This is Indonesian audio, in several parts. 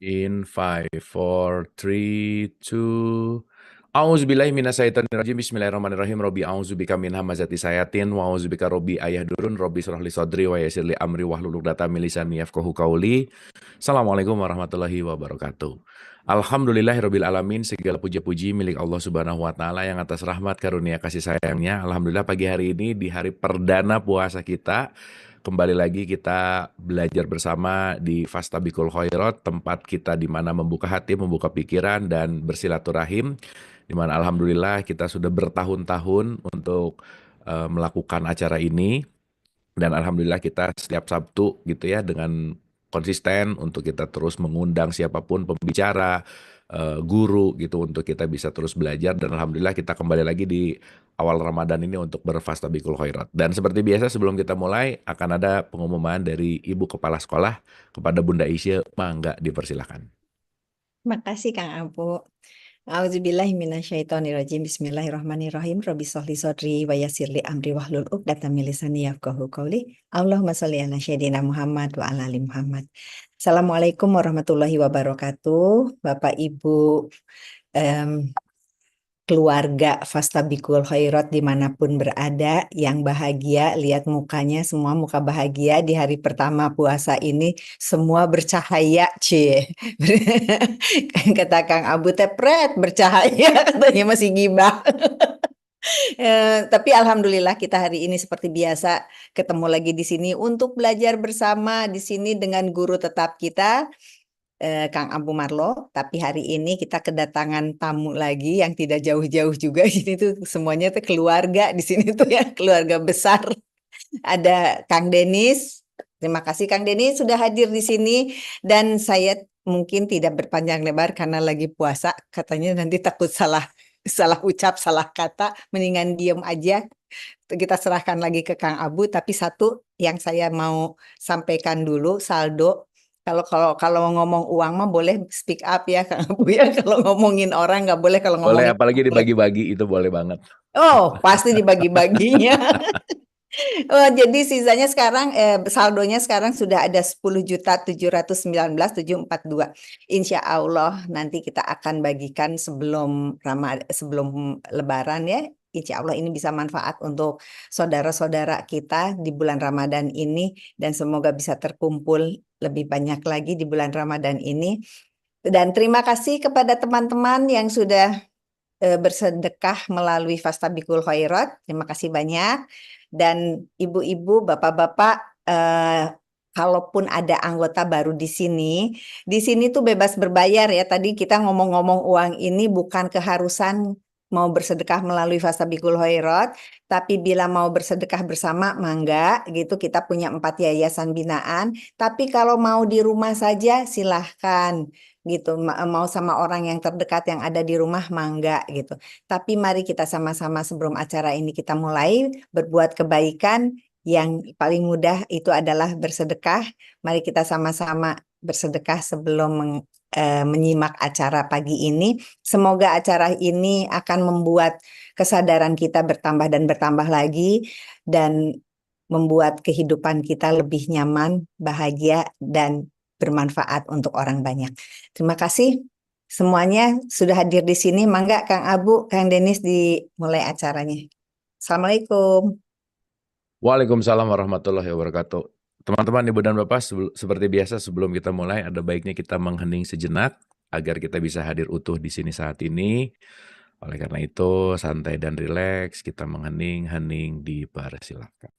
In five, four, three, two. A'udzubillahi minasyaitonirrajim. Bismillahirrahmanirrahim. Robbi a'udzubika min hamazati sayatin wa a'udzubika robbi ayahdurun. Robbi shrah li sadri wa yassir li amri wahlul 'uqdatam min lisani yafqahu qawli. Assalamualaikum warahmatullahi wabarakatuh. Alhamdulillahirabbil alamin. Segala puji-puji milik Allah Subhanahu wa taala yang atas rahmat karunia kasih sayangnya. Alhamdulillah pagi hari ini di hari perdana puasa kita kembali lagi kita belajar bersama di Fastabikul Khairat, tempat kita di mana membuka hati, membuka pikiran, dan bersilaturahim. Di mana alhamdulillah kita sudah bertahun-tahun untuk melakukan acara ini. Dan alhamdulillah kita setiap Sabtu gitu ya dengan konsisten untuk kita terus mengundang siapapun pembicara, guru gitu untuk kita bisa terus belajar. Dan alhamdulillah kita kembali lagi di awal Ramadan ini untuk berfastabikul khairat. Dan seperti biasa sebelum kita mulai akan ada pengumuman dari Ibu Kepala Sekolah kepada Bunda Isya, mangga dipersilahkan. Makasih Kang Abu. A'udzubillahi minasyaitonirrajim. Bismillahirrahmanirrahim. Robbi shrah li sadri wa yassir li amri wahlul 'uqdatam min lisani yafqahu qawli. Allahumma sholli ala sayyidina Muhammad wa ala ali Muhammad. Assalamualaikum warahmatullahi wabarakatuh. Bapak Ibu keluarga Fastabikul Khairat dimanapun berada, yang bahagia, lihat mukanya semua muka bahagia di hari pertama puasa ini, semua bercahaya, cie. Kata Kang Abu tepret bercahaya, katanya masih gibah. Tapi alhamdulillah kita hari ini seperti biasa ketemu lagi di sini untuk belajar bersama di sini dengan guru tetap kita, Kang Abu Marlo. Tapi hari ini kita kedatangan tamu lagi yang tidak jauh-jauh juga. Ini tuh semuanya tuh keluarga di sini tuh ya, keluarga besar. Ada Kang Denis. Terima kasih Kang Denis sudah hadir di sini, dan saya mungkin tidak berpanjang lebar karena lagi puasa, katanya nanti takut salah ucap, salah kata, mendingan diem aja. Kita serahkan lagi ke Kang Abu. Tapi satu yang saya mau sampaikan dulu, saldo. Kalau ngomong uang mah boleh speak up ya Kang Abu ya. Kalau ngomongin orang nggak boleh, kalau Boleh, ngomongin apalagi dibagi-bagi itu boleh banget. oh pasti dibagi-baginya. Oh, jadi sisanya sekarang saldonya sekarang sudah ada 10.719.742. Insya Allah nanti kita akan bagikan sebelum Lebaran ya. Insya Allah ini bisa manfaat untuk saudara-saudara kita di bulan Ramadan ini, dan semoga bisa terkumpul lebih banyak lagi di bulan Ramadan ini. Dan terima kasih kepada teman-teman yang sudah bersedekah melalui Fastabikul Khairat. Terima kasih banyak. Dan ibu-ibu, bapak-bapak, kalaupun ada anggota baru di sini tuh bebas berbayar ya. Tadi kita ngomong-ngomong uang ini bukan keharusan mau bersedekah melalui Fastabikul Khairat, tapi bila mau bersedekah bersama, mangga gitu. Kita punya 4 yayasan binaan. Tapi kalau mau di rumah saja silahkan gitu, mau sama orang yang terdekat yang ada di rumah, mangga gitu. Tapi mari kita sama-sama sebelum acara ini kita mulai berbuat kebaikan. Yang paling mudah itu adalah bersedekah. Mari kita sama-sama bersedekah sebelum menyimak acara pagi ini. Semoga acara ini akan membuat kesadaran kita bertambah dan bertambah lagi, dan membuat kehidupan kita lebih nyaman, bahagia, dan bermanfaat untuk orang banyak. Terima kasih semuanya sudah hadir di sini. Mangga Kang Abu, Kang Denis dimulai acaranya. Assalamualaikum. Waalaikumsalam warahmatullahi wabarakatuh. Teman-teman, Ibu dan Bapak, seperti biasa sebelum kita mulai, ada baiknya kita menghening sejenak agar kita bisa hadir utuh di sini saat ini. Oleh karena itu, santai dan rileks, kita menghening, dipersilakan.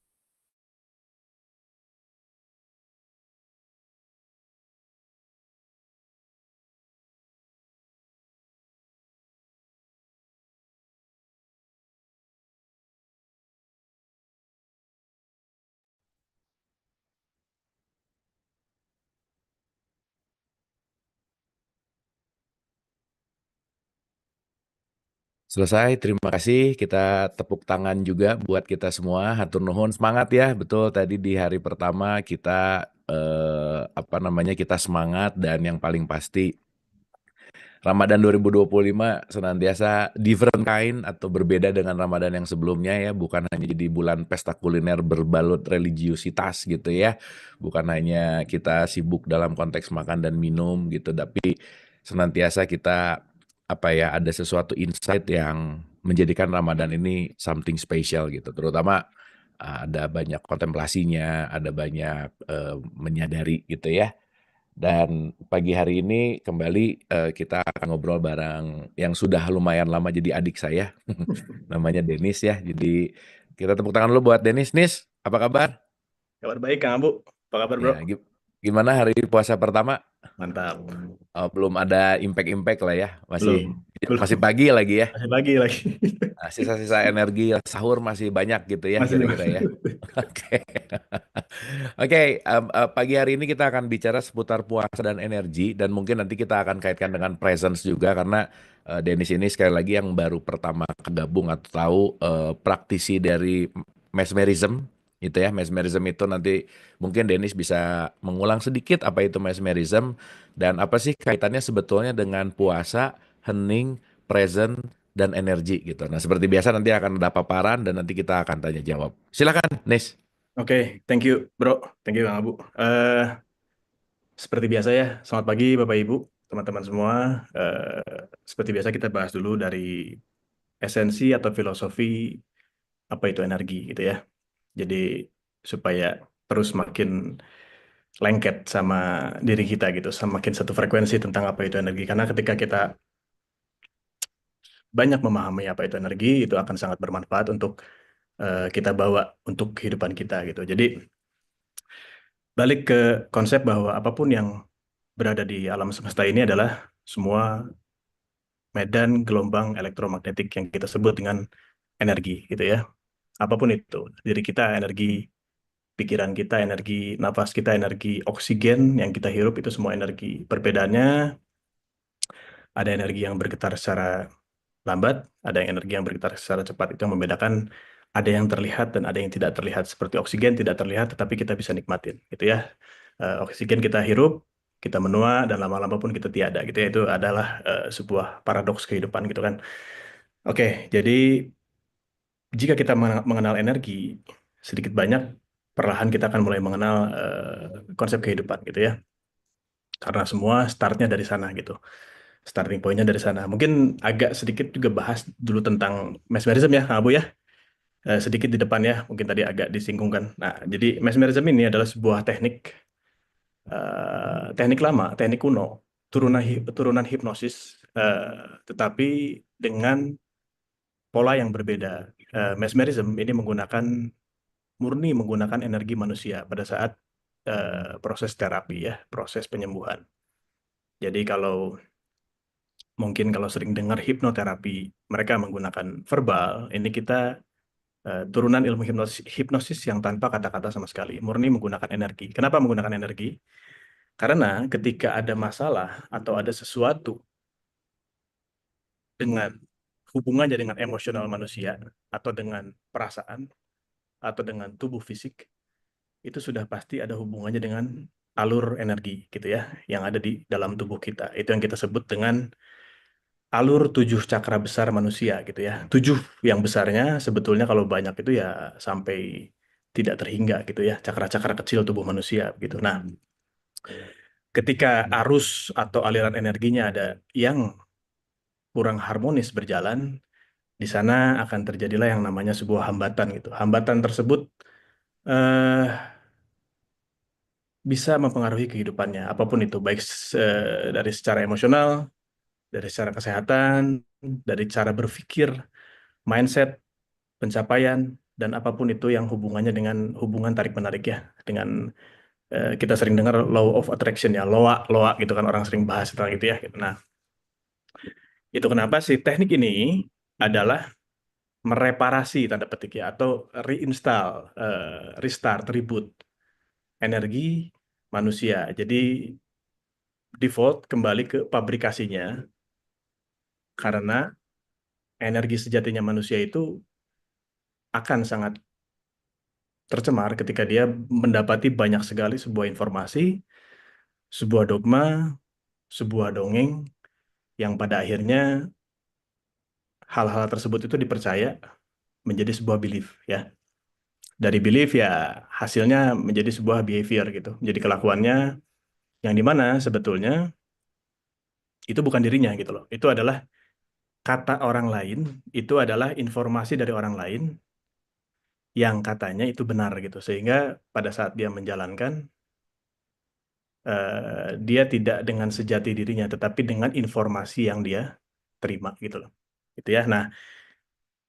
Selesai, terima kasih. Kita tepuk tangan juga buat kita semua. Hatur nuhun, semangat ya. Betul, tadi di hari pertama kita kita semangat, dan yang paling pasti Ramadan 2025 senantiasa different kind atau berbeda dengan Ramadan yang sebelumnya ya, bukan hanya jadi bulan pesta kuliner berbalut religiusitas gitu ya, bukan hanya kita sibuk dalam konteks makan dan minum gitu, tapi senantiasa kita apa ya, ada sesuatu insight yang menjadikan Ramadan ini something special gitu, terutama ada banyak kontemplasinya, ada banyak menyadari gitu ya. Dan pagi hari ini kembali kita akan ngobrol bareng yang sudah lumayan lama jadi adik saya, namanya Denis ya. Jadi kita tepuk tangan dulu buat Denis. Nis, apa kabar? Kabar baik, Kang Abu. Apa kabar, Bro? Ya, gimana hari puasa pertama? Mantap. Belum ada impact-impact lah ya, Belum. masih Belum. masih pagi lagi ya. Masih pagi lagi. Nah, sisa-sisa energi sahur masih banyak gitu ya Masih. kira-kira ya. Oke. Oke, pagi hari ini kita akan bicara seputar puasa dan energi dan mungkin nanti kita akan kaitkan dengan presence juga karena Dennis ini sekali lagi yang baru pertama gabung atau tahu praktisi dari mesmerism itu ya. Mesmerism itu nanti mungkin Dennis bisa mengulang sedikit apa itu mesmerism dan apa sih kaitannya sebetulnya dengan puasa, hening, present dan energi gitu. Nah, seperti biasa nanti akan ada paparan dan nanti kita akan tanya jawab. Silakan, Nis. Oke, thank you, Bro. Thank you, Kang Abu. Seperti biasa ya, selamat pagi Bapak Ibu, teman-teman semua. Seperti biasa kita bahas dulu dari esensi atau filosofi apa itu energi gitu ya. Jadi supaya terus makin lengket sama diri kita gitu, semakin satu frekuensi tentang apa itu energi. Karena ketika kita banyak memahami apa itu energi, itu akan sangat bermanfaat untuk kita bawa untuk kehidupan kita gitu. Jadi balik ke konsep bahwa apapun yang berada di alam semesta ini adalah semua medan gelombang elektromagnetik yang kita sebut dengan energi gitu ya. Apapun itu, diri kita energi, pikiran kita energi, nafas kita energi, oksigen yang kita hirup itu semua energi. Perbedaannya ada energi yang bergetar secara lambat, ada yang energi yang bergetar secara cepat. Itu yang membedakan ada yang terlihat dan ada yang tidak terlihat. Seperti oksigen tidak terlihat, tetapi kita bisa nikmatin, gitu ya. Oksigen kita hirup, kita menua, dan lama-lama pun kita tiada, gitu ya. Itu adalah sebuah paradoks kehidupan, gitu kan. Oke, jadi jika kita mengenal energi, sedikit banyak, perlahan kita akan mulai mengenal konsep kehidupan, gitu ya. Karena semua startnya dari sana, gitu. Starting point-nya dari sana. Mungkin agak sedikit juga bahas dulu tentang mesmerism ya, Kang Abu ya. Sedikit di depan ya, mungkin tadi agak disinggungkan. Nah, jadi mesmerism ini adalah sebuah teknik teknik lama, teknik kuno, turunan hipnosis, tetapi dengan pola yang berbeda. Mesmerism ini murni menggunakan energi manusia pada saat proses terapi ya, proses penyembuhan. Jadi mungkin kalau sering dengar hipnoterapi, mereka menggunakan verbal, ini kita turunan ilmu hipnosis yang tanpa kata-kata sama sekali, murni menggunakan energi. Kenapa menggunakan energi? Karena ketika ada masalah atau ada sesuatu dengan hubungannya dengan emosional manusia atau dengan perasaan atau dengan tubuh fisik, itu sudah pasti ada hubungannya dengan alur energi gitu ya, yang ada di dalam tubuh kita. Itu yang kita sebut dengan alur 7 cakra besar manusia gitu ya. 7 yang besarnya sebetulnya kalau banyak itu ya sampai tidak terhingga gitu ya, cakra-cakra kecil tubuh manusia gitu. Nah, ketika arus atau aliran energinya ada yang kurang harmonis berjalan, di sana akan terjadilah yang namanya sebuah hambatan gitu. Hambatan tersebut eh, bisa mempengaruhi kehidupannya, apapun itu, baik dari secara emosional, dari secara kesehatan, dari cara berpikir, mindset, pencapaian, dan apapun itu yang hubungannya dengan hubungan tarik-menarik ya, dengan kita sering dengar law of attraction ya, loa, loa gitu kan orang sering bahas tentang itu ya. Gitu. Nah, itu kenapa sih teknik ini adalah mereparasi tanda petik ya atau reinstall, restart, reboot energi manusia. Jadi default kembali ke pabrikasinya karena energi sejatinya manusia itu akan sangat tercemar ketika dia mendapati banyak sekali sebuah informasi, sebuah dogma, sebuah dongeng yang pada akhirnya hal-hal tersebut itu dipercaya menjadi sebuah belief ya. Dari belief ya hasilnya menjadi sebuah behavior gitu. Jadi kelakuannya yang dimana sebetulnya itu bukan dirinya gitu loh. Itu adalah kata orang lain, itu adalah informasi dari orang lain yang katanya itu benar gitu. Sehingga pada saat dia menjalankan, dia tidak dengan sejati dirinya, tetapi dengan informasi yang dia terima gitu loh. Gitu ya. Nah,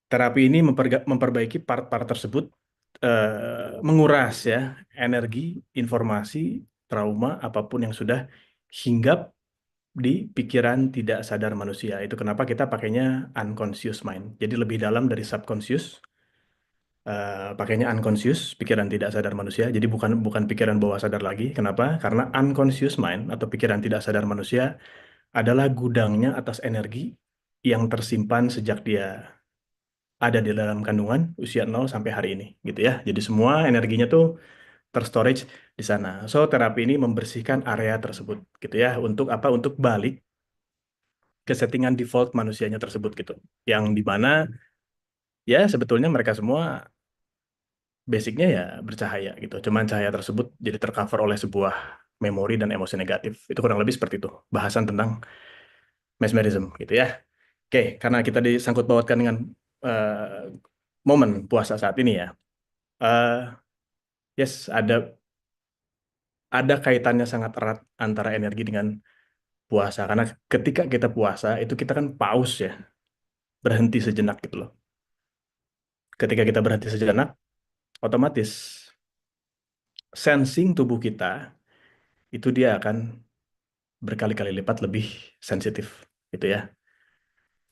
terapi ini memperbaiki part-part tersebut, menguras ya energi, informasi, trauma, apapun yang sudah hinggap di pikiran tidak sadar manusia. Itu kenapa kita pakainya unconscious mind. Jadi lebih dalam dari subconscious, pakainya unconscious, pikiran tidak sadar manusia. Jadi bukan bukan pikiran bawah sadar lagi. Kenapa? Karena unconscious mind atau pikiran tidak sadar manusia adalah gudangnya atas energi yang tersimpan sejak dia ada di dalam kandungan usia 0 sampai hari ini gitu ya. Jadi semua energinya tuh terstorage di sana. So terapi ini membersihkan area tersebut gitu ya. Untuk apa? Untuk balik ke settingan default manusianya tersebut gitu. Yang dimana ya sebetulnya mereka semua basicnya ya bercahaya gitu. Cuman cahaya tersebut jadi tercover oleh sebuah memori dan emosi negatif. Itu kurang lebih seperti itu. Bahasan tentang mesmerism gitu ya. Oke, karena kita disangkut pautkan dengan momen puasa saat ini ya. eh, yes, ada kaitannya sangat erat antara energi dengan puasa. Karena ketika kita puasa itu kita kan pause ya, berhenti sejenak gitu loh. Ketika kita berhenti sejenak, otomatis sensing tubuh kita itu dia akan berkali-kali lipat lebih sensitif gitu ya.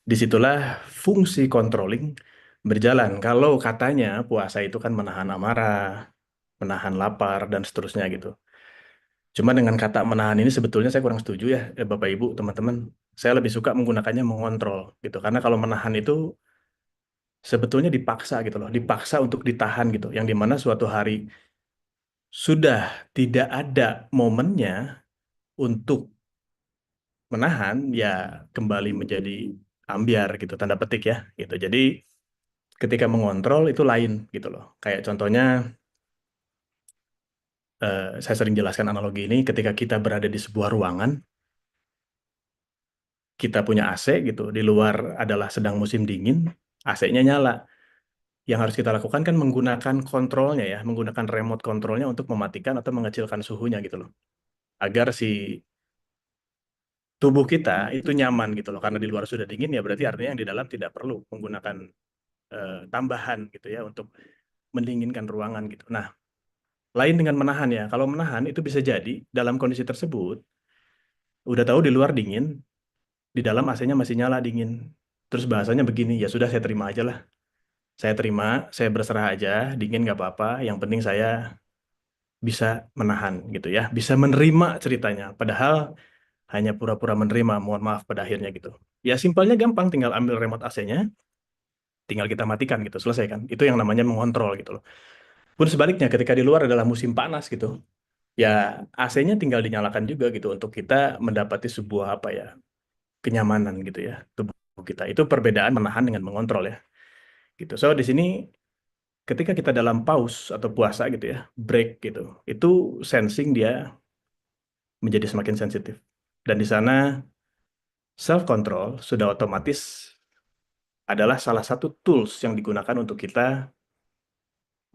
Disitulah fungsi controlling berjalan. Kalau katanya puasa itu kan menahan amarah, menahan lapar, dan seterusnya gitu. Cuma dengan kata menahan ini sebetulnya saya kurang setuju ya, Bapak Ibu, teman-teman. Saya lebih suka menggunakannya mengontrol gitu. Karena kalau menahan itu sebetulnya dipaksa gitu loh, dipaksa untuk ditahan gitu. Yang dimana suatu hari sudah tidak ada momennya untuk menahan, ya kembali menjadi ambiar gitu, tanda petik ya gitu. Jadi ketika mengontrol itu lain gitu loh. Kayak contohnya, saya sering jelaskan analogi ini, ketika kita berada di sebuah ruangan, kita punya AC gitu, di luar adalah sedang musim dingin, AC-nya nyala. Yang harus kita lakukan kan menggunakan kontrolnya ya, menggunakan remote kontrolnya untuk mematikan atau mengecilkan suhunya gitu loh. Agar si tubuh kita itu nyaman gitu loh. Karena di luar sudah dingin ya berarti artinya yang di dalam tidak perlu menggunakan tambahan gitu ya untuk mendinginkan ruangan gitu. Nah, lain dengan menahan ya. Kalau menahan itu bisa jadi dalam kondisi tersebut udah tahu di luar dingin, di dalam AC-nya masih nyala dingin. Terus bahasanya begini, ya sudah saya terima aja lah. Saya terima, saya berserah aja, dingin nggak apa-apa. Yang penting saya bisa menahan gitu ya, bisa menerima ceritanya. Padahal hanya pura-pura menerima, mohon maaf pada akhirnya gitu. Ya simpelnya gampang, tinggal ambil remote AC-nya, tinggal kita matikan gitu, selesai kan. Itu yang namanya mengontrol gitu loh. Pun sebaliknya ketika di luar adalah musim panas gitu, ya AC-nya tinggal dinyalakan juga gitu untuk kita mendapati sebuah apa ya, kenyamanan gitu ya tubuh kita. Itu perbedaan menahan dengan mengontrol ya. Gitu. So di sini ketika kita dalam pause atau puasa gitu ya, break gitu, itu sensing dia menjadi semakin sensitif. Dan di sana self control sudah otomatis adalah salah satu tools yang digunakan untuk kita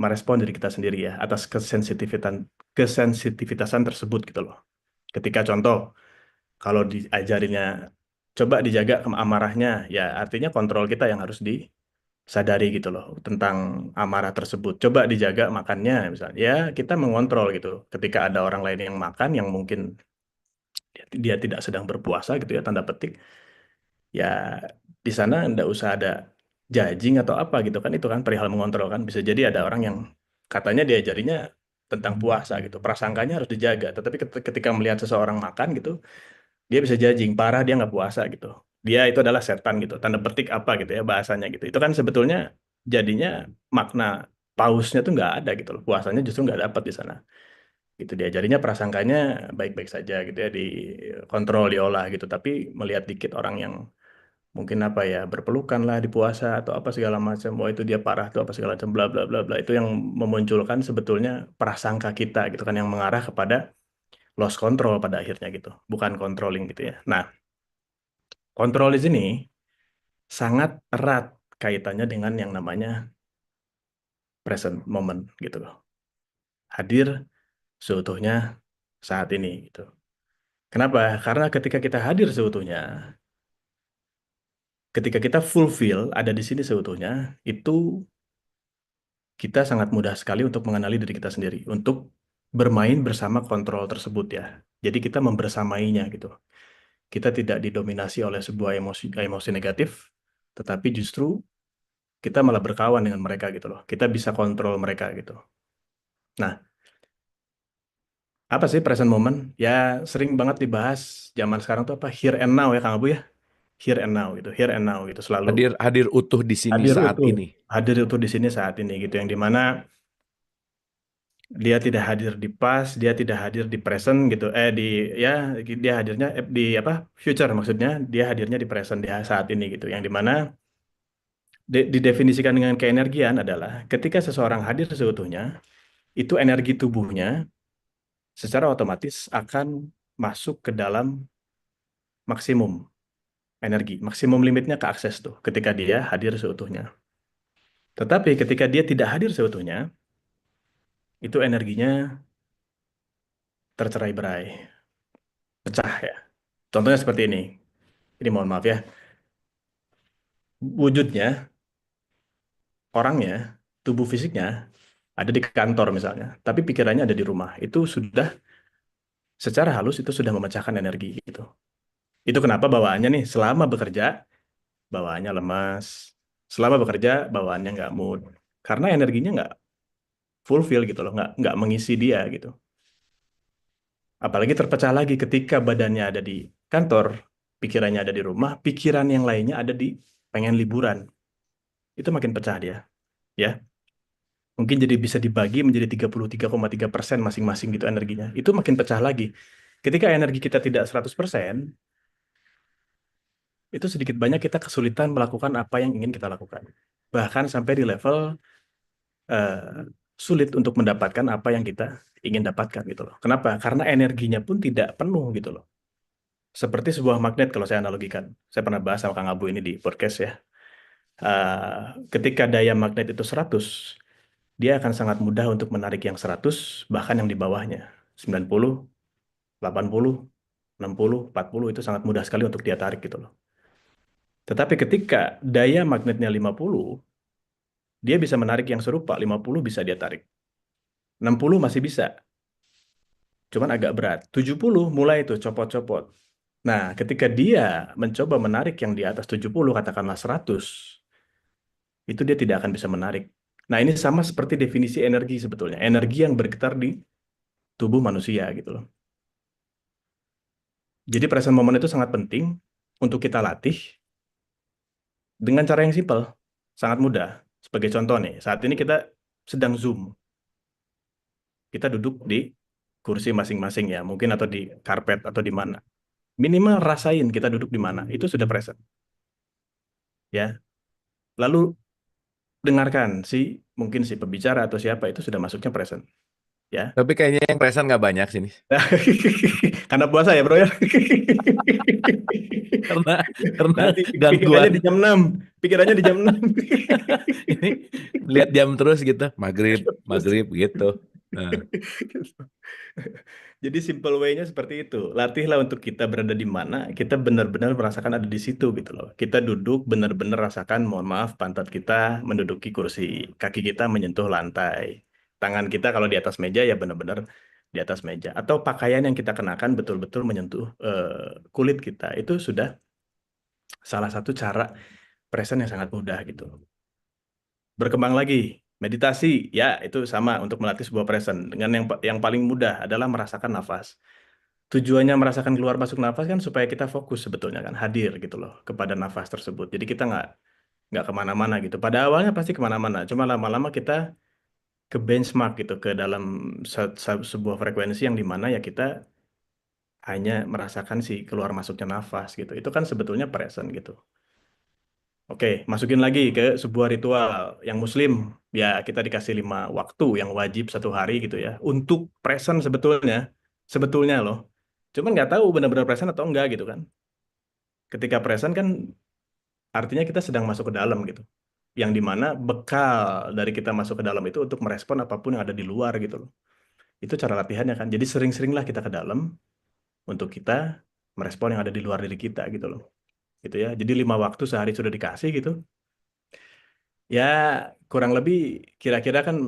merespon diri kita sendiri ya atas kesensitivitasan tersebut gitu loh. Ketika contoh kalau diajarinnya coba dijaga amarahnya, ya artinya kontrol kita yang harus disadari gitu loh tentang amarah tersebut. Coba dijaga makannya misalnya, ya kita mengontrol gitu. Ketika ada orang lain yang makan yang mungkin dia tidak sedang berpuasa gitu ya tanda petik, ya di sana nggak usah ada judging atau apa gitu kan, itu kan perihal mengontrol kan. Bisa jadi ada orang yang katanya diajarinya tentang puasa gitu, prasangkanya harus dijaga, tetapi ketika melihat seseorang makan gitu dia bisa judging, parah dia nggak puasa gitu, dia itu adalah setan gitu, tanda petik apa gitu ya bahasanya gitu. Itu kan sebetulnya jadinya makna pausnya tuh nggak ada gitu loh, puasanya justru nggak dapat di sana. gitu. Diajarinya prasangkanya baik-baik saja gitu ya, dikontrol, diolah gitu. Tapi melihat dikit orang yang mungkin apa ya, berpelukan lah di puasa atau apa segala macam, oh itu dia parah tuh apa segala macam, bla bla bla bla, itu yang memunculkan sebetulnya prasangka kita gitu kan, yang mengarah kepada lost control pada akhirnya gitu, bukan controlling gitu ya. Nah, kontrol di sini sangat erat kaitannya dengan yang namanya present moment gitu loh. Hadir seutuhnya saat ini gitu. Kenapa? Karena ketika kita hadir seutuhnya, ketika kita fulfill ada di sini seutuhnya, itu kita sangat mudah sekali untuk mengenali diri kita sendiri, untuk bermain bersama kontrol tersebut ya. Jadi kita membersamainya gitu. Kita tidak didominasi oleh sebuah emosi negatif, tetapi justru kita malah berkawan dengan mereka gitu loh. Kita bisa kontrol mereka gitu. Nah, apa sih present moment? Ya sering banget dibahas zaman sekarang tuh apa, here and now ya Kang Abu ya. Here and now gitu, here and now gitu selalu Hadir hadir utuh di sini hadir saat utuh, ini. hadir utuh di sini saat ini gitu, yang dimana dia tidak hadir di past, dia tidak hadir di present gitu. Di ya dia hadirnya di apa? Future maksudnya, dia hadirnya di present di saat ini gitu. Yang dimana didefinisikan dengan keenergian adalah ketika seseorang hadir seutuhnya, itu energi tubuhnya secara otomatis akan masuk ke dalam maksimum energi. Maksimum limitnya ke akses tuh ketika dia hadir seutuhnya. Tetapi ketika dia tidak hadir seutuhnya, itu energinya tercerai-berai, pecah ya. Contohnya seperti ini. Ini mohon maaf ya. Wujudnya, orangnya, tubuh fisiknya ada di kantor misalnya, tapi pikirannya ada di rumah. Itu sudah secara halus itu sudah memecahkan energi gitu. Itu kenapa bawaannya nih selama bekerja bawaannya lemas, selama bekerja bawaannya nggak mood, karena energinya nggak fulfill gitu loh, nggak mengisi dia gitu. Apalagi terpecah lagi ketika badannya ada di kantor, pikirannya ada di rumah, pikiran yang lainnya ada di pengen liburan. Itu makin pecah dia, ya. Mungkin jadi bisa dibagi menjadi 33,3% masing-masing gitu energinya. Itu makin pecah lagi. Ketika energi kita tidak 100%, itu sedikit banyak kita kesulitan melakukan apa yang ingin kita lakukan. Bahkan sampai di level eh, sulit untuk mendapatkan apa yang kita ingin dapatkan gitu loh. Kenapa? Karena energinya pun tidak penuh gitu loh. Seperti sebuah magnet kalau saya analogikan. Saya pernah bahas sama Kang Abu ini di podcast ya. Ketika daya magnet itu 100, dia akan sangat mudah untuk menarik yang 100, bahkan yang di bawahnya. 90, 80, 60, 40 itu sangat mudah sekali untuk dia tarik gitu loh. Tetapi ketika daya magnetnya 50, dia bisa menarik yang serupa, 50 bisa dia tarik. 60 masih bisa, cuman agak berat. 70 mulai itu copot-copot. Nah, ketika dia mencoba menarik yang di atas 70, katakanlah 100, itu dia tidak akan bisa menarik. Nah, ini sama seperti definisi energi sebetulnya. Energi yang bergetar di tubuh manusia gitu loh. Jadi present moment itu sangat penting untuk kita latih dengan cara yang simpel, sangat mudah. Sebagai contoh nih, saat ini kita sedang Zoom. Kita duduk di kursi masing-masing ya, mungkin atau di karpet atau di mana. Minimal rasain kita duduk di mana, itu sudah present. Ya. Lalu dengarkan mungkin si pembicara atau siapa itu sudah masuknya present. Ya. Tapi kayaknya yang present nggak banyak sini. Karena puasa ya, Bro ya. Karena karena Nanti pikirannya gangguan. di jam 6. Pikirannya di jam 6. Ini lihat jam terus gitu, maghrib, maghrib gitu. Nah, Jadi simple way-nya seperti itu. Latihlah untuk kita berada di mana, kita benar-benar merasakan ada di situ gitu loh. Kita duduk benar-benar rasakan, mohon maaf, pantat kita menduduki kursi, kaki kita menyentuh lantai. Tangan kita kalau di atas meja ya benar-benar di atas meja. Atau pakaian yang kita kenakan betul-betul menyentuh kulit kita. Itu sudah salah satu cara present yang sangat mudah gitu. Berkembang lagi, meditasi, ya itu sama untuk melatih sebuah present. Dengan yang paling mudah adalah merasakan nafas. Tujuannya merasakan keluar masuk nafas kan supaya kita fokus sebetulnya kan, hadir gitu loh kepada nafas tersebut. Jadi kita nggak kemana-mana gitu. Pada awalnya pasti kemana-mana, cuma lama-lama kita ke benchmark gitu, ke dalam sebuah frekuensi yang dimana ya kita hanya merasakan si keluar masuknya nafas gitu. Itu kan sebetulnya present gitu. Oke, masukin lagi ke sebuah ritual yang Muslim. Ya, kita dikasih 5 waktu yang wajib 1 hari gitu ya. Untuk present sebetulnya. Sebetulnya loh. Cuman nggak tahu benar-benar present atau enggak gitu kan. Ketika present kan artinya kita sedang masuk ke dalam gitu. Yang dimana bekal dari kita masuk ke dalam itu untuk merespon apapun yang ada di luar gitu loh. Itu cara latihannya kan. Jadi sering-seringlah kita ke dalam untuk kita merespon yang ada di luar diri kita gitu loh. Gitu ya. Jadi 5 waktu sehari sudah dikasih gitu. Ya kurang lebih kira-kira kan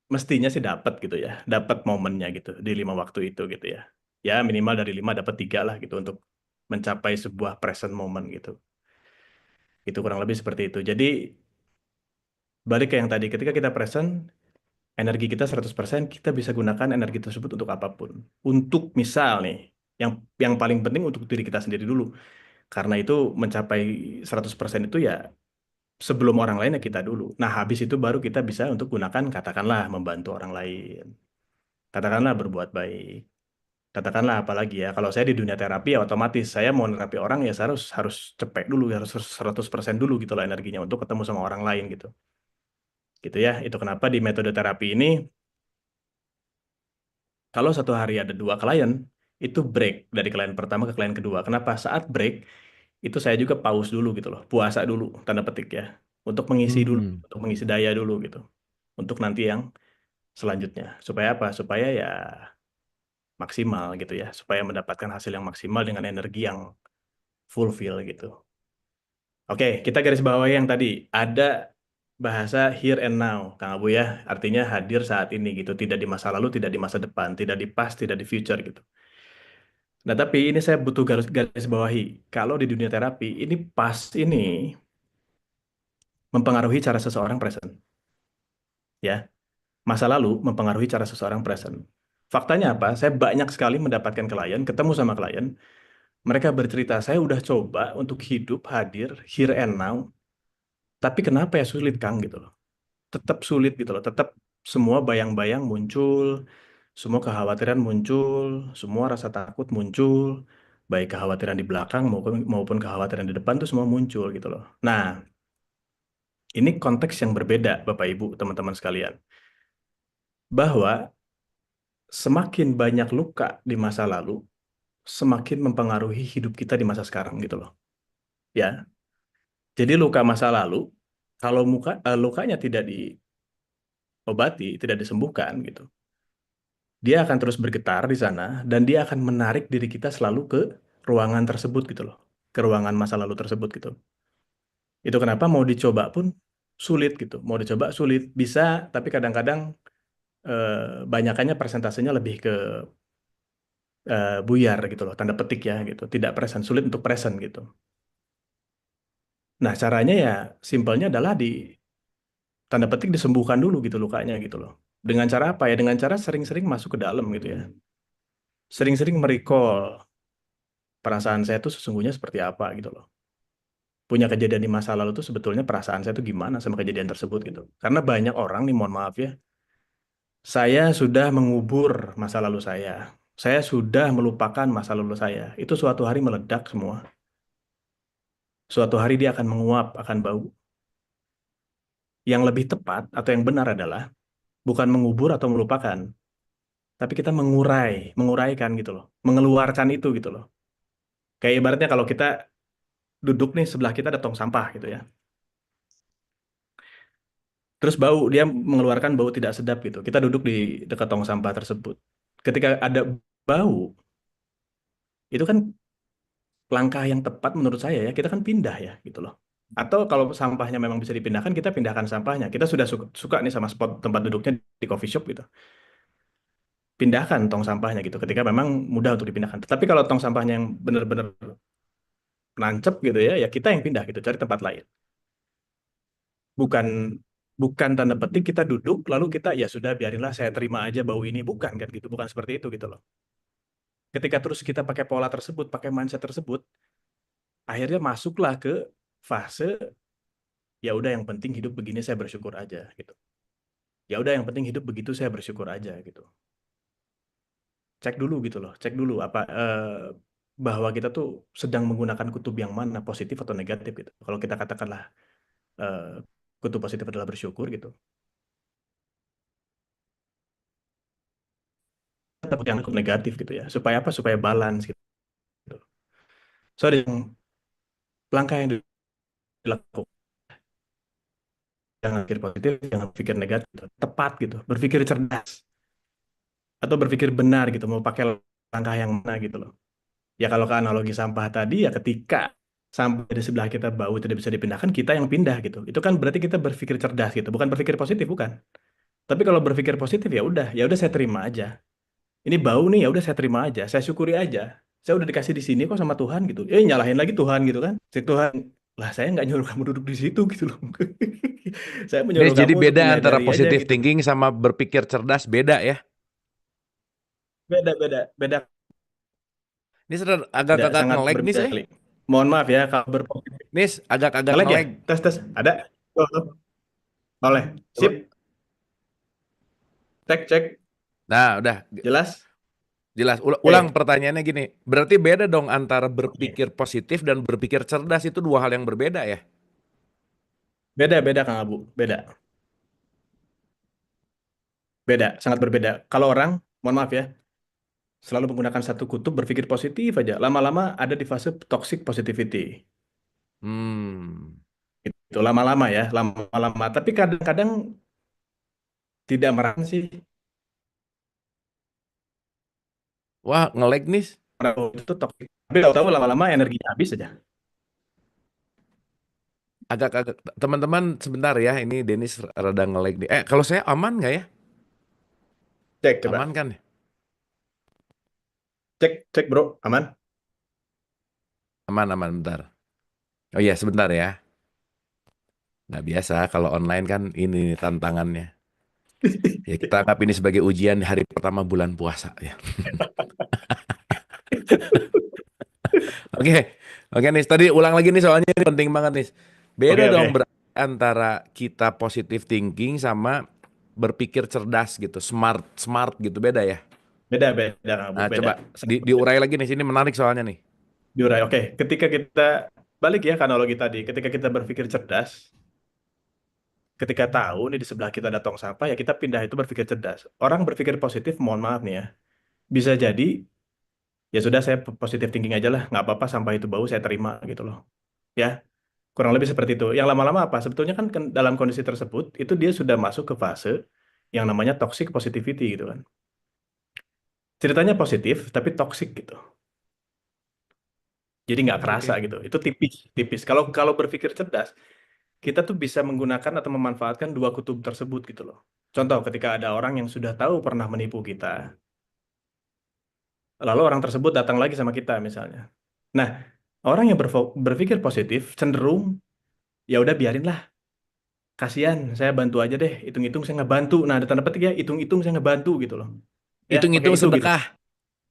mestinya sih dapat gitu ya, dapat momennya gitu di 5 waktu itu gitu ya. Ya minimal dari 5 dapat 3 lah gitu untuk mencapai sebuah present moment gitu. Itu kurang lebih seperti itu. Jadi balik ke yang tadi, ketika kita present, energi kita 100%, kita bisa gunakan energi tersebut untuk apapun. Untuk misal nih, yang paling penting untuk diri kita sendiri dulu. Karena itu mencapai 100% itu ya sebelum orang lain ya kita dulu. Nah, habis itu baru kita bisa untuk gunakan katakanlah membantu orang lain. Katakanlah berbuat baik. Katakanlah apalagi ya, kalau saya di dunia terapi ya otomatis saya mau nerapi orang ya saya harus cepet dulu, harus 100% dulu gitu lah energinya untuk ketemu sama orang lain gitu. Gitu ya. Itu kenapa di metode terapi ini kalau 1 hari ada 2 klien, itu break dari klien pertama ke klien kedua. Kenapa? Saat break itu saya juga pause dulu gitu loh, puasa dulu tanda petik ya, untuk mengisi dulu, Hmm. untuk mengisi daya dulu gitu, untuk nanti yang selanjutnya. Supaya apa? Supaya ya maksimal gitu ya, supaya mendapatkan hasil yang maksimal dengan energi yang fulfill gitu. Oke, kita garis bawahi yang tadi ada bahasa here and now, Kang Abu ya, artinya hadir saat ini gitu, tidak di masa lalu, tidak di masa depan, tidak di past, tidak di future gitu. Nah, tapi ini saya butuh garis bawahi. Kalau di dunia terapi, ini past ini mempengaruhi cara seseorang present, ya. Masa lalu mempengaruhi cara seseorang present. Faktanya apa? Saya banyak sekali mendapatkan klien, ketemu sama klien, mereka bercerita, saya udah coba untuk hidup hadir here and now, tapi kenapa ya sulit, Kang gitu loh. Tetap sulit gitu loh, tetap semua bayang-bayang muncul, semua kekhawatiran muncul, semua rasa takut muncul, baik kekhawatiran di belakang maupun kekhawatiran di depan tuh semua muncul gitu loh. Nah, ini konteks yang berbeda Bapak Ibu, teman-teman sekalian. Bahwa semakin banyak luka di masa lalu, semakin mempengaruhi hidup kita di masa sekarang gitu loh. Ya. Jadi luka masa lalu, kalau lukanya tidak diobati, tidak disembuhkan gitu, dia akan terus bergetar di sana dan dia akan menarik diri kita selalu ke ruangan tersebut gitu loh, ke ruangan masa lalu tersebut gitu. Itu kenapa mau dicoba pun sulit gitu, mau dicoba sulit bisa, tapi kadang-kadang banyakannya persentasenya lebih ke buyar gitu loh, tanda petik ya gitu, tidak present, sulit untuk present gitu. Nah caranya ya simpelnya adalah di tanda petik disembuhkan dulu gitu lukanya gitu loh. Dengan cara apa ya? Dengan cara sering-sering masuk ke dalam gitu ya. Sering-sering merecall perasaan saya tuh sesungguhnya seperti apa gitu loh. Punya kejadian di masa lalu tuh sebetulnya perasaan saya tuh gimana sama kejadian tersebut gitu. Karena banyak orang nih, mohon maaf ya, saya sudah mengubur masa lalu saya. Saya sudah melupakan masa lalu saya. Itu suatu hari meledak semua. Suatu hari dia akan menguap, akan bau. Yang lebih tepat atau yang benar adalah bukan mengubur atau melupakan, tapi kita menguraikan gitu loh, mengeluarkan itu gitu loh. Kayak ibaratnya kalau kita duduk nih sebelah kita ada tong sampah gitu ya. Terus bau, dia mengeluarkan bau tidak sedap gitu. Kita duduk di dekat tong sampah tersebut. Ketika ada bau, itu kan langkah yang tepat menurut saya ya, kita kan pindah ya gitu loh. Atau kalau sampahnya memang bisa dipindahkan, kita pindahkan sampahnya. Kita sudah suka nih sama spot tempat duduknya di coffee shop gitu. Pindahkan tong sampahnya gitu ketika memang mudah untuk dipindahkan. Tapi kalau tong sampahnya yang benar-benar nancep gitu ya, ya kita yang pindah gitu, cari tempat lain. Bukan bukan tanda petik kita duduk lalu kita ya sudah biarinlah saya terima aja bau ini, bukan kan gitu, bukan seperti itu gitu loh. Ketika terus kita pakai pola tersebut, pakai mindset tersebut, akhirnya masuklah ke fase ya udah yang penting hidup begini saya bersyukur aja gitu. ya udah yang penting hidup begitu, saya bersyukur aja gitu. Cek dulu gitu loh, cek dulu apa bahwa kita tuh sedang menggunakan kutub yang mana, positif atau negatif gitu. Kalau kita katakanlah eh, kutub positif adalah bersyukur gitu, kita butuh yang kutub negatif gitu ya. Supaya apa? Supaya balance gitu. So ada yang langkah yang dilakukan, jangan pikir positif, jangan pikir negatif, gitu. Tepat gitu, berpikir cerdas atau berpikir benar gitu, mau pakai langkah yang mana gitu loh. Ya kalau ke analogi sampah tadi ya ketika sampah di sebelah kita bau tidak bisa dipindahkan, kita yang pindah gitu. Itu kan berarti kita berpikir cerdas gitu, bukan berpikir positif, bukan. Tapi kalau berpikir positif ya udah saya terima aja. Ini bau nih, ya udah saya terima aja, saya syukuri aja. Saya udah dikasih di sini kok sama Tuhan gitu. Nyalahin lagi Tuhan gitu kan. Si Tuhan, lah saya nggak nyuruh kamu duduk di situ gitu loh. Saya Nis, menyuruh jadi kamu untuk beda antara menyadari aja positive gitu. thinking sama berpikir cerdas beda ya. Beda, beda, beda, Nis beda, agak-agak sangat nge-lag nih berbeda saya. sekali. Mohon maaf ya kalau berpositif. Nis, agak-agak Ngelag ya? nge-lag. Tes, tes. Ada? Oh, oh. Oleh. Coba. Sip. Cek, cek. Nah, udah Jelas? jelas. Ulang Oke. pertanyaannya gini. Berarti beda dong antara Oke. berpikir positif dan berpikir cerdas, itu dua hal yang berbeda ya? Beda, beda Kang Abu. Beda. Beda, sangat berbeda. Kalau orang, mohon maaf ya, selalu menggunakan satu kutub berpikir positif aja. Lama-lama ada di fase toxic positivity. Hmm. Itu lama-lama ya, lama-lama. Tapi kadang-kadang tidak merasa sih. Wah, nge-lag nih. Itu toxic. Tapi tahu-tahu lama-lama energinya habis aja. Agak-agak teman-teman sebentar ya. Ini Denis rada nge-lag nih. Kalau saya aman nggak ya? Cek coba. Aman kan? Cek, cek bro. Aman? Aman, aman bentar. Oh iya, sebentar ya. Nggak biasa kalau online kan ini tantangannya. Ya kita anggap ini sebagai ujian di hari pertama bulan puasa ya. Oke, oke nih. Tadi ulang lagi nih soalnya ini penting banget nih. Beda Oke, dong oke. antara kita positive thinking sama berpikir cerdas gitu, smart, smart gitu beda ya. Beda, beda Kang Abu. Nah Beda. coba Sangat berbeda. diurai lagi nih, sini menarik soalnya nih. Diurai. Oke, ketika kita balik ya ke analogi tadi, ketika kita berpikir cerdas, ketika tahu nih di sebelah kita ada tong sampah, ya kita pindah itu berpikir cerdas. Orang berpikir positif, mohon maaf nih ya, bisa jadi ya sudah saya positif thinking aja lah, nggak apa-apa sampah itu bau saya terima gitu loh. Ya, kurang lebih seperti itu. Yang lama-lama apa? Sebetulnya kan dalam kondisi tersebut itu dia sudah masuk ke fase yang namanya toxic positivity gitu kan. Ceritanya positif tapi toxic gitu. Jadi nggak kerasa Oke. gitu. Itu tipis, tipis. Kalau kalau berpikir cerdas, kita tuh bisa menggunakan atau memanfaatkan dua kutub tersebut gitu loh. Contoh, ketika ada orang yang sudah tahu pernah menipu kita, lalu orang tersebut datang lagi sama kita misalnya. Nah, orang yang berpikir positif cenderung ya udah biarin lah, kasihan, saya bantu aja deh, hitung-hitung saya ngebantu. Nah, ada tanda petik ya, hitung-hitung saya ngebantu gitu loh. Ya, pakai Hitung-hitung itu gitu. sedekah ya.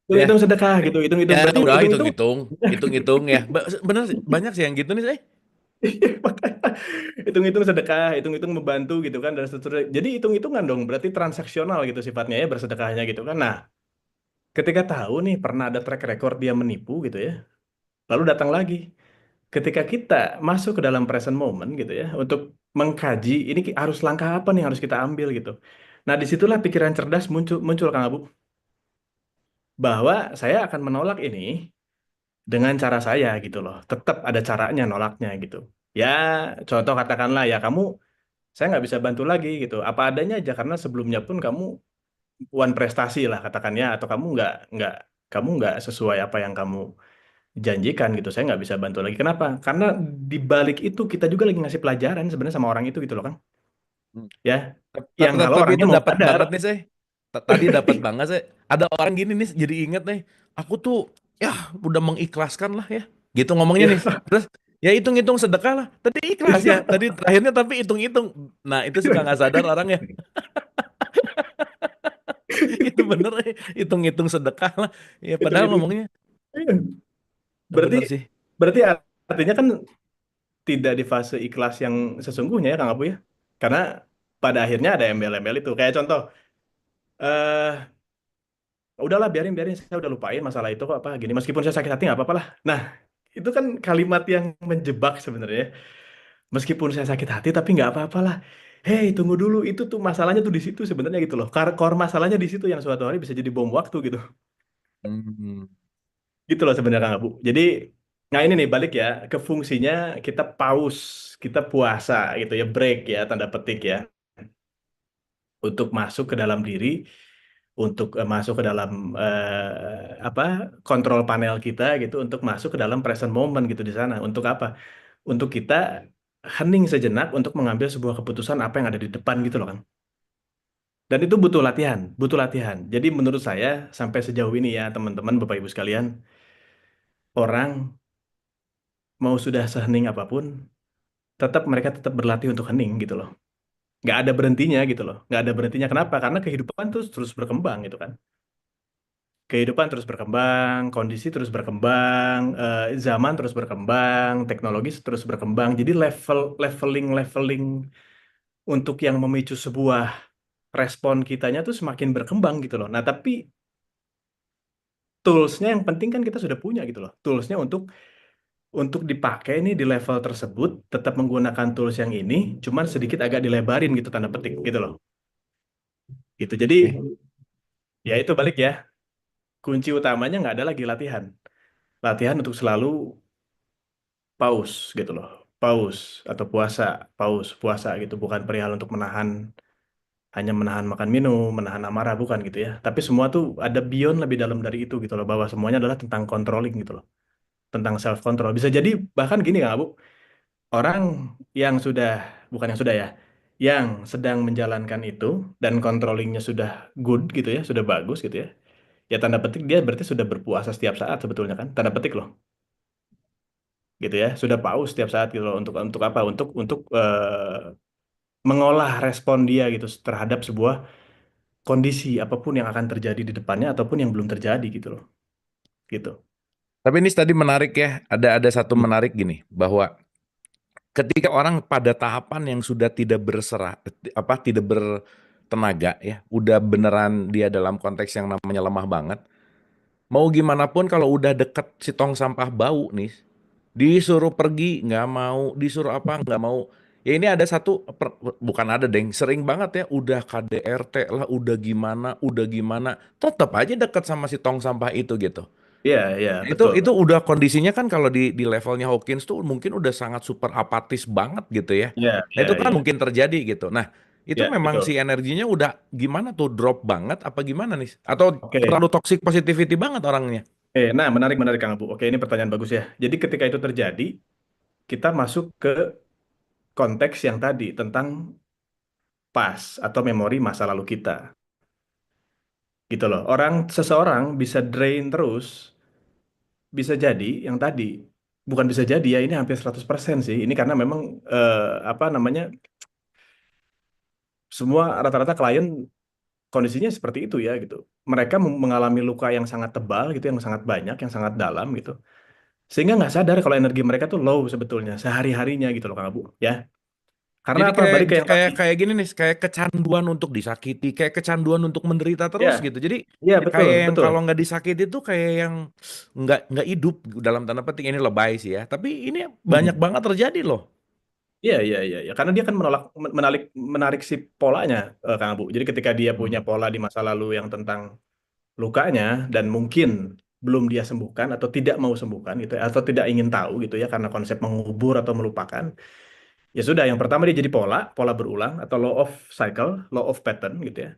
Hitung-hitung sedekah gitu, hitung-hitung Ya berarti udah hitung-hitung. hitung-hitung, hitung-hitung ya. Bener sih, banyak sih yang gitu nih saya. Makanya, hitung-hitung sedekah, hitung-hitung membantu gitu kan dan seterusnya. Jadi hitung-hitungan dong, berarti transaksional gitu sifatnya ya bersedekahnya gitu kan. Nah, ketika tahu nih pernah ada track record dia menipu gitu ya, lalu datang lagi. Ketika kita masuk ke dalam present moment gitu ya, untuk mengkaji ini harus langkah apa nih yang harus kita ambil gitu. Nah, disitulah pikiran cerdas muncul muncul Kang Abu, bahwa saya akan menolak ini dengan cara saya gitu loh. Tetap ada caranya nolaknya gitu. Ya, contoh katakanlah ya kamu, saya nggak bisa bantu lagi gitu. Apa adanya aja karena sebelumnya pun kamu puan prestasi lah katakannya, atau kamu nggak sesuai apa yang kamu janjikan gitu. Saya nggak bisa bantu lagi. Kenapa? Karena di balik itu kita juga lagi ngasih pelajaran sebenarnya sama orang itu gitu loh kan. Hmm. Ya, yang kalau Tapi orangnya itu mau dapat sadar. banget nih saya. Tadi dapat banget saya. Ada orang gini nih jadi inget nih. Aku tuh ya udah mengikhlaskan lah ya. Gitu ngomongnya nih. Ya, Terus ya hitung-hitung sedekah lah. Tadi ikhlas ya. Tadi terakhirnya tapi hitung-hitung. Nah itu suka nggak sadar orang ya. Itu bener ya. Hitung-hitung sedekah lah. Ya padahal hitung-hitung. ngomongnya Berarti bener sih. berarti artinya kan tidak di fase ikhlas yang sesungguhnya ya Kang Abu ya. Karena pada akhirnya ada embel-embel itu. Kayak contoh, eh udahlah biarin biarin saya udah lupain masalah itu kok apa gini. Meskipun saya sakit hati nggak apa-apa lah. Nah, itu kan kalimat yang menjebak sebenarnya. Meskipun saya sakit hati tapi nggak apa-apa lah. Hei, tunggu dulu, itu tuh masalahnya tuh di situ sebenarnya gitu loh. Core masalahnya di situ yang suatu hari bisa jadi bom waktu gitu. Hmm. Gitu loh sebenarnya Kang Abu. Jadi, nah ini nih balik ya ke fungsinya kita pause, kita puasa gitu ya, break ya, tanda petik ya, untuk masuk ke dalam diri, untuk masuk ke dalam apa kontrol panel kita gitu, untuk masuk ke dalam present moment gitu di sana. Untuk apa? Untuk kita hening sejenak untuk mengambil sebuah keputusan apa yang ada di depan gitu loh kan. Dan itu butuh latihan, butuh latihan. Jadi menurut saya sampai sejauh ini ya teman-teman, Bapak Ibu sekalian, orang mau sudah sehening apapun, tetap mereka tetap berlatih untuk hening gitu loh. Nggak ada berhentinya gitu loh. Nggak ada berhentinya. Kenapa? Karena kehidupan terus terus berkembang gitu kan. Kehidupan terus berkembang, kondisi terus berkembang, zaman terus berkembang, teknologi terus berkembang. Jadi leveling untuk yang memicu sebuah respon kitanya tuh semakin berkembang gitu loh. Nah, tapi toolsnya yang penting kan kita sudah punya gitu loh. Toolsnya untuk dipakai nih di level tersebut, tetap menggunakan tools yang ini, cuman sedikit agak dilebarin gitu tanda petik gitu loh. Gitu. Jadi ya itu balik ya. Kunci utamanya nggak ada lagi latihan. Latihan untuk selalu pause gitu loh. Pause atau puasa, pause, puasa gitu. Bukan perihal untuk hanya menahan makan minum, menahan amarah, bukan gitu ya. Tapi semua tuh ada beyond lebih dalam dari itu gitu loh. Bahwa semuanya adalah tentang controlling gitu loh. Tentang self control. Bisa jadi bahkan gini Kang Abu, orang yang sudah, bukan yang sudah ya, yang sedang menjalankan itu dan controllingnya sudah good gitu ya, sudah bagus gitu ya. Ya tanda petik dia berarti sudah berpuasa setiap saat sebetulnya kan. Tanda petik loh. Gitu ya. Sudah paus setiap saat gitu loh untuk apa? Untuk mengolah respon dia gitu terhadap sebuah kondisi apapun yang akan terjadi di depannya ataupun yang belum terjadi gitu loh. Gitu. Tapi ini tadi menarik ya, ada satu Hmm. menarik gini, bahwa ketika orang pada tahapan yang sudah tidak berserah, tidak bertenaga ya, udah beneran dia dalam konteks yang namanya lemah banget, mau gimana pun kalau udah deket si tong sampah bau nih, disuruh pergi nggak mau, disuruh apa nggak mau. Ya ini ada satu, bukan ada deng, sering banget ya, udah KDRT lah, udah gimana, tetap aja deket sama si tong sampah itu gitu. Iya, iya, betul. Itu udah kondisinya kan kalau di levelnya Hawkins tuh mungkin udah sangat super apatis banget gitu ya. Iya, Nah iya, itu kan iya. mungkin terjadi gitu. Nah itu Iya, memang si betul. energinya udah gimana tuh, drop banget apa gimana nih? Atau Oke. terlalu toxic positivity banget orangnya? Nah, menarik menarik Kang Abu. Oke, ini pertanyaan bagus ya. Jadi ketika itu terjadi, kita masuk ke konteks yang tadi tentang past atau memori masa lalu kita. Gitu loh. Seseorang bisa drain terus, bisa jadi yang tadi. Bukan bisa jadi ya, ini hampir 100% sih. Ini karena memang apa namanya? Semua rata-rata klien kondisinya seperti itu ya gitu. Mereka mengalami luka yang sangat tebal gitu, yang sangat banyak, yang sangat dalam gitu. Sehingga nggak sadar kalau energi mereka tuh low sebetulnya sehari-harinya gitu loh Kang Abu ya. Karena Jadi apa? kayak Balik ke yang kayak tadi. kayak gini nih, kayak kecanduan untuk disakiti, kayak kecanduan untuk menderita terus Ya, gitu. Jadi ya betul, kayak yang betul. kalau nggak disakiti itu kayak yang nggak hidup, dalam tanda petik, ini lebay sih ya. Tapi ini banyak Mhm. banget terjadi loh. Iya, iya, iya, iya. Karena dia kan menarik si polanya, Kang Abu. Jadi ketika dia punya Hmm. pola di masa lalu yang tentang lukanya dan mungkin belum dia sembuhkan atau tidak mau sembuhkan gitu ya, atau tidak ingin tahu gitu ya karena konsep mengubur atau melupakan. Ya sudah, yang pertama dia jadi pola berulang atau law of cycle, law of pattern gitu ya.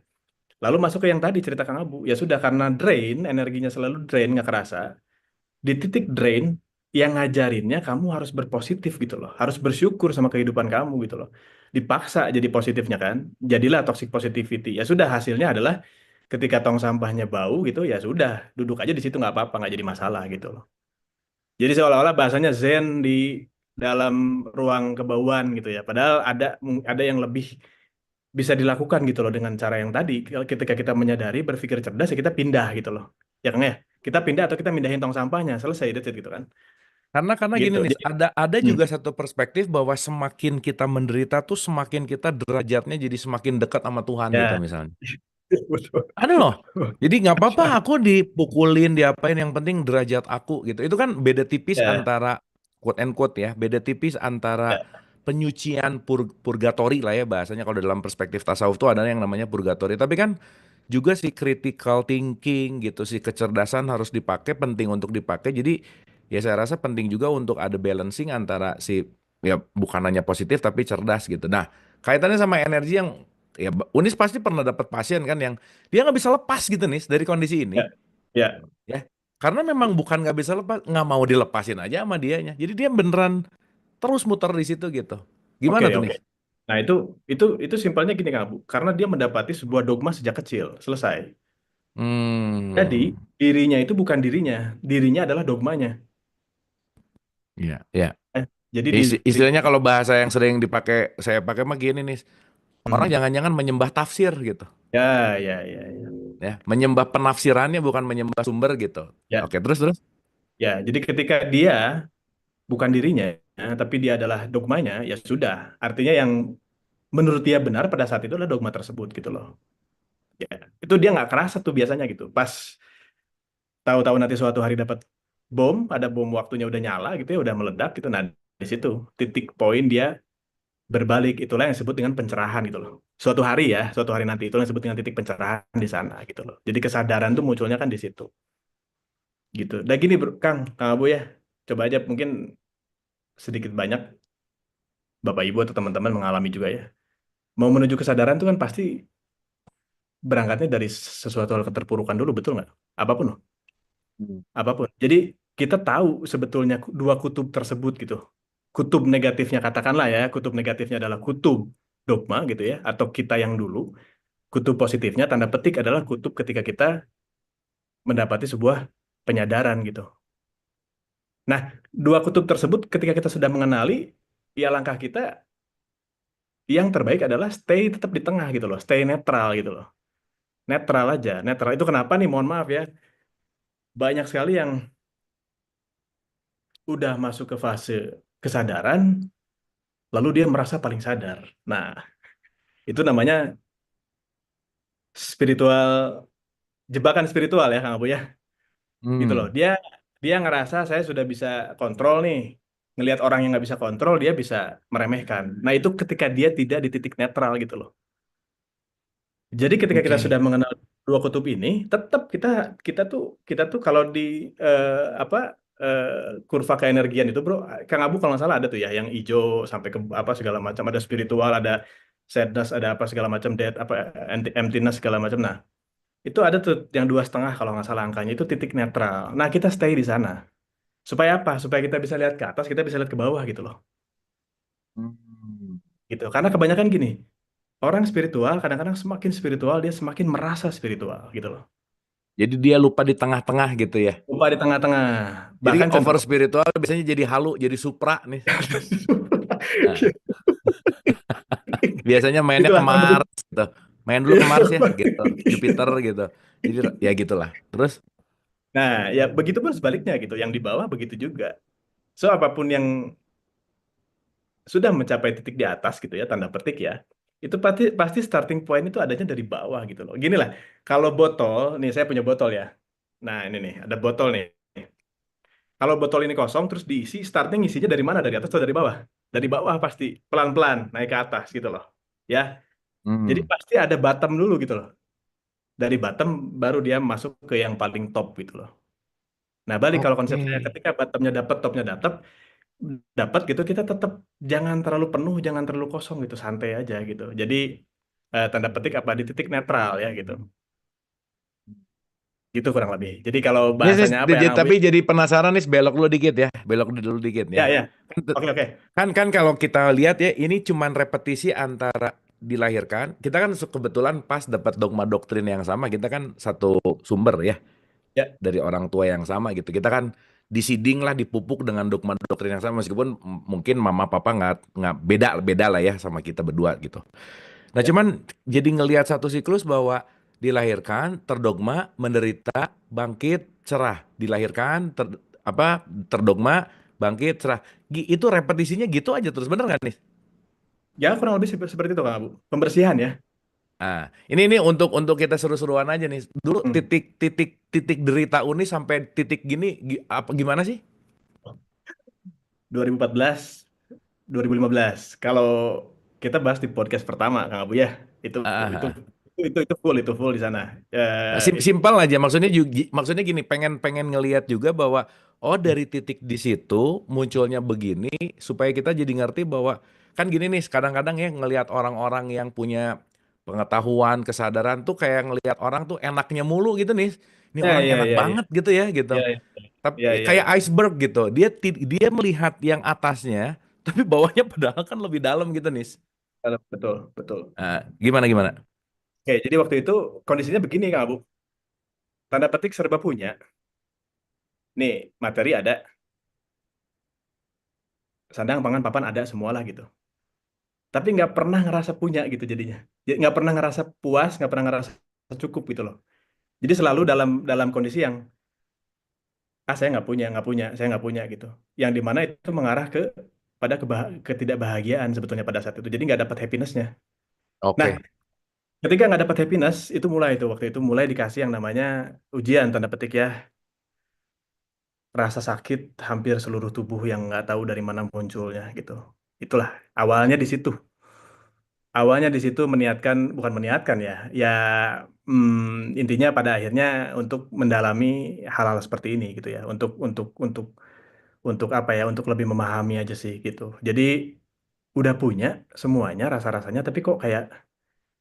Lalu masuk ke yang tadi cerita Kang Abu. Ya sudah karena drain, energinya selalu drain nggak kerasa. Di titik drain yang ngajarinnya kamu harus berpositif gitu loh. Harus bersyukur sama kehidupan kamu gitu loh. Dipaksa jadi positifnya kan. Jadilah toxic positivity. Ya sudah hasilnya adalah ketika tong sampahnya bau gitu ya sudah duduk aja di situ nggak apa-apa nggak jadi masalah gitu loh. Jadi seolah-olah bahasanya zen di dalam ruang kebauan gitu ya. Padahal ada yang lebih bisa dilakukan gitu loh dengan cara yang tadi. Ketika kita menyadari berpikir cerdas ya kita pindah gitu loh. Ya kan ya? Kita pindah atau kita mindahin tong sampahnya selesai that's it gitu kan. Karena gini gitu. nih, Jadi, ada hmm, juga satu perspektif bahwa semakin kita menderita tuh semakin kita derajatnya jadi semakin dekat sama Tuhan gitu ya misalnya. betul. Ada loh. Jadi nggak apa-apa aku dipukulin, diapain, yang penting derajat aku gitu. Itu kan beda tipis Ya, antara quote and quote ya, beda tipis antara ya, penyucian purgatori lah ya bahasanya kalau dalam perspektif tasawuf tuh ada yang namanya purgatori. Tapi kan juga si critical thinking gitu, si kecerdasan harus dipakai, penting untuk dipakai. Jadi ya saya rasa penting juga untuk ada balancing antara si ya bukan hanya positif tapi cerdas gitu. Nah, kaitannya sama energi yang ya Unis pasti pernah dapat pasien kan yang dia nggak bisa lepas gitu nih dari kondisi ini ya, ya. ya. Karena memang bukan nggak bisa lepas, nggak mau dilepasin aja sama dianya. Jadi dia beneran terus muter di situ gitu. Oke, Gimana tuh oke. nih? Nah, itu simpelnya gini, Kang Abu. Karena dia mendapati sebuah dogma sejak kecil, selesai. Jadi, Hmm, dirinya itu bukan dirinya, dirinya adalah dogmanya. ya, ya. Eh, jadi diri, Istilahnya kalau bahasa yang sering dipakai, saya pakai mah gini nih, orang hmm, jangan-jangan menyembah tafsir gitu, ya, ya, ya, ya. ya, menyembah penafsirannya bukan menyembah sumber gitu. Ya, Oke, terus terus. ya. Jadi ketika dia bukan dirinya, tapi dia adalah dogmanya, ya sudah. Artinya yang menurut dia benar pada saat itu adalah dogma tersebut gitu loh. Ya, itu dia nggak kerasa tuh biasanya gitu. Pas tahu-tahu nanti suatu hari dapat bom, ada bom waktunya udah nyala gitu ya, udah meledak gitu. Nah, di situ titik poin dia berbalik, itulah yang disebut dengan pencerahan gitu loh. Suatu hari ya, suatu hari nanti itulah yang disebut dengan titik pencerahan di sana gitu loh. Jadi kesadaran tuh munculnya kan di situ gitu. Dan gini bro, Kang Abu ya, coba aja mungkin sedikit banyak Bapak Ibu atau teman-teman mengalami juga ya. Mau menuju kesadaran tuh kan pasti berangkatnya dari sesuatu hal keterpurukan dulu, betul nggak? Apapun loh, Hmm. apapun. Jadi kita tahu sebetulnya dua kutub tersebut gitu. Kutub negatifnya katakanlah ya, kutub negatifnya adalah kutub dogma gitu ya, atau kita yang dulu. Kutub positifnya tanda petik adalah kutub ketika kita mendapati sebuah penyadaran gitu. Nah, dua kutub tersebut ketika kita sudah mengenali, ya langkah kita yang terbaik adalah stay tetap di tengah gitu loh, stay netral gitu loh. Netral aja, netral. Itu kenapa nih, mohon maaf ya, banyak sekali yang udah masuk ke fase kesadaran, lalu dia merasa paling sadar. Nah, itu namanya spiritual, jebakan spiritual ya, Kang Abu ya. Gitu loh. Hmm. Dia ngerasa saya sudah bisa kontrol nih. Ngelihat orang yang nggak bisa kontrol, dia bisa meremehkan. Nah, itu ketika dia tidak di titik netral gitu loh. Jadi ketika kita Oke. sudah mengenal dua kutub ini, tetap kita kita tuh kita tuh kalau di eh, apa eh, kurva keenergian itu, Bro, Kang Abu kalau nggak salah ada tuh ya, yang hijau sampai ke apa segala macam, ada spiritual, ada sadness, ada apa segala macam, death, apa emptiness segala macam. Nah, itu ada tuh yang 2,5 kalau nggak salah angkanya, itu titik netral. Nah, kita stay di sana. Supaya apa? Supaya kita bisa lihat ke atas, kita bisa lihat ke bawah gitu loh. Hmm. Gitu. Karena kebanyakan gini, orang spiritual kadang-kadang semakin spiritual dia semakin merasa spiritual gitu loh. Jadi dia lupa di tengah-tengah gitu ya. Lupa di tengah-tengah. Jadi Bahkan over cenderung spiritual biasanya jadi halu, jadi supra nih. Nah, biasanya mainnya ke itulah kan betul. Mars gitu. Main dulu ke Mars ya gitu, Jupiter gitu. Jadi ya gitulah. Terus Nah, ya begitu pun sebaliknya gitu. Yang di bawah begitu juga. So apapun yang sudah mencapai titik di atas gitu ya, tanda petik ya, itu pasti pasti starting point itu adanya dari bawah gitu loh. Gini lah, kalau botol, nih saya punya botol ya. Nah ini nih, ada botol nih. Kalau botol ini kosong terus diisi, starting isinya dari mana? Dari atas atau dari bawah? Dari bawah pasti, pelan-pelan naik ke atas gitu loh. Ya, jadi hmm. pasti ada bottom dulu gitu loh. Dari bottom baru dia masuk ke yang paling top gitu loh. Nah, balik kalau konsep Oke. saya ketika bottomnya dapat, topnya dapat, dapat gitu kita tetap jangan terlalu penuh, jangan terlalu kosong gitu, santai aja gitu. Jadi tanda petik apa di titik netral ya gitu. Gitu kurang lebih. Jadi kalau Nis, bahasanya apa yang tapi jadi penasaran nih, belok dulu dikit ya. Belok dulu dikit ya ya. ya. Kan, Oke oke. kan kalau kita lihat ya, ini cuman repetisi antara dilahirkan. Kita kan kebetulan pas dapat dogma doktrin yang sama. Kita kan satu sumber ya Ya dari orang tua yang sama gitu. Kita kan disiding lah, dipupuk dengan dogma doktrin yang sama meskipun mungkin mama papa nggak beda beda lah ya sama kita berdua gitu. Nah, ya. cuman jadi ngelihat satu siklus bahwa dilahirkan, terdogma, menderita, bangkit, cerah. Dilahirkan, terdogma, bangkit, cerah. Itu repetisinya gitu aja terus, bener nggak nih? Ya kurang lebih seperti itu Kang Abu. Pembersihan ya. Nah, ini untuk kita seru-seruan aja nih. Dulu Hmm. titik derita Uni sampai titik gini apa gimana sih? 2014, 2015. Kalau kita bahas di podcast pertama Kang Abu ya, itu Ah, itu ah, ah. itu full di sana. Itu Simpel aja, maksudnya juga, maksudnya gini, pengen pengen ngelihat juga bahwa oh dari titik di situ munculnya begini supaya kita jadi ngerti bahwa kan gini nih kadang-kadang ya ngelihat orang-orang yang punya pengetahuan kesadaran tuh kayak ngelihat orang tuh enaknya mulu gitu nih, ini ya orang ya enak ya ya banget gitu ya gitu, ya ya ya tapi ya kayak ya. iceberg gitu, dia melihat yang atasnya tapi bawahnya padahal kan lebih dalam gitu nih. Betul betul. Gimana gimana? Oke, jadi waktu itu kondisinya begini Kang Abu. Tanda petik serba punya. Nih materi ada, sandang pangan papan ada semualah gitu. Tapi nggak pernah ngerasa punya gitu jadinya. Nggak pernah ngerasa puas, nggak pernah ngerasa cukup gitu loh. Jadi selalu dalam dalam kondisi yang saya saya nggak punya gitu. Yang dimana itu mengarah ke pada ketidakbahagiaan sebetulnya pada saat itu. Jadi nggak dapat happiness-nya. Nah, Oke. ketika nggak dapat happiness, itu mulai itu waktu itu mulai dikasih yang namanya ujian tanda petik ya. Rasa sakit hampir seluruh tubuh yang nggak tahu dari mana munculnya gitu. Itulah awalnya di situ. Awalnya di situ meniatkan, bukan meniatkan ya, ya intinya pada akhirnya untuk mendalami hal-hal seperti ini gitu ya, untuk apa ya, untuk lebih memahami aja sih gitu. Jadi udah punya semuanya rasa-rasanya, tapi kok kayak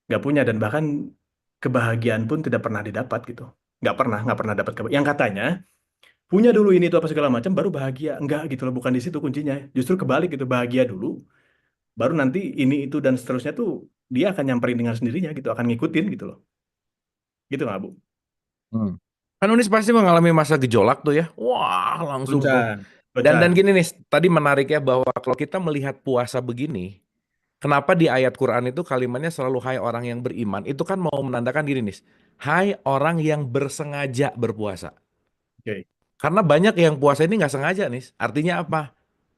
nggak punya dan bahkan kebahagiaan pun tidak pernah didapat gitu. Nggak pernah dapat yang katanya punya dulu ini itu apa segala macam baru bahagia. Enggak gitu loh, bukan di situ kuncinya. Justru kebalik gitu, bahagia dulu baru nanti ini itu dan seterusnya tuh dia akan nyamperin dengan sendirinya gitu, akan ngikutin gitu loh, gitu nggak Bu? Hmm. Kan Unis pasti mengalami masa gejolak tuh ya. Wah, langsung tuh. Goncang, Dan goncang. gini nih, tadi menarik ya bahwa kalau kita melihat puasa begini, kenapa di ayat Quran itu kalimatnya selalu hai orang yang beriman? Itu kan mau menandakan gini nih. Hai orang yang bersengaja berpuasa. Oke. Karena banyak yang puasa ini nggak sengaja nih. Artinya apa?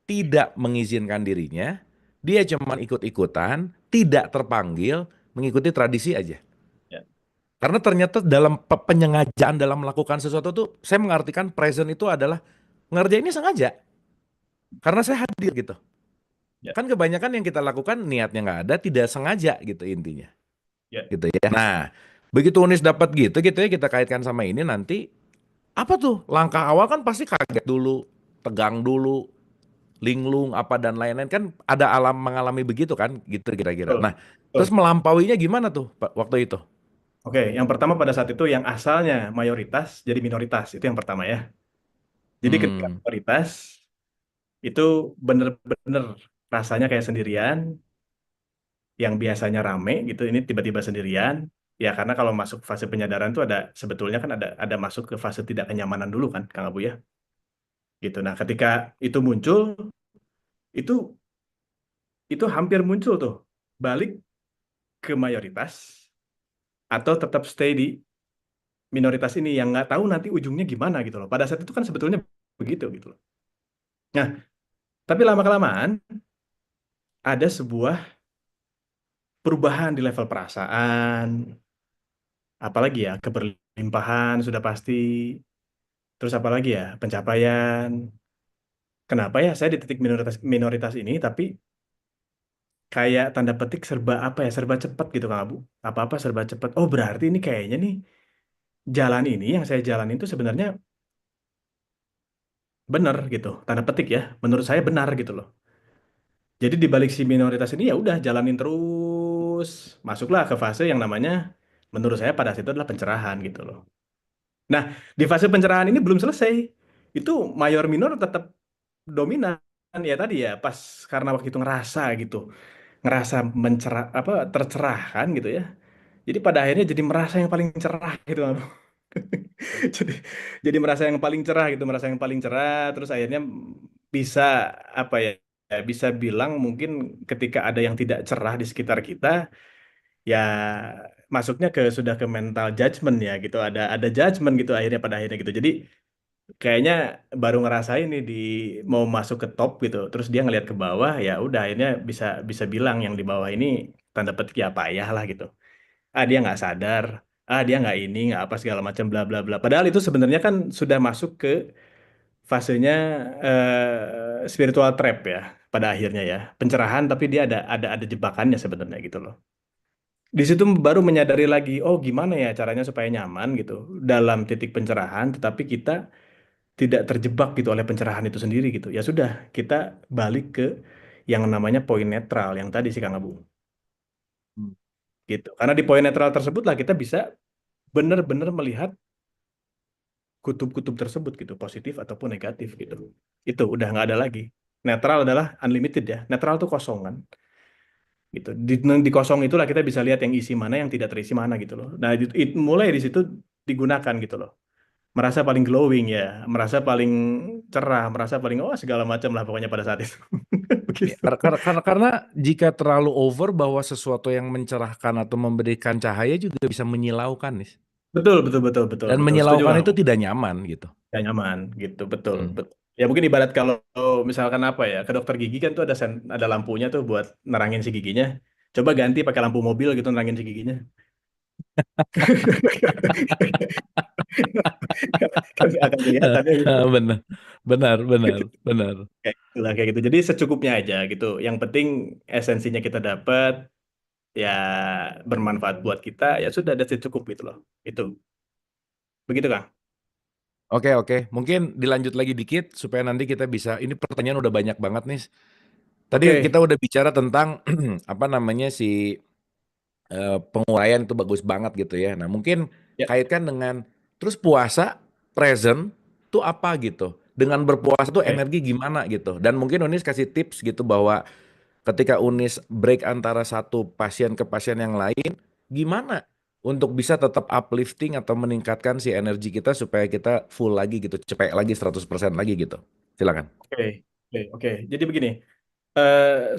Tidak mengizinkan dirinya, dia cuma ikut-ikutan, tidak terpanggil, mengikuti tradisi aja. Ya, Karena ternyata dalam penyengajaan dalam melakukan sesuatu tuh, saya mengartikan present itu adalah ngerjainnya sengaja. Karena saya hadir gitu. ya, Kan kebanyakan yang kita lakukan niatnya nggak ada, tidak sengaja gitu intinya. ya, Gitu ya. Nah, begitu Unis dapat gitu ya kita kaitkan sama ini nanti, apa tuh? Langkah awal kan pasti kaget dulu, tegang dulu, linglung apa dan lain-lain kan ada alam mengalami begitu kan gitu kira-kira. betul, Nah, terus betul. melampauinya gimana tuh Pak waktu itu? Oke, yang pertama pada saat itu yang asalnya mayoritas jadi minoritas, itu yang pertama ya. Jadi ketika Hmm, mayoritas itu bener-bener rasanya kayak sendirian, yang biasanya rame gitu, ini tiba-tiba sendirian. Ya karena kalau masuk fase penyadaran tuh ada sebetulnya kan ada masuk ke fase tidak kenyamanan dulu kan, Kang Abu ya. Gitu. Nah, ketika itu muncul, itu itu hampir muncul tuh balik ke mayoritas atau tetap stay di minoritas ini yang nggak tahu nanti ujungnya gimana gitu loh. Pada saat itu kan sebetulnya begitu gitu loh. Nah, tapi lama-kelamaan ada sebuah perubahan di level perasaan, apalagi ya keberlimpahan sudah pasti, terus apalagi ya pencapaian. Kenapa ya saya di titik minoritas minoritas ini tapi kayak tanda petik serba apa ya serba cepat gitu Kang Abu. Apa-apa serba cepat. Oh berarti ini kayaknya nih jalan ini yang saya jalanin itu sebenarnya benar gitu, tanda petik ya, menurut saya benar gitu loh. Jadi di balik si minoritas ini ya udah jalanin terus, masuklah ke fase yang namanya menurut saya pada situ adalah pencerahan gitu loh. Nah, di fase pencerahan ini belum selesai. Itu mayor minor tetap dominan ya tadi ya, pas karena waktu itu ngerasa gitu, ngerasa mencerah apa tercerahkan gitu ya. Jadi pada akhirnya jadi merasa yang paling cerah gitu. jadi jadi merasa yang paling cerah gitu, merasa yang paling cerah terus akhirnya bisa apa ya, bisa bilang mungkin ketika ada yang tidak cerah di sekitar kita ya masuknya ke sudah ke mental judgment ya gitu, ada judgment gitu akhirnya pada akhirnya gitu. Jadi kayaknya baru ngerasain nih di mau masuk ke top gitu. Terus dia ngelihat ke bawah, ya udah akhirnya bisa bisa bilang yang di bawah ini tanda petik ya payah lah gitu. Ah dia nggak sadar, ah dia nggak ini nggak apa segala macam bla bla bla. Padahal itu sebenarnya kan sudah masuk ke fasenya spiritual trap ya pada akhirnya ya. Pencerahan tapi dia ada jebakannya sebenarnya gitu loh. Di situ baru menyadari lagi, oh gimana ya caranya supaya nyaman gitu dalam titik pencerahan, tetapi kita tidak terjebak gitu oleh pencerahan itu sendiri gitu. Ya sudah, kita balik ke yang namanya poin netral yang tadi sih Kang Abu Hmm. gitu. Karena di poin netral tersebut lah kita bisa benar-benar melihat kutub-kutub tersebut gitu, positif ataupun negatif gitu. Itu udah nggak ada lagi. Netral adalah unlimited ya. Netral tuh kosong kan gitu. Di kosong itulah kita bisa lihat yang isi mana, yang tidak terisi mana gitu loh. Nah, mulai di situ digunakan gitu loh. Merasa paling glowing ya, merasa paling cerah, merasa paling oh segala macam lah pokoknya pada saat itu. Ya, Begitu. karena jika terlalu over bahwa sesuatu yang mencerahkan atau memberikan cahaya juga bisa menyilaukan nih. Betul, betul, betul, betul, Dan betul. Setuju menyilaukan Kang itu Abu. tidak nyaman gitu. Gak nyaman gitu, betul, Hmm. betul. Ya mungkin ibarat kalau misalkan apa ya, ke dokter gigi kan tuh ada lampunya tuh buat nerangin si giginya. Coba ganti pakai lampu mobil gitu nerangin si giginya. Kan nggak akan kelihatan ya gitu. Benar, benar, benar, benar. Kayak itulah kayak gitu. Jadi secukupnya aja gitu. Yang penting esensinya kita dapat, ya bermanfaat buat kita, ya sudah ada cukup gitu loh. Itu. Begitu Kang. Oke, oke. Mungkin dilanjut lagi dikit supaya nanti kita bisa, ini pertanyaan udah banyak banget nih. Tadi Oke. kita udah bicara tentang apa namanya si penguraian itu bagus banget gitu ya. Nah, mungkin Ya, kaitkan dengan terus puasa present tuh apa gitu. Dengan berpuasa tuh oke. energi gimana gitu. Dan mungkin Unis kasih tips gitu bahwa ketika Unis break antara satu pasien ke pasien yang lain, gimana untuk bisa tetap uplifting atau meningkatkan si energi kita supaya kita full lagi gitu, cepet lagi 100% lagi gitu. Silakan. Oke. Oke. Oke. Jadi begini.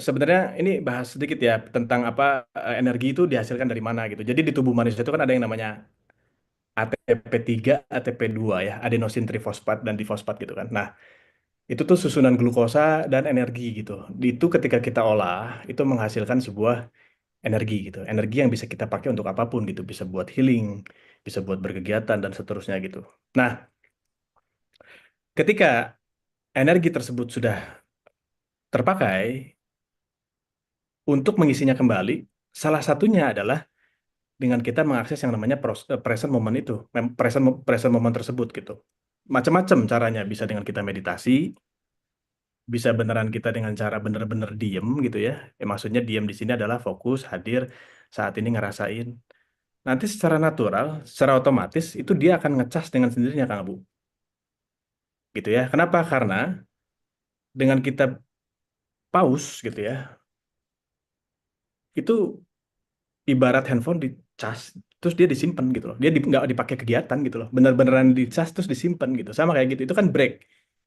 Sebenarnya ini bahas sedikit ya tentang apa energi itu dihasilkan dari mana gitu. Jadi di tubuh manusia itu kan ada yang namanya ATP3, ATP2 ya, adenosin trifosfat dan difosfat gitu kan. Nah, itu tuh susunan glukosa dan energi gitu. Itu ketika kita olah, itu menghasilkan sebuah energi gitu. Energi yang bisa kita pakai untuk apapun gitu. Bisa buat healing, bisa buat berkegiatan dan seterusnya gitu. Nah, ketika energi tersebut sudah terpakai, untuk mengisinya kembali, salah satunya adalah dengan kita mengakses yang namanya present moment itu, present moment tersebut gitu. Macam-macam caranya, bisa dengan kita meditasi, bisa beneran kita dengan cara bener-bener diem gitu ya. Maksudnya diem di sini adalah fokus, hadir, saat ini ngerasain. Nanti secara natural, secara otomatis itu dia akan ngecas dengan sendirinya Kang Abu. Gitu ya. Kenapa? Karena dengan kita pause gitu ya, itu ibarat handphone dicas terus dia disimpan gitu loh. Dia nggak dipakai kegiatan gitu loh. Bener-beneran dicas terus disimpan gitu. Sama kayak gitu. Itu kan break.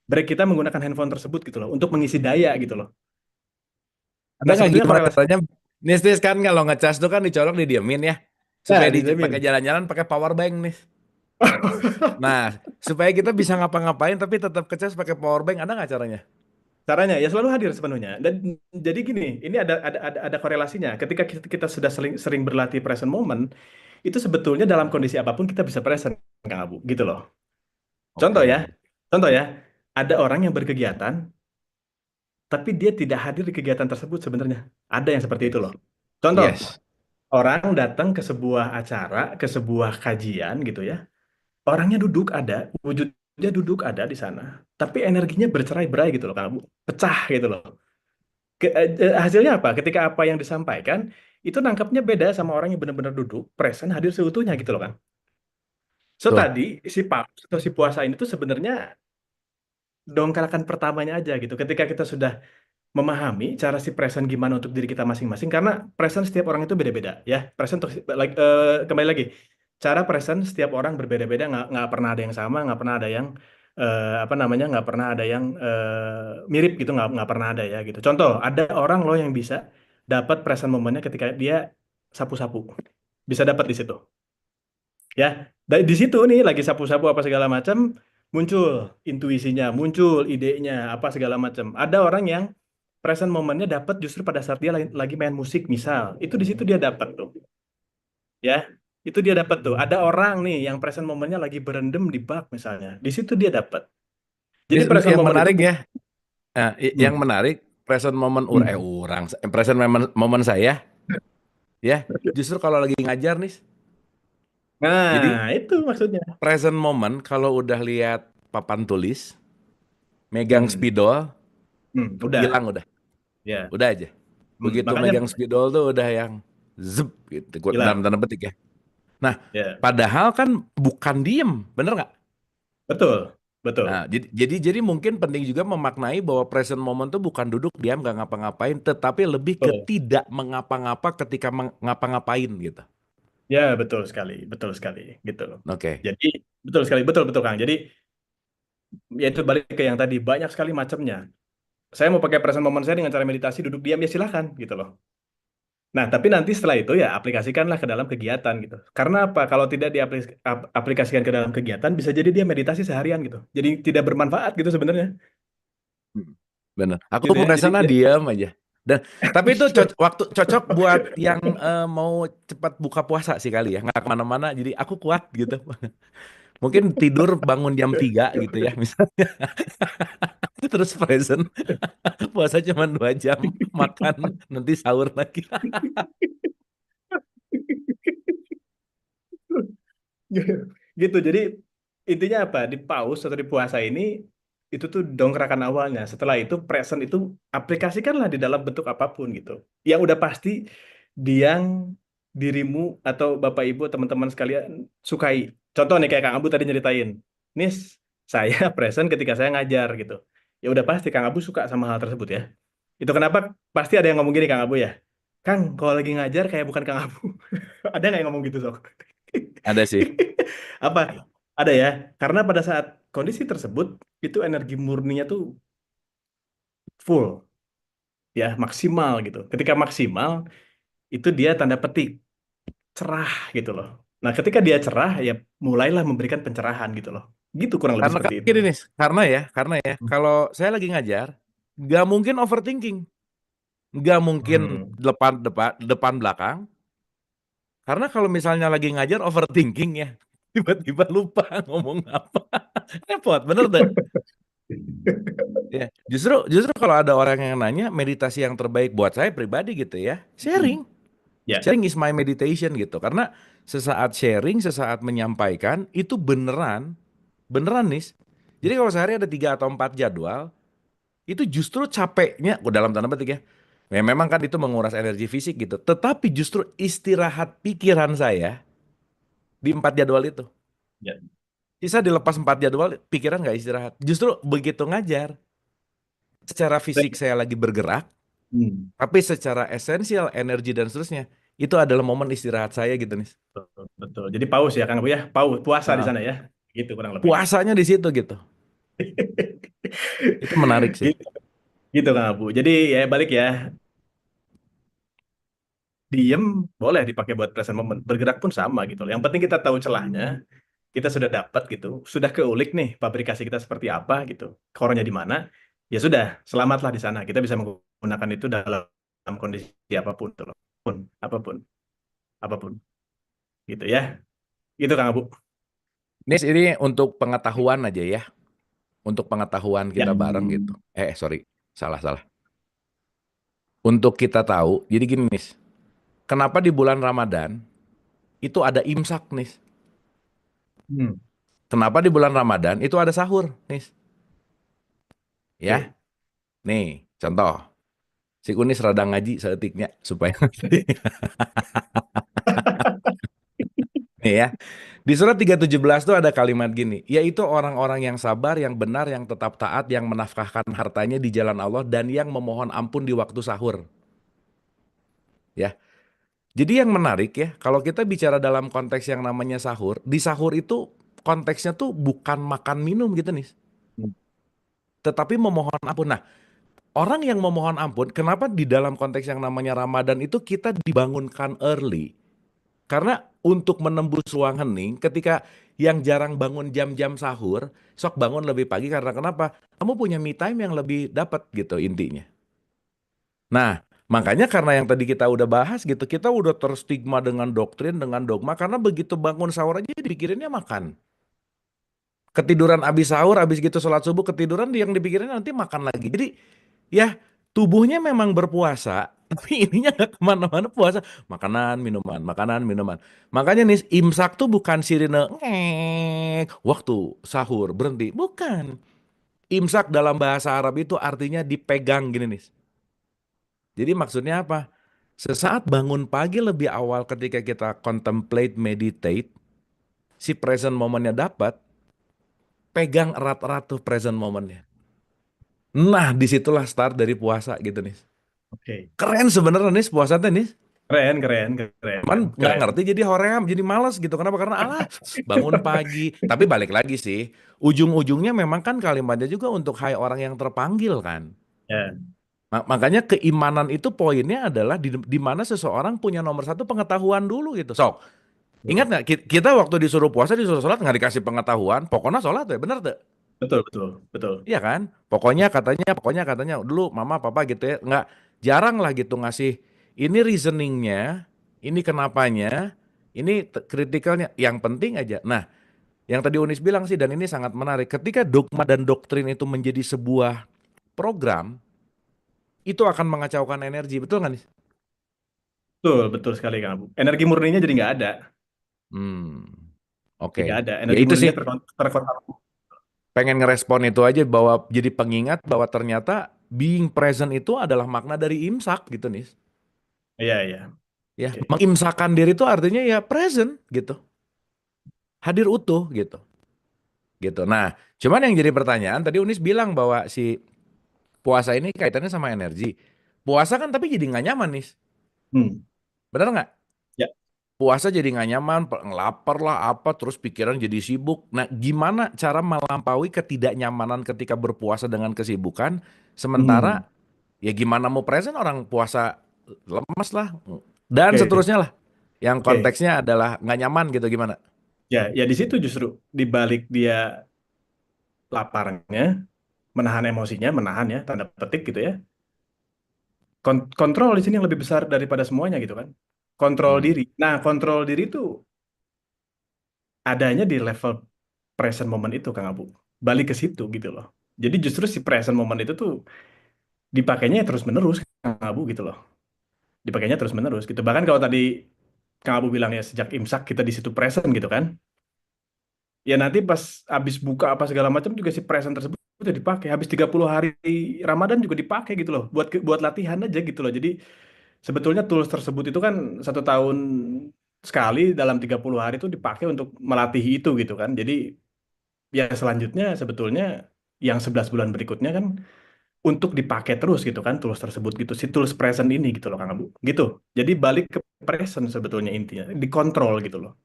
Break kita menggunakan handphone tersebut gitu loh untuk mengisi daya gitu loh. Ada Nah, nggak sebetulnya gimana korelasi. caranya? Nis kan kalau ngecas tuh kan dicolok didiemin ya. Supaya Nah, dipakai dijamin. jalan-jalan pakai power bank nih. Nah, supaya kita bisa ngapa-ngapain tapi tetap ngecas pakai power bank, ada nggak caranya? Caranya ya selalu hadir sepenuhnya. Dan jadi gini, ini ada korelasinya. Ketika kita sudah sering berlatih present moment, itu sebetulnya dalam kondisi apapun kita bisa present, Kang Abu, gitu loh. Contoh ya, Oke. contoh ya, ada orang yang berkegiatan, tapi dia tidak hadir di kegiatan tersebut sebenarnya. Ada yang seperti itu Yes. loh. Contoh, Yes. orang datang ke sebuah acara, ke sebuah kajian gitu ya. Orangnya duduk ada, wujudnya duduk ada di sana, tapi energinya bercerai-berai gitu loh, kamu pecah gitu loh. Hasilnya apa? Ketika apa yang disampaikan itu nangkapnya beda sama orang yang benar-benar duduk, present, hadir seutuhnya gitu loh kan. So Tuh. tadi si paus atau si puasa ini tuh sebenarnya dongkarakan pertamanya aja gitu. Ketika kita sudah memahami cara si present gimana untuk diri kita masing-masing, karena present setiap orang itu beda-beda ya. Present kembali lagi, cara present setiap orang berbeda-beda, nggak pernah ada yang sama, nggak pernah ada yang apa namanya, nggak pernah ada yang mirip gitu, nggak pernah ada ya gitu. Contoh, ada orang loh yang bisa dapat present momennya ketika dia sapu-sapu, bisa dapat di situ ya. Di situ nih lagi sapu-sapu apa segala macam, muncul intuisinya, muncul idenya, apa segala macam. Ada orang yang present momennya dapat justru pada saat dia lagi main musik misal, itu di situ dia dapat tuh, ya. Itu dia dapat tuh. Ada orang nih yang present momennya lagi berendam di bak misalnya, di situ dia dapat. Jadi present Yang moment itu menarik ya, yang Hmm, menarik present moment hmm. present moment saya ya, justru kalau lagi ngajar nih. Jadi Nah, itu maksudnya. present moment kalau udah lihat papan tulis, megang Hmm, spidol, udah, hilang ya. udah aja. Begitu Makanya megang spidol tuh udah yang zep gitu, dalam hilang. tanda petik ya. Nah, Ya, padahal kan bukan diem, bener nggak? betul, betul, Nah, jadi mungkin penting juga memaknai bahwa present moment tuh bukan duduk diam nggak ngapa-ngapain, tetapi lebih ke betul. tidak mengapa-ngapa ketika ngapa-ngapain gitu. Ya, betul sekali, gitu. Oke. Jadi betul sekali, betul betul Kang. Jadi ya itu balik ke yang tadi banyak sekali macamnya. Saya mau pakai present moment saya dengan cara meditasi duduk diam ya silahkan gitu loh. Nah, tapi nanti setelah itu ya aplikasikanlah ke dalam kegiatan gitu. Karena apa? Kalau tidak diaplikasikan ke dalam kegiatan bisa jadi dia meditasi seharian gitu. Jadi tidak bermanfaat gitu sebenarnya. Hmm, bener. Aku Gitu ya. Jadi pura diam aja. Dan tapi itu cocok buat yang mau cepat buka puasa sih kali ya, nggak kemana-mana. Jadi aku kuat gitu. Mungkin tidur bangun jam 3 gitu ya, misalnya. Terus present puasa cuma 2 jam, makan nanti sahur lagi. gitu. Jadi intinya apa? Di pause atau di puasa ini itu tuh dongkrakan awalnya. Setelah itu present itu aplikasikanlah di dalam bentuk apapun gitu. Yang udah pasti yang dirimu atau Bapak Ibu teman-teman sekalian sukai. Contoh nih kayak Kang Abu tadi nyeritain. Nis, saya present ketika saya ngajar gitu. Ya udah pasti Kang Abu suka sama hal tersebut ya. Itu kenapa pasti ada yang ngomong gini Kang Abu ya. Kang, kalau lagi ngajar kayak bukan Kang Abu. Ada nggak yang ngomong gitu, Sok? Ada sih. Apa? Ada ya. Karena pada saat kondisi tersebut, itu energi murninya tuh full, ya, maksimal gitu. Ketika maksimal, itu dia tanda petik cerah gitu loh. Nah, ketika dia cerah, ya mulailah memberikan pencerahan gitu loh. Gitu kurang lebih Karena seperti itu. gini nih, karena ya, kalau saya lagi ngajar, nggak mungkin overthinking, nggak mungkin Hmm. depan depan depan belakang. Karena kalau misalnya lagi ngajar overthinking ya, tiba-tiba lupa ngomong apa, repot, bener deh. Ya, justru kalau ada orang yang nanya meditasi yang terbaik buat saya pribadi gitu ya, sharing. Ya, Sharing is my meditation gitu. Karena sesaat sharing, sesaat menyampaikan itu beneran nih. Jadi kalau sehari ada 3 atau 4 jadwal, itu justru capeknya, dalam tanda petik ya. Ya memang kan itu menguras energi fisik gitu. Tetapi justru istirahat pikiran saya di 4 jadwal itu. ya. Sisa dilepas 4 jadwal, pikiran nggak istirahat. Justru begitu ngajar, secara fisik saya lagi bergerak, Hmm. tapi secara esensial, energi dan seterusnya, itu adalah momen istirahat saya gitu nih. Betul, betul. Jadi paus ya, Kang Abu ya. Paus, puasa di Heeh. sana ya. Gitu kurang lebih. Puasanya di situ gitu. Itu menarik sih. Gitu, gitu Kang Abu. Jadi ya balik ya, diem boleh dipakai buat present moment. Bergerak pun sama gitu loh. Yang penting kita tahu celahnya, kita sudah dapat gitu, sudah keulik nih pabrikasi kita seperti apa gitu, core-nya di mana, ya sudah, selamatlah di sana. Kita bisa menggunakan itu dalam kondisi apapun, tuh loh. Apapun, apapun, gitu ya. Gitu Kang Abu. Nis, ini untuk pengetahuan aja ya. Untuk pengetahuan Ya. kita bareng gitu. Sorry. Salah, salah. Untuk kita tahu, jadi gini Nis. Kenapa di bulan Ramadan itu ada imsak Nis? Hmm. Kenapa di bulan Ramadan itu ada sahur Nis? Ya, Oke. nih contoh. Si Kunis rada ngaji seetiknya supaya nih ya. Di surat 317 tuh ada kalimat gini, yaitu orang-orang yang sabar, yang benar, yang tetap taat, yang menafkahkan hartanya di jalan Allah dan yang memohon ampun di waktu sahur. Ya. Jadi yang menarik ya, kalau kita bicara dalam konteks yang namanya sahur, di sahur itu konteksnya tuh bukan makan minum gitu nih, tetapi memohon ampun. Nah, orang yang memohon ampun, kenapa di dalam konteks yang namanya Ramadan itu kita dibangunkan early? Karena untuk menembus ruang hening, ketika yang jarang bangun jam-jam sahur, sok bangun lebih pagi karena kenapa? Kamu punya me time yang lebih dapat gitu intinya. Nah, makanya karena yang tadi kita udah bahas gitu, kita udah terstigma dengan doktrin, dengan dogma karena begitu bangun sahur aja dipikirinnya makan. Ketiduran abis sahur, abis gitu sholat subuh ketiduran yang dipikirin nanti makan lagi. Jadi ya tubuhnya memang berpuasa, tapi ininya nggak kemana-mana puasa. Makanan, minuman, makanan, minuman. Makanya nih imsak tuh bukan sirine waktu sahur berhenti, bukan. Imsak dalam bahasa Arab itu artinya dipegang gini nih. Jadi maksudnya apa? Sesaat bangun pagi lebih awal ketika kita contemplate, meditate, si present momennya dapat, pegang erat-erat tuh present momennya. Nah, disitulah start dari puasa gitu nih. Oke. Keren sebenarnya nih puasa teh nih. Keren, keren, Cuman keren, nggak keren. ngerti jadi hoream, jadi malas gitu. Kenapa? Karena alah bangun pagi. Tapi balik lagi sih, ujung-ujungnya memang kan kalimatnya juga untuk hai orang yang terpanggil kan. Ya, Makanya keimanan itu poinnya adalah di mana seseorang punya nomor satu pengetahuan dulu gitu. Sok, ingat betul, nggak kita waktu disuruh puasa disuruh sholat nggak dikasih pengetahuan, pokoknya sholat ya bener tuh. betul, betul, betul. Iya kan? Pokoknya katanya dulu mama papa gitu ya, nggak jarang lah gitu ngasih ini reasoningnya, ini kenapanya, ini kritikalnya, yang penting aja. Nah, yang tadi Unis bilang sih dan ini sangat menarik, ketika dogma dan doktrin itu menjadi sebuah program, itu akan mengacaukan energi, betul nggak nih? Betul, betul sekali Kang Abu. Energi murninya jadi nggak ada. Hmm, Jadi nggak oke. ada. Ya Energi itu sih, murninya terkontrol. pengen ngerespon itu aja bahwa jadi pengingat bahwa ternyata being present itu adalah makna dari imsak gitu nih. Iya, iya. Ya, Oke. mengimsakan diri itu artinya ya present gitu, hadir utuh gitu. Gitu. Nah, cuman yang jadi pertanyaan tadi Unis bilang bahwa si puasa ini kaitannya sama energi. Puasa kan tapi jadi nggak nyaman nih. Hmm. Benar nggak? Ya. Puasa jadi nggak nyaman, lapar lah apa, terus pikiran jadi sibuk. Nah, gimana cara melampaui ketidaknyamanan ketika berpuasa dengan kesibukan, Hmm. sementara ya gimana mau present orang puasa lemas lah, dan Oke. seterusnya lah. Yang Oke. konteksnya adalah nggak nyaman gitu gimana? Ya, ya di situ justru di balik dia laparnya, menahan emosinya, menahan ya, tanda petik gitu ya. Kontrol di sini yang lebih besar daripada semuanya gitu kan. Kontrol Hmm. diri. Nah, kontrol diri itu adanya di level present moment itu, Kang Abu. Balik ke situ gitu loh. Jadi justru si present moment itu tuh dipakainya terus-menerus, Kang Abu gitu loh. Dipakainya terus-menerus gitu. Bahkan kalau tadi Kang Abu bilang ya sejak imsak kita di situ present gitu kan. Ya nanti pas habis buka apa segala macam juga si present tersebut udah dipakai. Habis 30 hari Ramadan juga dipakai gitu loh. Buat latihan aja gitu loh. Jadi sebetulnya tools tersebut itu kan 1 tahun sekali dalam 30 hari itu dipakai untuk melatih itu gitu kan. Jadi ya selanjutnya sebetulnya yang 11 bulan berikutnya kan untuk dipakai terus gitu kan tools tersebut gitu. Si tools present ini gitu loh Kang Abu. Gitu. Jadi balik ke present sebetulnya intinya. Dikontrol gitu loh.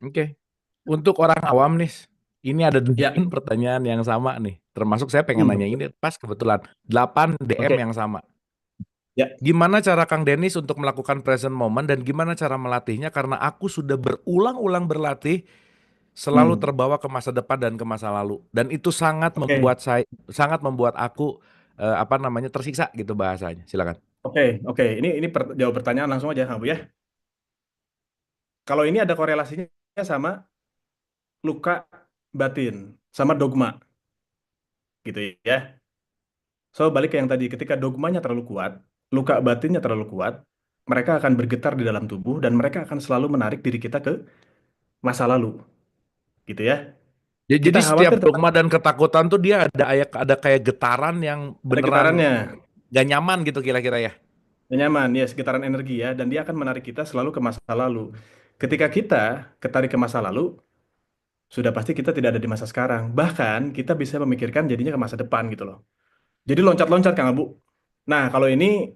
Oke. Untuk orang awam nih, ini ada Ya. 8 pertanyaan yang sama nih. Termasuk saya pengen Hmm. nanya ini pas kebetulan 8 DM Oke. yang sama. Ya. Gimana cara Kang Denis untuk melakukan present moment dan gimana cara melatihnya? Karena aku sudah berulang-ulang berlatih selalu Hmm. terbawa ke masa depan dan ke masa lalu. Dan itu Oke. sangat membuat aku apa namanya tersiksa gitu bahasanya. Silakan. Oke, oke. Ini jawab pertanyaan langsung aja, Kang Bu ya. Kalau ini ada korelasinya sama luka batin, sama dogma, gitu ya. So balik ke yang tadi, ketika dogmanya terlalu kuat, luka batinnya terlalu kuat, mereka akan bergetar di dalam tubuh dan mereka akan selalu menarik diri kita ke masa lalu, gitu ya. Kita Jadi setiap khawatir tentang dogma dan ketakutan tuh dia ada kayak getaran yang ada beneran getarannya, gak nyaman gitu kira-kira ya. nyaman, ya, getaran energi ya, dan dia akan menarik kita selalu ke masa lalu. Ketika kita ketarik ke masa lalu, sudah pasti kita tidak ada di masa sekarang. Bahkan kita bisa memikirkan jadinya ke masa depan gitu loh. Jadi loncat-loncat Kang Abu. Nah, kalau ini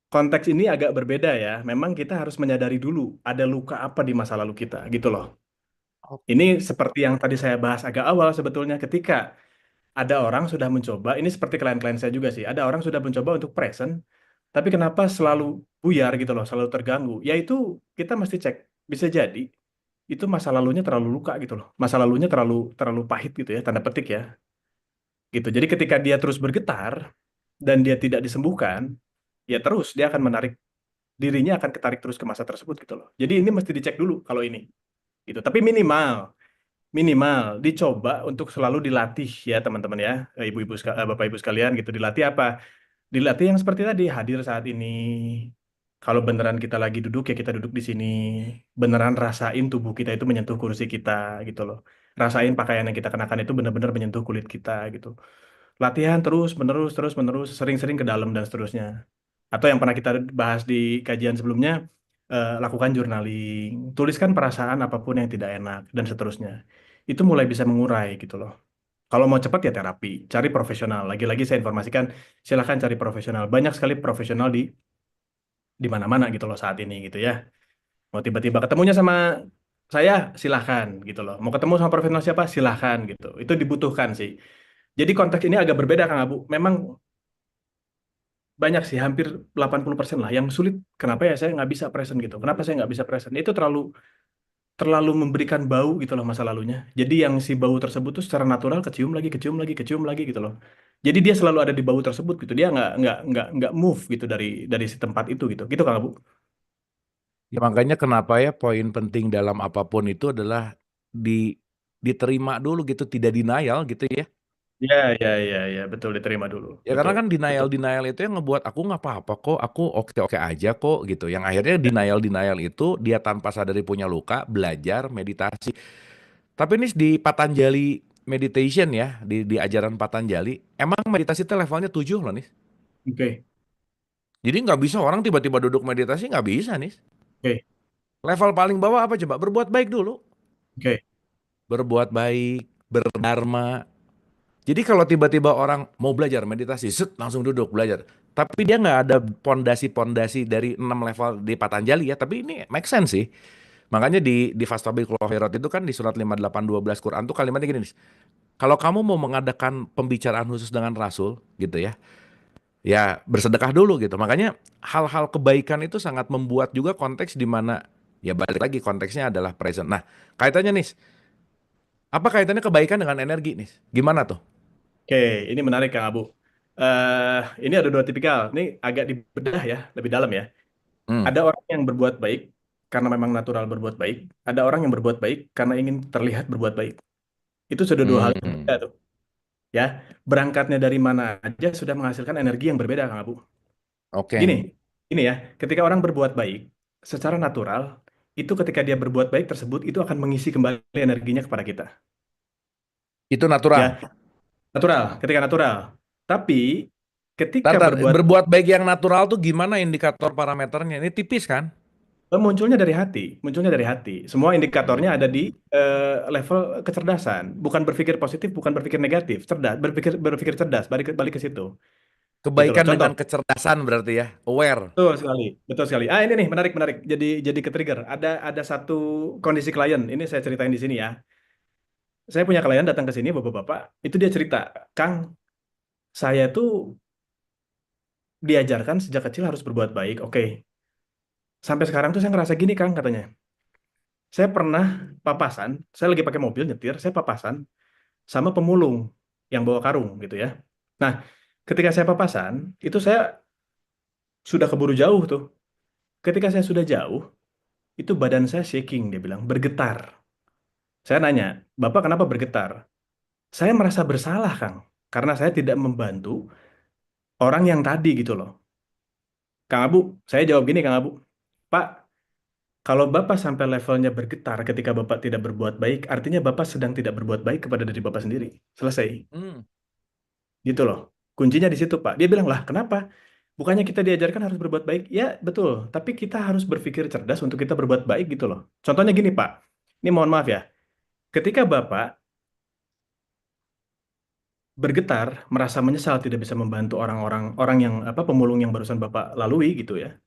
konteks ini agak berbeda ya. Memang kita harus menyadari dulu ada luka apa di masa lalu kita gitu loh. Ini Oke. seperti yang tadi saya bahas agak awal sebetulnya ketika ada orang sudah mencoba, ini seperti klien-klien saya juga sih. Ada orang sudah mencoba untuk present, tapi kenapa selalu buyar gitu loh, selalu terganggu. Yaitu kita mesti cek, bisa jadi itu masa lalunya terlalu luka gitu loh. Masa lalunya terlalu terlalu pahit gitu ya, tanda petik ya. Gitu. Jadi ketika dia terus bergetar dan dia tidak disembuhkan, ya terus dia akan menarik dirinya akan ketarik terus ke masa tersebut gitu loh. Jadi ini mesti dicek dulu kalau ini gitu. Tapi minimal minimal dicoba untuk selalu dilatih ya teman-teman ya, bapak ibu sekalian gitu. Dilatih apa? Dilatih yang seperti tadi, hadir saat ini. Kalau beneran kita lagi duduk ya kita duduk di sini. Beneran rasain tubuh kita itu menyentuh kursi kita gitu loh. Rasain pakaian yang kita kenakan itu benar-benar menyentuh kulit kita gitu. Latihan terus menerus, sering-sering ke dalam dan seterusnya. Atau yang pernah kita bahas di kajian sebelumnya, lakukan journaling, tuliskan perasaan apapun yang tidak enak dan seterusnya. Itu mulai bisa mengurai gitu loh. Kalau mau cepat ya terapi, cari profesional. Lagi-lagi saya informasikan, silahkan cari profesional. Banyak sekali profesional di mana-mana gitu loh saat ini gitu ya. Mau tiba-tiba ketemunya sama saya, silahkan gitu loh. Mau ketemu sama profesional siapa, silahkan gitu. Itu dibutuhkan sih. Jadi konteks ini agak berbeda Kang Abu. Memang banyak sih, hampir 80% lah yang sulit. Kenapa ya saya nggak bisa present gitu? Kenapa saya nggak bisa present? Itu terlalu terlalu memberikan bau gitu loh masa lalunya. Jadi yang si bau tersebut tuh secara natural kecium lagi, kecium lagi, kecium lagi gitu loh. Jadi dia selalu ada di bau tersebut gitu. Dia nggak move gitu dari si tempat itu gitu. Gitu Kang Abu. Ya makanya kenapa ya poin penting dalam apapun itu adalah di diterima dulu gitu, tidak denial gitu ya. Ya, ya, ya, ya, betul diterima dulu. Ya karena Betul, kan betul. denial itu yang ngebuat aku nggak apa-apa kok, aku oke-oke aja kok gitu. Yang akhirnya denial itu dia tanpa sadari punya luka, belajar meditasi. Tapi ini di Patanjali meditation ya, di ajaran Patanjali, emang meditasi itu levelnya 7 loh nih. Oke, Jadi nggak bisa orang tiba-tiba duduk meditasi, nggak bisa nih. oke, Level paling bawah apa coba? Berbuat baik dulu. oke. Berbuat baik, berdharma. Jadi kalau tiba-tiba orang mau belajar meditasi, set, langsung duduk belajar. Tapi dia nggak ada pondasi-pondasi dari 6 level di Patanjali ya. Tapi ini make sense sih. Makanya di Fastabil Khairat itu kan di surat 58:12 Quran tuh kalimatnya gini nih. Kalau kamu mau mengadakan pembicaraan khusus dengan Rasul gitu ya, ya bersedekah dulu gitu. Makanya hal-hal kebaikan itu sangat membuat juga konteks di mana ya balik lagi konteksnya adalah present. Nah, kaitannya nih, apa kaitannya kebaikan dengan energi nih? Gimana tuh? Oke, ini menarik Kang Abu. Ini ada dua tipikal. Ini agak dibedah ya, lebih dalam ya. Hmm. Ada orang yang berbuat baik karena memang natural berbuat baik. Ada orang yang berbuat baik karena ingin terlihat berbuat baik. Itu sudah dua hal yang berbeda Hmm. tuh. Ya, berangkatnya dari mana aja sudah menghasilkan energi yang berbeda, Kang Abu. Gini, Oke. ini ya, ketika orang berbuat baik, secara natural, itu ketika dia berbuat baik tersebut, itu akan mengisi kembali energinya kepada kita. Itu natural. Ya, natural, ketika natural. Tapi, ketika Tar, berbuat berbuat baik yang natural tuh gimana indikator parameternya? Ini tipis kan? munculnya dari hati, munculnya dari hati. Semua indikatornya ada di Hmm. level kecerdasan. Bukan berpikir positif, bukan berpikir negatif. Cerdas, berpikir berpikir cerdas, balik ke situ. Gitu loh. Kebaikan Contoh, dengan kecerdasan berarti ya, aware. betul sekali, betul sekali. Ini nih menarik menarik. Jadi ke trigger. Ada satu kondisi klien. Ini saya ceritain di sini ya. Saya punya klien datang ke sini, bapak-bapak. Itu dia cerita, Kang, saya tuh diajarkan sejak kecil harus berbuat baik. Oke, sampai sekarang tuh saya ngerasa gini, Kang, katanya. Saya pernah papasan, saya lagi pakai mobil nyetir, saya papasan sama pemulung yang bawa karung gitu ya. Nah, ketika saya papasan, itu saya sudah keburu jauh tuh. Ketika saya sudah jauh, itu badan saya shaking, dia bilang, bergetar. Saya nanya, Bapak kenapa bergetar? Saya merasa bersalah, Kang, karena saya tidak membantu orang yang tadi gitu loh. Kang Abu, saya jawab gini, Kang Abu, Pak, kalau Bapak sampai levelnya bergetar ketika Bapak tidak berbuat baik, artinya Bapak sedang tidak berbuat baik kepada diri Bapak sendiri. Selesai. Hmm. Gitu loh. Kuncinya di situ, Pak. Dia bilang, lah kenapa? Bukannya kita diajarkan harus berbuat baik? Ya, betul. Tapi kita harus berpikir cerdas untuk kita berbuat baik gitu loh. Contohnya gini, Pak. Ini mohon maaf ya. Ketika Bapak bergetar, merasa menyesal tidak bisa membantu orang yang apa pemulung yang barusan Bapak lalui gitu ya.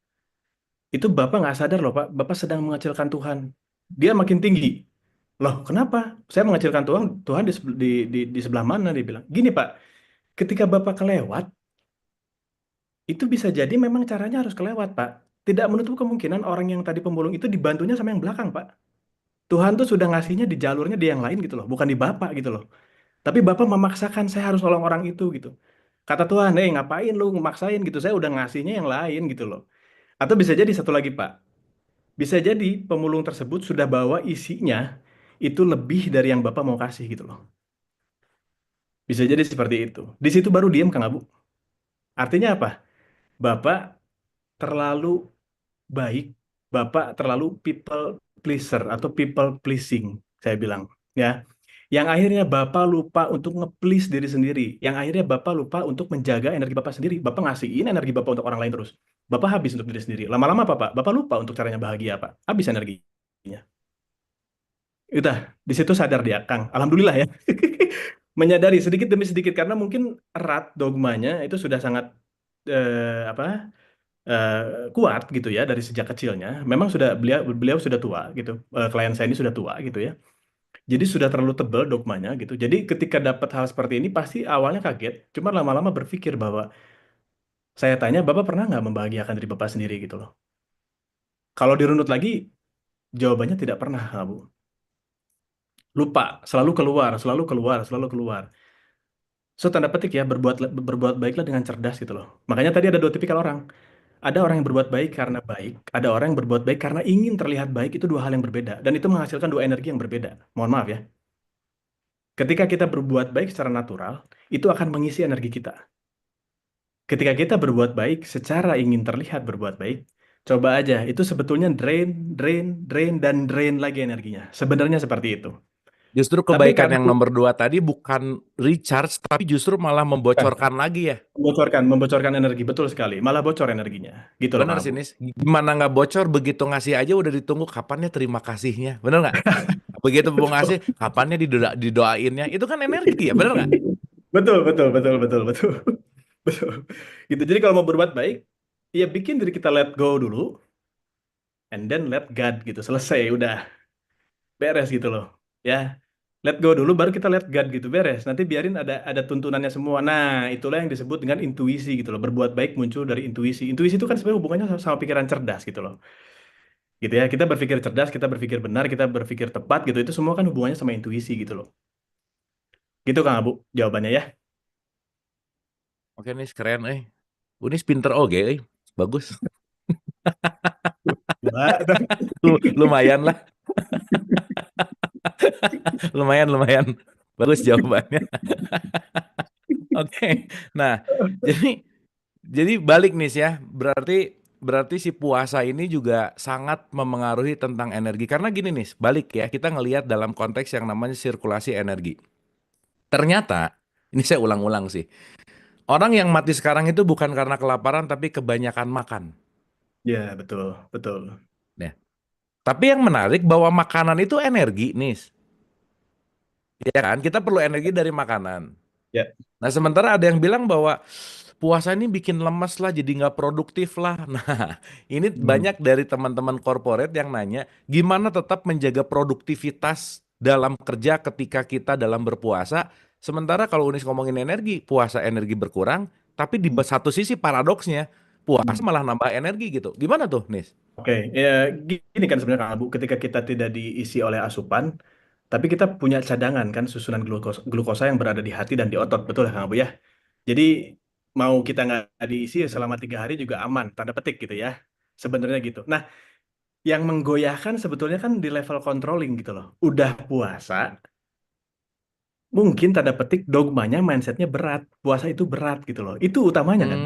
Itu Bapak nggak sadar loh, Pak. Bapak sedang mengecilkan Tuhan. Dia makin tinggi. Loh, kenapa? Saya mengecilkan Tuhan, Tuhan di sebelah mana? Dia bilang. Gini, Pak. Ketika Bapak kelewat, itu bisa jadi memang caranya harus kelewat, Pak. Tidak menutup kemungkinan orang yang tadi pemulung itu dibantunya sama yang belakang, Pak. Tuhan tuh sudah ngasihnya di jalurnya di yang lain gitu loh, bukan di Bapak gitu loh. Tapi Bapak memaksakan saya harus nolong orang itu gitu. Kata Tuhan, ngapain lu maksain gitu, saya udah ngasihnya yang lain gitu loh. Atau bisa jadi satu lagi Pak, bisa jadi pemulung tersebut sudah bawa isinya itu lebih dari yang Bapak mau kasih gitu loh. Bisa jadi seperti itu. Di situ baru diam Kang Abu. Artinya apa? Bapak terlalu baik, Bapak terlalu people pleaser atau people pleasing, saya bilang. Ya, yang akhirnya Bapak lupa untuk nge-please diri sendiri. Yang akhirnya Bapak lupa untuk menjaga energi Bapak sendiri. Bapak ngasihin energi Bapak untuk orang lain terus. Bapak habis untuk diri sendiri. Lama-lama apa, Pak? Bapak lupa untuk caranya bahagia, Pak. Habis energinya. Udah, di situ sadar dia, Kang. Alhamdulillah ya. Menyadari sedikit demi sedikit karena mungkin erat dogmanya itu sudah sangat apa eh, kuat gitu ya dari sejak kecilnya. Memang sudah beliau beliau sudah tua gitu. Klien saya ini sudah tua gitu ya. Jadi sudah terlalu tebal dogmanya gitu. Jadi ketika dapat hal seperti ini pasti awalnya kaget. Cuma lama-lama berpikir bahwa saya tanya, Bapak pernah nggak membahagiakan diri Bapak sendiri gitu loh. Kalau dirunut lagi, jawabannya tidak pernah, Bu. Lupa, selalu keluar, selalu keluar, selalu keluar. So tanda petik ya, berbuat baiklah dengan cerdas gitu loh. Makanya tadi ada dua tipikal orang. Ada orang yang berbuat baik karena baik, ada orang yang berbuat baik karena ingin terlihat baik, itu dua hal yang berbeda. Dan itu menghasilkan dua energi yang berbeda. Mohon maaf ya. Ketika kita berbuat baik secara natural, itu akan mengisi energi kita. Ketika kita berbuat baik secara ingin terlihat berbuat baik, coba aja, itu sebetulnya drain, drain, drain, dan drain lagi energinya. Sebenarnya seperti itu. Justru Tapi kebaikan karena yang nomor 2 tadi bukan recharge, tapi justru malah membocorkan lagi ya. membocorkan energi, betul sekali. Malah bocor energinya. Gitu loh, Bener Kang sih, Abu. Nis. Gimana nggak bocor, begitu ngasih aja udah ditunggu kapannya terima kasihnya. Bener nggak? Begitu mau ngasih, kapannya didoainnya. Itu kan energi ya, bener nggak? Betul, betul, betul, betul, betul. Betul. Gitu. Jadi kalau mau berbuat baik, ya bikin diri kita let go dulu, and then let God gitu. Selesai, udah beres gitu loh. Ya, let go dulu, baru kita let God gitu, beres. Nanti biarin ada tuntunannya semua. Nah, itulah yang disebut dengan intuisi gitu loh. Berbuat baik muncul dari intuisi. Intuisi itu kan sebenarnya hubungannya sama pikiran cerdas gitu loh. Gitu ya, kita berpikir cerdas, kita berpikir benar, kita berpikir tepat gitu. Itu semua kan hubungannya sama intuisi gitu loh. Gitu Kang Abu, jawabannya ya. Oke, Nis, keren, Unis pinter oke, bagus. Wah, Lumayan lah, lumayan. Bagus jawabannya. Oke, nah, jadi balik nih ya, berarti si puasa ini juga sangat memengaruhi tentang energi. Karena gini nih, balik ya, kita ngelihat dalam konteks yang namanya sirkulasi energi. Ternyata, ini saya ulang-ulang sih, orang yang mati sekarang itu bukan karena kelaparan, tapi kebanyakan makan. ya betul, betul. Nah, tapi yang menarik bahwa makanan itu energi nih, ya kan? Kita perlu energi dari makanan. Ya. Nah, sementara ada yang bilang bahwa puasa ini bikin lemes lah, jadi nggak produktif lah. Nah, ini Hmm. banyak dari teman-teman korporat yang nanya, gimana tetap menjaga produktivitas dalam kerja ketika kita dalam berpuasa. Sementara kalau Unis ngomongin energi, puasa energi berkurang, tapi di Hmm. satu sisi paradoksnya, puasa Hmm. malah nambah energi gitu. Gimana tuh, Nis? Oke, ya gini kan sebenarnya Kang Abu, ketika kita tidak diisi oleh asupan, tapi kita punya cadangan kan susunan glukosa yang berada di hati dan di otot, betul ya Kang Abu ya? Jadi mau kita nggak diisi selama 3 hari juga aman, tanda petik gitu ya. Sebenarnya gitu. Nah, yang menggoyahkan sebetulnya kan di level controlling gitu loh. Udah puasa, mungkin tanda petik dogmanya, mindsetnya berat. Puasa itu berat gitu loh. Itu utamanya kan.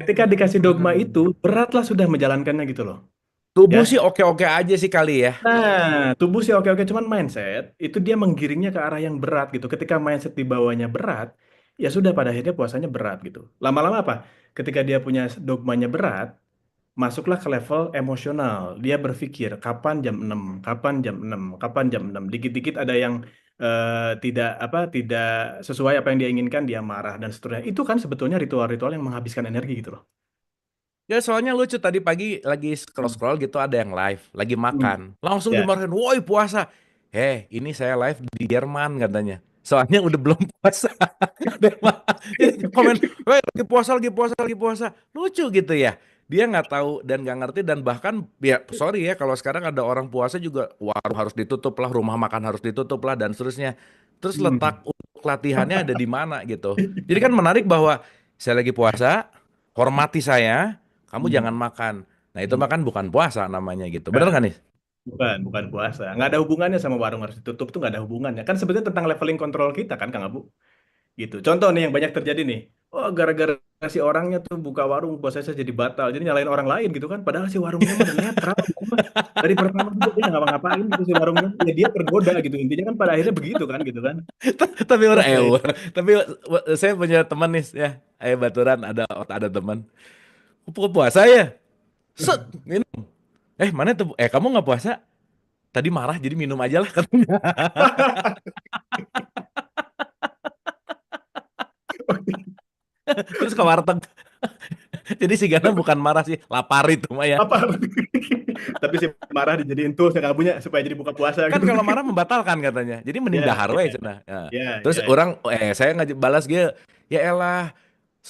Ketika dikasih dogma itu, Hmm. beratlah sudah menjalankannya gitu loh. Tubuh sih Ya. oke-oke aja sih kali ya. Nah, tubuh sih oke-oke, cuman mindset itu dia menggiringnya ke arah yang berat gitu. Ketika mindset dibawanya berat, ya sudah pada akhirnya puasanya berat gitu. Lama-lama apa? Ketika dia punya dogmanya berat, masuklah ke level emosional. Dia berpikir kapan jam 6, kapan jam 6, kapan jam 6. Dikit-dikit ada yang tidak sesuai apa yang dia inginkan, dia marah dan seterusnya. Itu kan sebetulnya ritual-ritual yang menghabiskan energi gitu loh. Ya soalnya lucu tadi pagi lagi scroll-scroll gitu ada yang live, lagi Hmm. makan. Langsung Ya. dimarahin, woi puasa. Ini saya live di Jerman katanya. Soalnya udah belum puasa. Jadi komen, woi lagi puasa, lagi puasa, lagi puasa. Lucu gitu ya. dia nggak tahu dan nggak ngerti dan bahkan ya sorry ya kalau sekarang ada orang puasa juga warung harus ditutup lah, rumah makan harus ditutup lah dan seterusnya. Terus Hmm. letak untuk latihannya ada di mana gitu. Jadi kan menarik bahwa saya lagi puasa, hormati saya, kamu jangan Hmm. makan. Nah itu Hmm. makan bukan puasa namanya gitu. Bener Bukan, nggak nih? bukan puasa. Nggak ada hubungannya sama warung harus ditutup tuh nggak ada hubungannya. Kan sebenarnya tentang leveling kontrol kita kan, Kang Abu. Gitu. Contoh nih yang banyak terjadi nih. Oh, gara-gara si orangnya tuh buka warung puasa saya jadi batal. Jadi nyalain orang lain gitu kan. Padahal si warungnya mah udah netral gitu mah. Dari pertama juga dia nggak ngapa-ngapain gitu si warungnya. Ya dia tergoda gitu. Intinya kan pada akhirnya begitu kan gitu kan. Tapi orang Selesai. tapi saya punya teman nih ya, baturan ada teman. Puasa ya? Set, minum. Mana tuh? Kamu nggak puasa? Tadi marah jadi minum aja lah katanya. Terus ke warteg. Jadi si Gana bukan marah sih, lapar itu mah ya. Apa? Tapi si marah dijadiin tools yang punya supaya jadi buka puasa Kan gitu. kalau marah membatalkan katanya. Jadi mending Ya, dahar we ya, cenah. Ya. ya, Terus ya, ya. orang saya ngajak balas dia, ya elah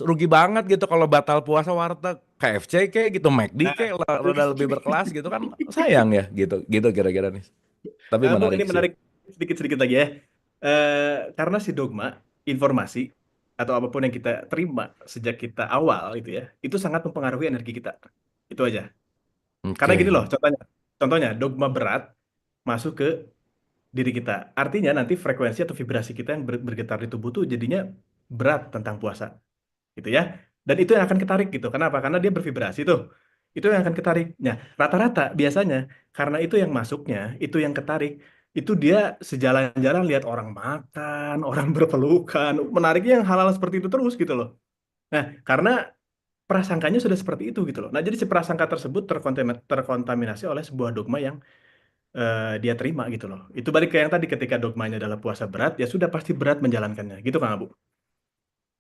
rugi banget gitu kalau batal puasa warteg KFC kayak gitu, McD Nah, kayak rada lebih berkelas gitu kan sayang ya gitu gitu kira-kira nih. Tapi Bu, menarik ini sih. menarik sedikit-sedikit lagi ya. Karena si dogma, informasi, atau apapun yang kita terima sejak kita awal itu ya, itu sangat mempengaruhi energi kita. Itu aja. Karena gini Oke. loh, contohnya dogma berat masuk ke diri kita. Artinya nanti frekuensi atau vibrasi kita yang bergetar di tubuh tuh jadinya berat tentang puasa, gitu ya. Dan itu yang akan ketarik gitu. Kenapa? Karena dia bervibrasi tuh. Itu yang akan ketarik. Nah, rata-rata biasanya karena itu yang masuknya, itu yang ketarik, itu dia sejalan-jalan lihat orang makan, orang berpelukan, menariknya yang hal-hal seperti itu terus gitu loh. Nah, karena prasangkanya sudah seperti itu gitu loh. Nah, jadi si prasangka tersebut terkontaminasi oleh sebuah dogma yang dia terima gitu loh. Itu balik ke yang tadi ketika dogmanya adalah puasa berat, ya sudah pasti berat menjalankannya. Gitu Kang Abu.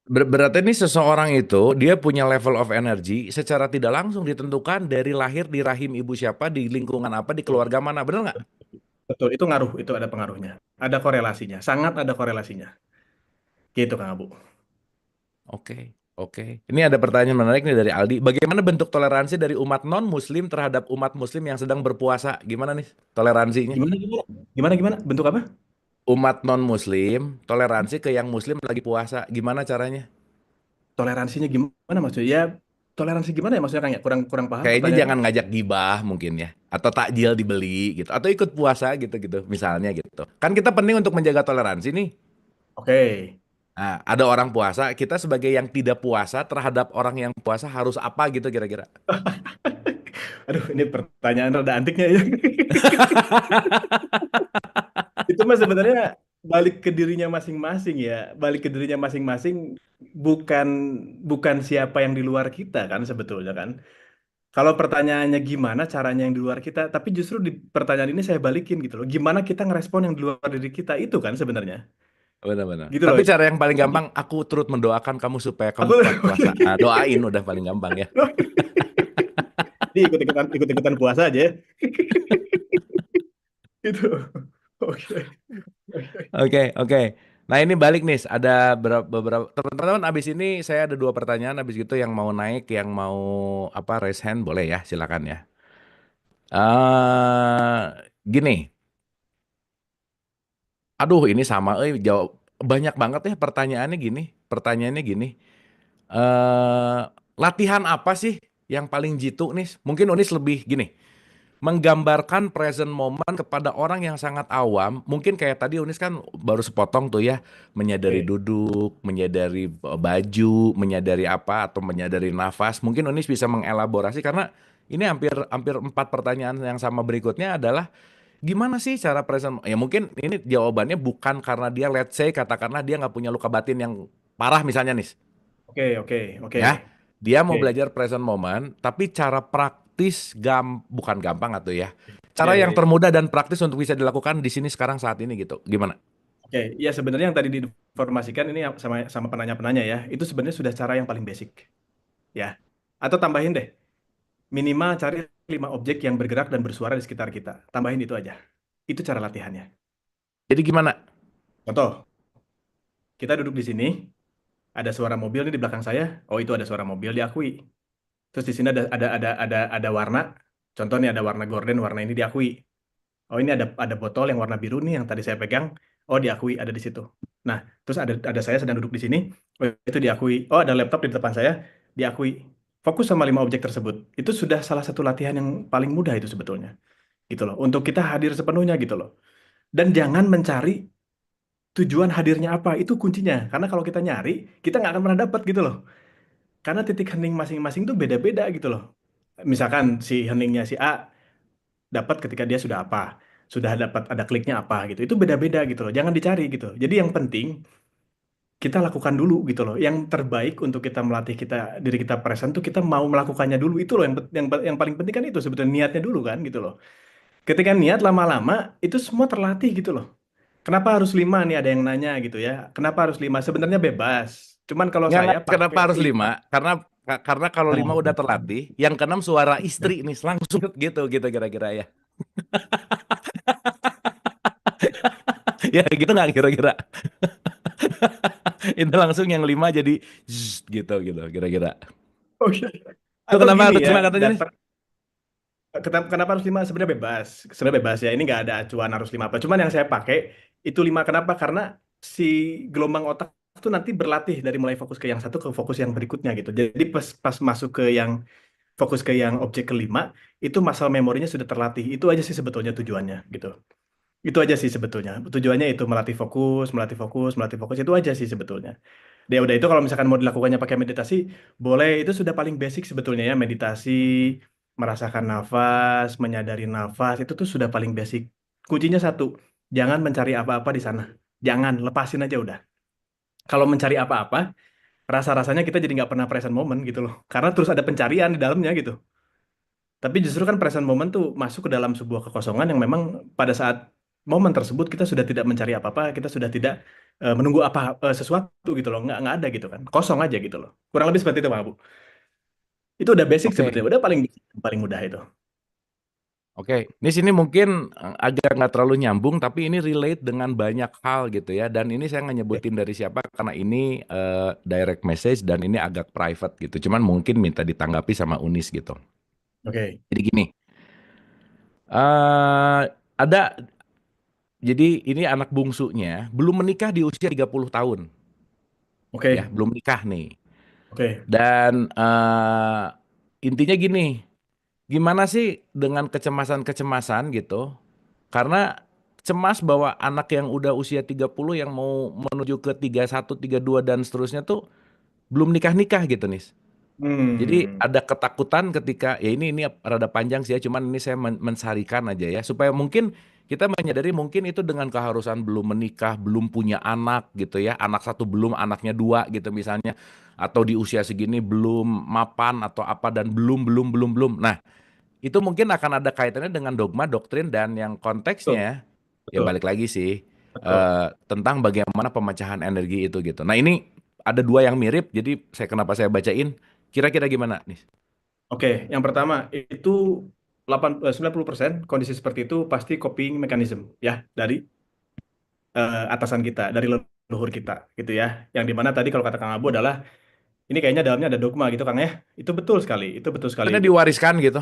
Berarti ini seseorang itu dia punya level of energy secara tidak langsung ditentukan dari lahir di rahim ibu siapa, di lingkungan apa, di keluarga mana, bener nggak? Betul, itu ngaruh, itu ada pengaruhnya. Ada korelasinya, sangat ada korelasinya. Gitu Kang Abu. Oke, oke. Ini ada pertanyaan menarik nih dari Aldi. Bagaimana bentuk toleransi dari umat non-Muslim terhadap umat Muslim yang sedang berpuasa? Gimana nih toleransinya? Gimana gimana? Gimana gimana? Bentuk apa? Umat non-Muslim toleransi ke yang Muslim lagi puasa. Gimana caranya? Toleransinya gimana maksudnya? Ya, toleransi gimana ya maksudnya Kang ya? Kurang kurang paham Kayaknya pertanyaannya. jangan ngajak gibah mungkin ya. Atau takjil dibeli gitu. Atau ikut puasa gitu-gitu misalnya gitu. Kan kita penting untuk menjaga toleransi nih. Oke. Nah, ada orang puasa, kita sebagai yang tidak puasa terhadap orang yang puasa harus apa gitu kira-kira? Aduh, ini pertanyaan rada antiknya ya. Itu mah sebenarnya balik ke dirinya masing-masing ya. Balik ke dirinya masing-masing bukan bukan siapa yang di luar kita kan sebetulnya kan. Kalau pertanyaannya gimana caranya yang di luar kita, tapi justru di pertanyaan ini saya balikin gitu loh. Gimana kita ngerespon yang di luar diri kita itu kan sebenarnya. Benar-benar. Gitu loh. Tapi cara yang paling Jadi gampang, aku turut mendoakan kamu supaya kamu aku kuat puasa. Ah, doain udah paling gampang ya. di ikut-ikutan puasa aja ya. Gitu. Oke. Oke, oke. Nah ini balik nih, ada beberapa teman-teman. Abis ini saya ada dua pertanyaan. Abis gitu yang mau naik, yang mau apa raise hand boleh ya, silakan ya. Gini, aduh ini sama, jawab banyak banget ya pertanyaannya gini. Pertanyaannya gini, eh latihan apa sih yang paling jitu nih? Mungkin Unis lebih gini. Menggambarkan present moment kepada orang yang sangat awam, mungkin kayak tadi Unis kan baru sepotong tuh ya, menyadari Oke. duduk, menyadari baju, menyadari apa atau menyadari nafas. Mungkin Unis bisa mengelaborasi karena ini hampir hampir empat pertanyaan yang sama berikutnya adalah gimana sih cara present? Ya mungkin ini jawabannya bukan karena dia let's say katakanlah dia nggak punya luka batin yang parah misalnya nih Oke, oke, oke. ya. Dia mau Oke. belajar present moment, tapi cara praktis bukan gampang atau ya. Ya, Cara ya, yang ya. termudah dan praktis untuk bisa dilakukan di sini sekarang saat ini gitu. Gimana? Oke, ya sebenarnya yang tadi diinformasikan ini sama sama penanya-penanya ya, itu sebenarnya sudah cara yang paling basic, ya. Atau tambahin deh, minimal cari 5 objek yang bergerak dan bersuara di sekitar kita. Tambahin itu aja. Itu cara latihannya. Jadi gimana? Contoh, kita duduk di sini, ada suara mobil nih di belakang saya. Oh, itu ada suara mobil, diakui. Terus di sini ada warna. Contoh nih ada warna gorden, warna ini diakui. Oh ini ada botol yang warna biru nih yang tadi saya pegang. Oh diakui ada di situ. Nah terus ada saya sedang duduk di sini. Oh itu diakui. Oh ada laptop di depan saya. Diakui. Fokus sama 5 objek tersebut. Itu sudah salah satu latihan yang paling mudah itu sebetulnya. Gitu loh. Untuk kita hadir sepenuhnya gitu loh. Dan jangan mencari tujuan hadirnya apa. Itu kuncinya. Karena kalau kita nyari, kita nggak akan pernah dapat gitu loh. Karena titik hening masing-masing tuh beda-beda gitu loh. Misalkan si heningnya si A dapat ketika dia sudah apa, sudah dapat ada kliknya apa gitu. Itu beda-beda gitu loh. Jangan dicari gitu. Jadi yang penting kita lakukan dulu gitu loh. Yang terbaik untuk kita melatih diri kita present tuh kita mau melakukannya dulu itu loh yang paling penting kan itu sebetulnya niatnya dulu kan gitu loh. Ketika niat lama-lama itu semua terlatih gitu loh. Kenapa harus 5 nih ada yang nanya gitu ya. Kenapa harus 5? Sebenarnya bebas. Cuman kalau saya Nggak, pakai kenapa harus 5. 5? Karena kalau 5 udah terlatih, yang keenam suara istri nih langsung gitu gitu kira-kira ya. Ya gitu nggak kira-kira? Itu langsung yang 5 jadi zzz, gitu gitu kira-kira. Oke. Itu Atau kenapa gini harus ya, 5 katanya nih? datang. Kenapa harus 5? Sebenarnya bebas. Sebenarnya bebas ya. Ini nggak ada acuan harus 5 apa. Cuman yang saya pakai itu 5. Kenapa? Karena si gelombang otak itu nanti berlatih dari mulai fokus ke yang satu ke fokus yang berikutnya gitu. Jadi pas masuk ke yang fokus ke yang objek kelima, itu muscle memorinya sudah terlatih. Itu aja sih sebetulnya tujuannya gitu. Itu aja sih sebetulnya. Tujuannya itu melatih fokus, melatih fokus, melatih fokus. Itu aja sih sebetulnya. Ya udah itu kalau misalkan mau dilakukannya pakai meditasi, boleh. Itu sudah paling basic sebetulnya ya. Meditasi, merasakan nafas, menyadari nafas, itu tuh sudah paling basic. Kuncinya satu, jangan mencari apa-apa di sana. Jangan, lepasin aja udah. Kalau mencari apa-apa, rasa-rasanya kita jadi nggak pernah present moment gitu loh. Karena terus ada pencarian di dalamnya gitu. Tapi justru kan present moment tuh masuk ke dalam sebuah kekosongan yang memang pada saat momen tersebut kita sudah tidak mencari apa-apa, kita sudah tidak menunggu sesuatu gitu loh, nggak ada gitu kan, kosong aja gitu loh. Kurang lebih seperti itu Bang Abu. Itu udah basic Oke. sebetulnya, udah paling mudah itu. Oke, di sini mungkin agak nggak terlalu nyambung, tapi ini relate dengan banyak hal gitu ya. Dan ini saya nggak Oke. nyebutin dari siapa karena ini direct message dan ini agak private gitu. Cuman mungkin minta ditanggapi sama Unis gitu. Oke. Jadi gini, ada jadi ini anak bungsunya belum menikah di usia 30 tahun ya, Oke. belum nikah nih. Oke. Dan intinya gini, gimana sih dengan kecemasan-kecemasan gitu? Karena cemas bahwa anak yang udah usia 30 yang mau menuju ke 31, 32 dan seterusnya tuh belum nikah-nikah gitu nih. Jadi Hmm. ada ketakutan ketika ya ini rada panjang sih ya, cuman ini saya mensarikan aja ya supaya mungkin kita menyadari mungkin itu dengan keharusan belum menikah, belum punya anak gitu ya, anak satu belum, anaknya dua gitu misalnya, atau di usia segini belum mapan atau apa dan belum. Nah, itu mungkin akan ada kaitannya dengan dogma, doktrin dan yang Betul. konteksnya ya Betul. balik lagi sih Betul. tentang bagaimana pemecahan energi itu gitu. Nah, ini ada dua yang mirip, jadi kenapa saya bacain? Kira-kira gimana nih? Oke, yang pertama itu 90% kondisi seperti itu pasti coping mechanism ya dari atasan kita, dari leluhur kita gitu ya. Yang dimana tadi kalau kata Kang Abu adalah ini kayaknya dalamnya ada dogma gitu Kang ya. Itu betul sekali, itu betul sekali. Karena diwariskan gitu.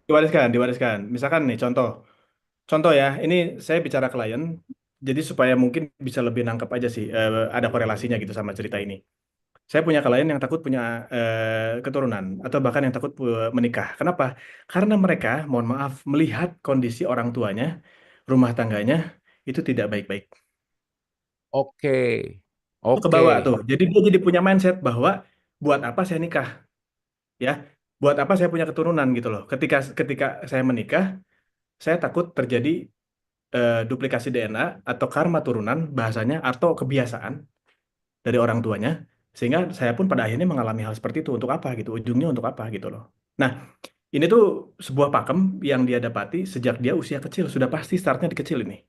Diwariskan, diwariskan. Misalkan nih contoh, contoh ya, ini saya bicara klien, jadi supaya mungkin bisa lebih nangkep aja sih, ada korelasinya gitu sama cerita ini. Saya punya klien yang takut punya keturunan atau bahkan yang takut menikah. Kenapa? Karena mereka, mohon maaf, melihat kondisi orang tuanya, rumah tangganya itu tidak baik-baik. Oke. Itu ke Oke. bawah tuh. Jadi dia jadi punya mindset bahwa buat apa saya nikah, ya? Buat apa saya punya keturunan gitu loh. Ketika ketika saya menikah, saya takut terjadi duplikasi DNA atau karma turunan bahasanya atau kebiasaan dari orang tuanya sehingga saya pun pada akhirnya mengalami hal seperti itu untuk apa gitu ujungnya untuk apa gitu loh. Nah ini tuh sebuah pakem yang dia dapati sejak dia usia kecil sudah pasti startnya di kecil ini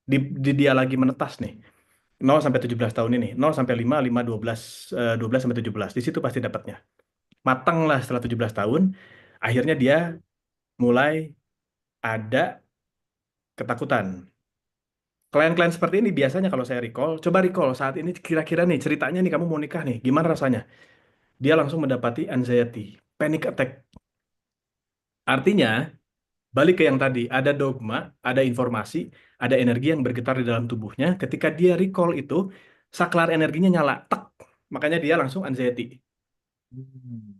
di dia lagi menetas nih 0 sampai 17 tahun ini 0 sampai 5 5 12 12 sampai 17 di situ pasti dapatnya matang lah setelah 17 tahun akhirnya dia mulai ada ketakutan. Klien-klien seperti ini biasanya kalau saya recall, coba recall saat ini kira-kira nih ceritanya nih kamu mau nikah nih, gimana rasanya? Dia langsung mendapati anxiety. panic attack. Artinya, balik ke yang tadi, ada dogma, ada informasi, ada energi yang bergetar di dalam tubuhnya. Ketika dia recall itu, saklar energinya nyala, tek. Makanya dia langsung anxiety. Hmm.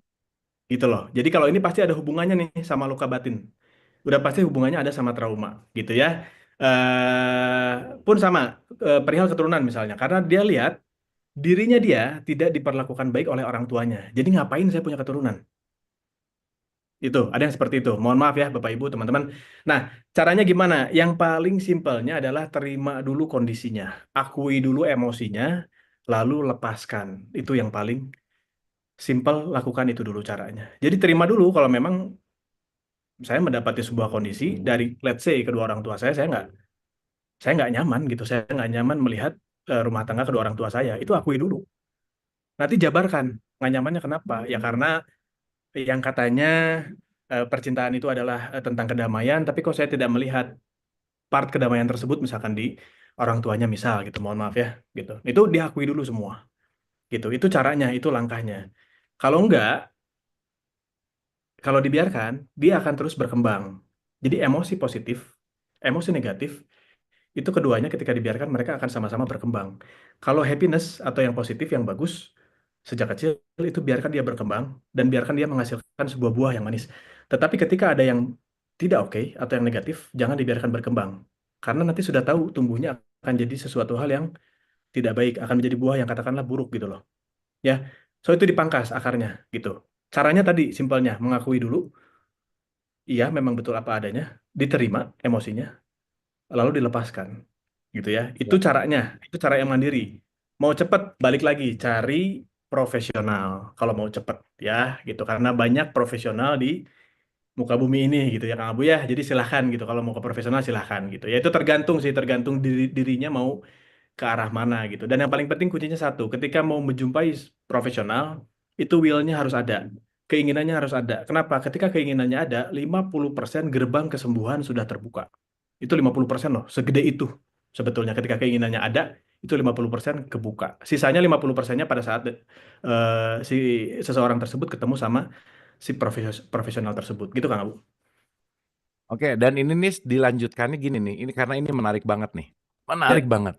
Gitu loh. Jadi kalau ini pasti ada hubungannya nih sama luka batin. Udah pasti hubungannya ada sama trauma, gitu ya. Pun sama, perihal keturunan misalnya. Karena dia lihat dirinya dia tidak diperlakukan baik oleh orang tuanya. Jadi ngapain saya punya keturunan? Itu, ada yang seperti itu. Mohon maaf ya, Bapak Ibu, teman-teman. Nah, caranya gimana? Yang paling simpelnya adalah terima dulu kondisinya, akui dulu emosinya, lalu lepaskan. Itu yang paling simpel, lakukan itu dulu caranya. Jadi terima dulu kalau memang saya mendapati sebuah kondisi dari, let's say, kedua orang tua saya nggak nyaman gitu. Saya nggak nyaman melihat rumah tangga kedua orang tua saya. Itu akui dulu. Nanti jabarkan, nggak nyamannya kenapa? Ya karena yang katanya percintaan itu adalah tentang kedamaian, tapi kok saya tidak melihat part kedamaian tersebut misalkan di orang tuanya misal gitu, mohon maaf ya, gitu. Itu diakui dulu semua, gitu. Itu caranya, itu langkahnya. Kalau enggak, kalau dibiarkan, dia akan terus berkembang. Jadi emosi positif, emosi negatif, itu keduanya ketika dibiarkan mereka akan sama-sama berkembang. Kalau happiness atau yang positif, yang bagus, sejak kecil itu biarkan dia berkembang dan biarkan dia menghasilkan sebuah buah yang manis. Tetapi ketika ada yang tidak oke atau yang negatif, jangan dibiarkan berkembang. Karena nanti sudah tahu tumbuhnya akan jadi sesuatu hal yang tidak baik, akan menjadi buah yang katakanlah buruk gitu loh. Ya. So itu dipangkas akarnya gitu. Caranya tadi simpelnya mengakui dulu, iya memang betul apa adanya, diterima emosinya, lalu dilepaskan gitu ya. Itu Ya. caranya, itu cara yang mandiri. Mau cepet balik lagi cari profesional kalau mau cepet ya gitu karena banyak profesional di muka bumi ini gitu ya Kang Abu ya. Jadi silahkan gitu kalau mau ke profesional silahkan gitu. Ya itu tergantung sih tergantung dirinya mau ke arah mana gitu. Dan yang paling penting kuncinya satu, ketika mau menjumpai profesional itu will-nya harus ada. Keinginannya harus ada. Kenapa? Ketika keinginannya ada, 50% gerbang kesembuhan sudah terbuka. Itu 50% loh, segede itu. Sebetulnya ketika keinginannya ada, itu 50% kebuka. Sisanya 50%-nya pada saat si seseorang tersebut ketemu sama si profesional tersebut. Gitu Kang Abu. Oke, dan ini nih dilanjutkannya gini nih, ini karena ini menarik banget nih, menarik Ya, banget.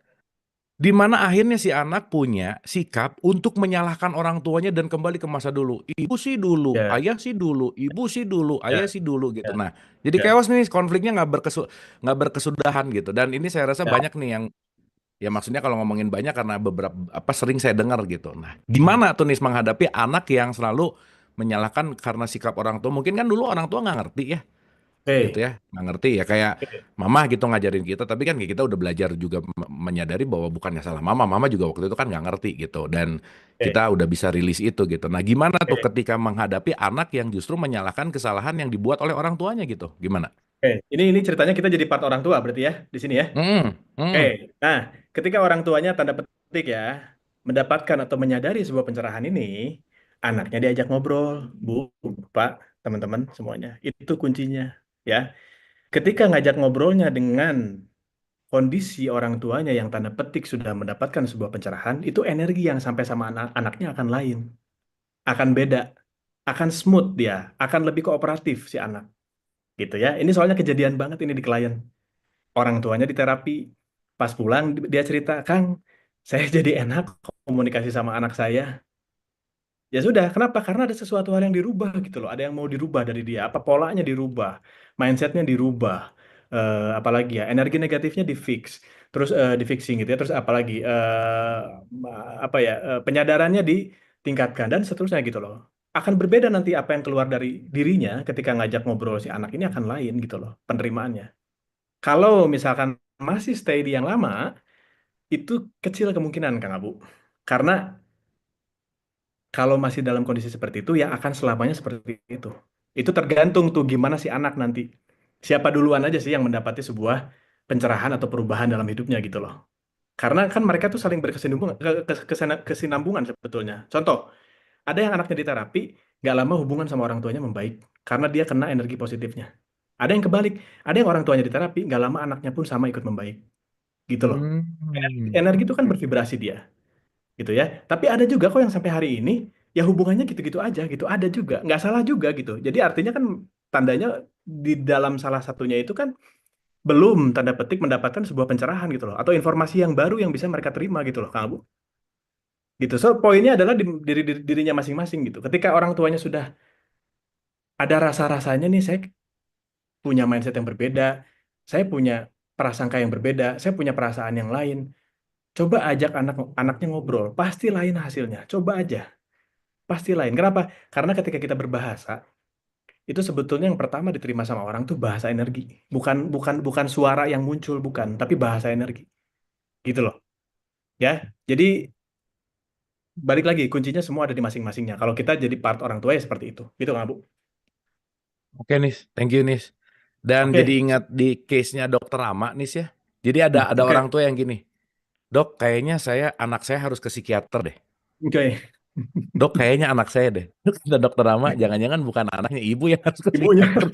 Di mana akhirnya si anak punya sikap untuk menyalahkan orang tuanya dan kembali ke masa dulu. Ibu sih dulu, ya, ayah sih dulu, ibu sih dulu, ayah ya, sih dulu gitu. ya, Nah, jadi ya, chaos nih konfliknya nggak berkesudahan gitu. Dan ini saya rasa ya. banyak nih yang ya maksudnya kalau ngomongin banyak karena beberapa apa sering saya dengar gitu. Nah, gimana tuh nih menghadapi anak yang selalu menyalahkan karena sikap orang tua? Mungkin kan dulu orang tua nggak ngerti ya gitu Oke, ya, nggak ngerti ya kayak oke, mama gitu ngajarin kita, tapi kan kita udah belajar juga menyadari bahwa bukannya salah mama, mama juga waktu itu kan nggak ngerti gitu, dan oke, kita udah bisa rilis itu gitu. Nah, gimana tuh oke. ketika menghadapi anak yang justru menyalahkan kesalahan yang dibuat oleh orang tuanya gitu, gimana? Oke, ini ceritanya kita jadi part orang tua berarti ya di sini ya. Hmm, Oke, hmm, nah ketika orang tuanya tanda petik ya mendapatkan atau menyadari sebuah pencerahan ini, anaknya diajak ngobrol, Bu, Pak, teman-teman semuanya. Itu kuncinya ya. Ketika ngajak ngobrolnya dengan kondisi orang tuanya yang tanda petik sudah mendapatkan sebuah pencerahan, itu energi yang sampai sama anaknya akan lain, akan beda, akan smooth dia, akan lebih kooperatif si anak gitu ya. Ini soalnya kejadian banget ini di klien. Orang tuanya di terapi. Pas pulang dia cerita, Kang, saya jadi enak komunikasi sama anak saya. Ya sudah, kenapa? Karena ada sesuatu hal yang dirubah gitu loh. Ada yang mau dirubah dari dia. Apa polanya dirubah, mindsetnya dirubah. Apalagi ya, energi negatifnya di fix, terus di fixing gitu ya. Terus apalagi apa ya, penyadarannya ditingkatkan dan seterusnya gitu loh. Akan berbeda nanti apa yang keluar dari dirinya ketika ngajak ngobrol si anak ini akan lain gitu loh penerimaannya. Kalau misalkan masih stay di yang lama, itu kecil kemungkinan, Kang Abu. Karena kalau masih dalam kondisi seperti itu, ya akan selamanya seperti itu. Itu tergantung tuh gimana si anak nanti. Siapa duluan aja sih yang mendapati sebuah pencerahan atau perubahan dalam hidupnya gitu loh. Karena kan mereka tuh saling berkesinambungan, kesinambungan sebetulnya. Contoh, ada yang anaknya di terapi, nggak lama hubungan sama orang tuanya membaik. Karena dia kena energi positifnya. Ada yang kebalik, ada yang orang tuanya di terapi, nggak lama anaknya pun sama ikut membaik. Gitu loh. hmm, Energi itu kan bervibrasi dia, gitu ya. Tapi ada juga kok yang sampai hari ini ya hubungannya gitu-gitu aja gitu, ada juga, nggak salah juga gitu. Jadi artinya kan tandanya di dalam salah satunya itu kan belum tanda petik mendapatkan sebuah pencerahan gitu loh, atau informasi yang baru yang bisa mereka terima gitu loh, Kang Abu. Gitu. So poinnya adalah di dirinya masing-masing gitu. Ketika orang tuanya sudah ada rasa-rasanya nih, saya punya mindset yang berbeda, saya punya prasangka yang berbeda, saya punya perasaan yang lain. Coba ajak anaknya ngobrol, pasti lain hasilnya. Coba aja, pasti lain. Kenapa? Karena ketika kita berbahasa, itu sebetulnya yang pertama diterima sama orang tuh bahasa energi. Bukan bukan bukan suara yang muncul, bukan, tapi bahasa energi. Gitu loh. Ya. Jadi balik lagi, kuncinya semua ada di masing-masingnya. Kalau kita jadi part orang tua ya seperti itu. Gitu nggak, Bu? Oke Nis, thank you Nis. Dan jadi Oke. ingat di case-nya Dokter Rama Nis ya. Jadi ada Oke. orang tua yang gini, Dok, kayaknya anak saya harus ke psikiater deh. Oke. Dok, kayaknya anak saya deh. Kata Dokter Rama, jangan-jangan bukan anaknya, ibu yang harus ke Ibunya. psikiater.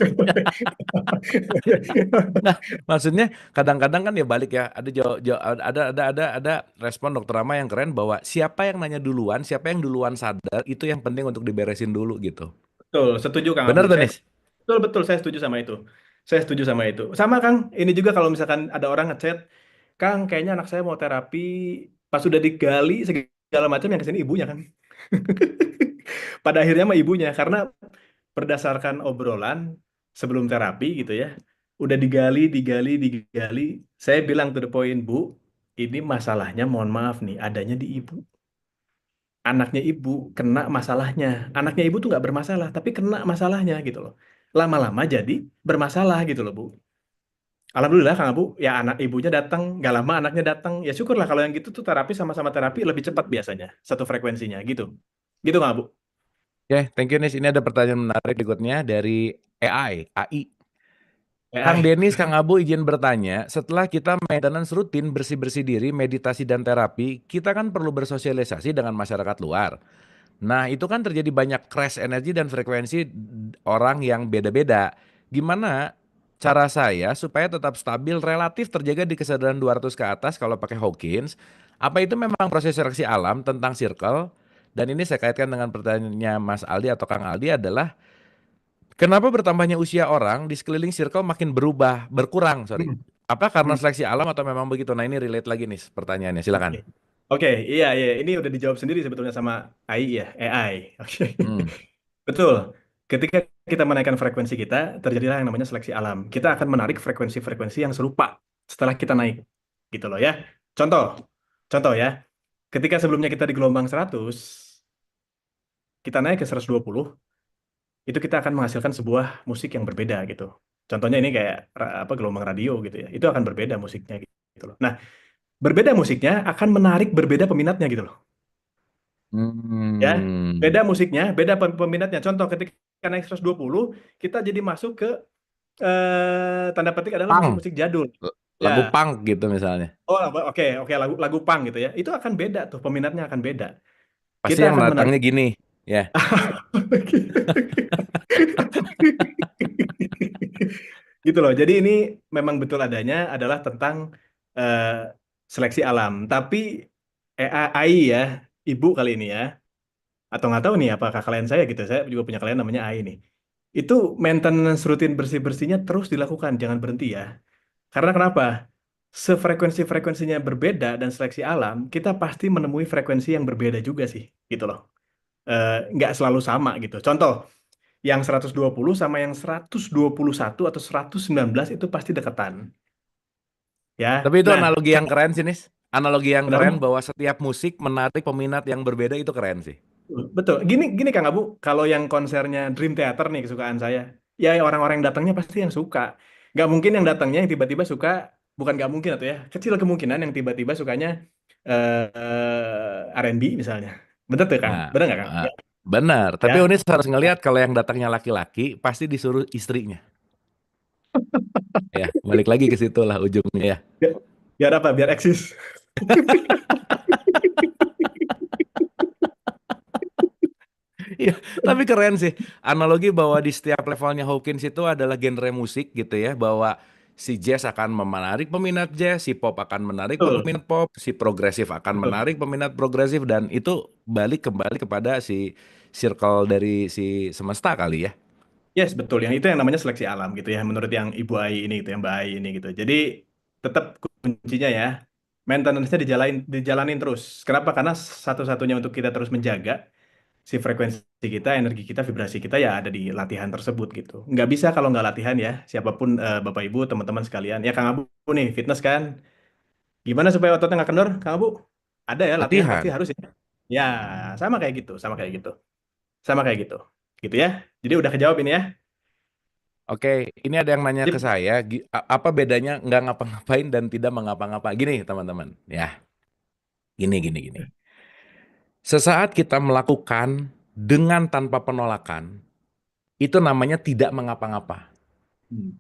Nah, maksudnya kadang-kadang kan ya balik ya, ada respon Dokter Rama yang keren bahwa siapa yang nanya duluan, siapa yang duluan sadar, itu yang penting untuk diberesin dulu gitu. Betul, setuju Kang Abu. Bener tuh Nis? Betul betul saya setuju sama itu. Saya setuju sama itu. Sama Kang, ini juga kalau misalkan ada orang ngechat, Kang, kayaknya anak saya mau terapi, pas sudah digali segala macam yang kesini ibunya kan. Pada akhirnya mah ibunya karena berdasarkan obrolan sebelum terapi gitu ya. Udah digali, digali, digali. Saya bilang to the point, Bu, ini masalahnya mohon maaf nih, adanya di ibu. Anaknya ibu kena masalahnya. Anaknya ibu tuh nggak bermasalah, tapi kena masalahnya gitu loh. Lama-lama jadi bermasalah gitu loh, Bu. Alhamdulillah Kang Abu, ya anak ibunya datang, nggak lama anaknya datang. Ya syukurlah kalau yang gitu tuh terapi sama-sama terapi lebih cepat biasanya, satu frekuensinya gitu. Gitu Kang Abu. Oke, thank you Nis. Ini ada pertanyaan menarik berikutnya dari AI. Kang AI. Denis, Kang Abu izin bertanya, setelah kita maintenance rutin bersih-bersih diri, meditasi dan terapi, kita kan perlu bersosialisasi dengan masyarakat luar. Nah, itu kan terjadi banyak crash energi dan frekuensi orang yang beda-beda. Gimana cara saya supaya tetap stabil relatif terjaga di kesadaran 200 ke atas kalau pakai Hawkins? Apa itu memang proses seleksi alam tentang circle? Dan ini saya kaitkan dengan pertanyaannya Mas Aldi atau Kang Aldi adalah kenapa bertambahnya usia orang di sekeliling circle makin berkurang, sorry. Hmm. Apa karena Hmm. seleksi alam atau memang begitu? Nah, ini relate lagi nih pertanyaannya, Oke. silakan. Oke, iya, iya. Ini udah dijawab sendiri sebetulnya sama AI ya, AI. Oke. Hmm. Betul. Ketika kita menaikkan frekuensi kita, terjadilah yang namanya seleksi alam. Kita akan menarik frekuensi-frekuensi yang serupa setelah kita naik. Gitu loh ya. Contoh, contoh ya. Ketika sebelumnya kita di gelombang 100, kita naik ke 120, itu kita akan menghasilkan sebuah musik yang berbeda gitu. Contohnya ini kayak apa gelombang radio gitu ya. Itu akan berbeda musiknya gitu loh. Nah, berbeda musiknya akan menarik berbeda peminatnya gitu loh. Ya, beda Hmm. musiknya, beda peminatnya. Contoh ketika naik 120, kita jadi masuk ke tanda petik adalah Pang, musik-musik jadul. Ya. lagu punk gitu misalnya. Oh, oke, oke, lagu lagu punk gitu ya. Itu akan beda tuh, peminatnya akan beda. Pasti Kita yang akan menarik. datangnya gini, ya. Gitu loh. Jadi ini memang betul adanya adalah tentang eh, seleksi alam. Tapi AI ya, ibu kali ini ya, atau nggak tahu nih apakah klien saya gitu. Saya juga punya klien namanya AI nih. Itu maintenance rutin bersih-bersihnya terus dilakukan, jangan berhenti ya. Karena kenapa? Sefrekuensi-frekuensinya berbeda dan seleksi alam, kita pasti menemui frekuensi yang berbeda juga sih, gitu loh. Nggak selalu sama gitu. Contoh, yang 120 sama yang 121 atau 119 itu pasti dekatan. Ya, Tapi itu nah, analogi yang keren sih, Nis. Analogi yang keren kenapa? bahwa setiap musik menarik peminat yang berbeda itu keren sih. Betul. Gini, gini Kang Abu, kalau yang konsernya Dream Theater nih kesukaan saya, ya orang-orang yang datangnya pasti yang suka. Nggak mungkin yang datangnya yang tiba-tiba suka, bukan nggak mungkin atau ya, kecil kemungkinan yang tiba-tiba sukanya R&B misalnya. Betul tuh Kang? Nah, Bener nggak Kang? eh, benar. Tapi Ya. Unis harus ngelihat kalau yang datangnya laki-laki, pasti disuruh istrinya. Ya, balik lagi ke situ lah ujungnya ya. Biar, biar apa? Biar eksis. Iya, tapi keren sih. Analogi bahwa di setiap levelnya Hawkins itu adalah genre musik gitu ya, bahwa si jazz akan menarik peminat jazz, si pop akan menarik Betul, peminat pop, si progresif akan betul. menarik peminat progresif, dan itu balik kembali kepada si circle dari si semesta kali ya. Yes, betul. Yang itu yang namanya seleksi alam gitu ya, menurut yang Ibu Ai ini gitu, yang Mbak Ai ini gitu. Jadi tetap kuncinya ya, maintenance-nya dijalanin terus. Kenapa? Karena satu-satunya untuk kita terus menjaga si frekuensi kita, energi kita, vibrasi kita ya ada di latihan tersebut gitu. Nggak bisa kalau nggak latihan ya, siapapun Bapak Ibu, teman-teman sekalian. Ya Kang Abu nih, fitness kan. Gimana supaya ototnya nggak kendor, Kang Abu? Ada ya latihan pasti Latihan. harus ya. Ya, sama kayak gitu, sama kayak gitu. Sama kayak gitu. Gitu ya. Jadi udah kejawab ini ya. Oke, ini ada yang nanya ke Sip. saya, apa bedanya nggak ngapa-ngapain dan tidak mengapa-ngapa? Gini, teman-teman. Ya, gini. Sesaat kita melakukan dengan tanpa penolakan, itu namanya tidak mengapa-ngapa. Hmm.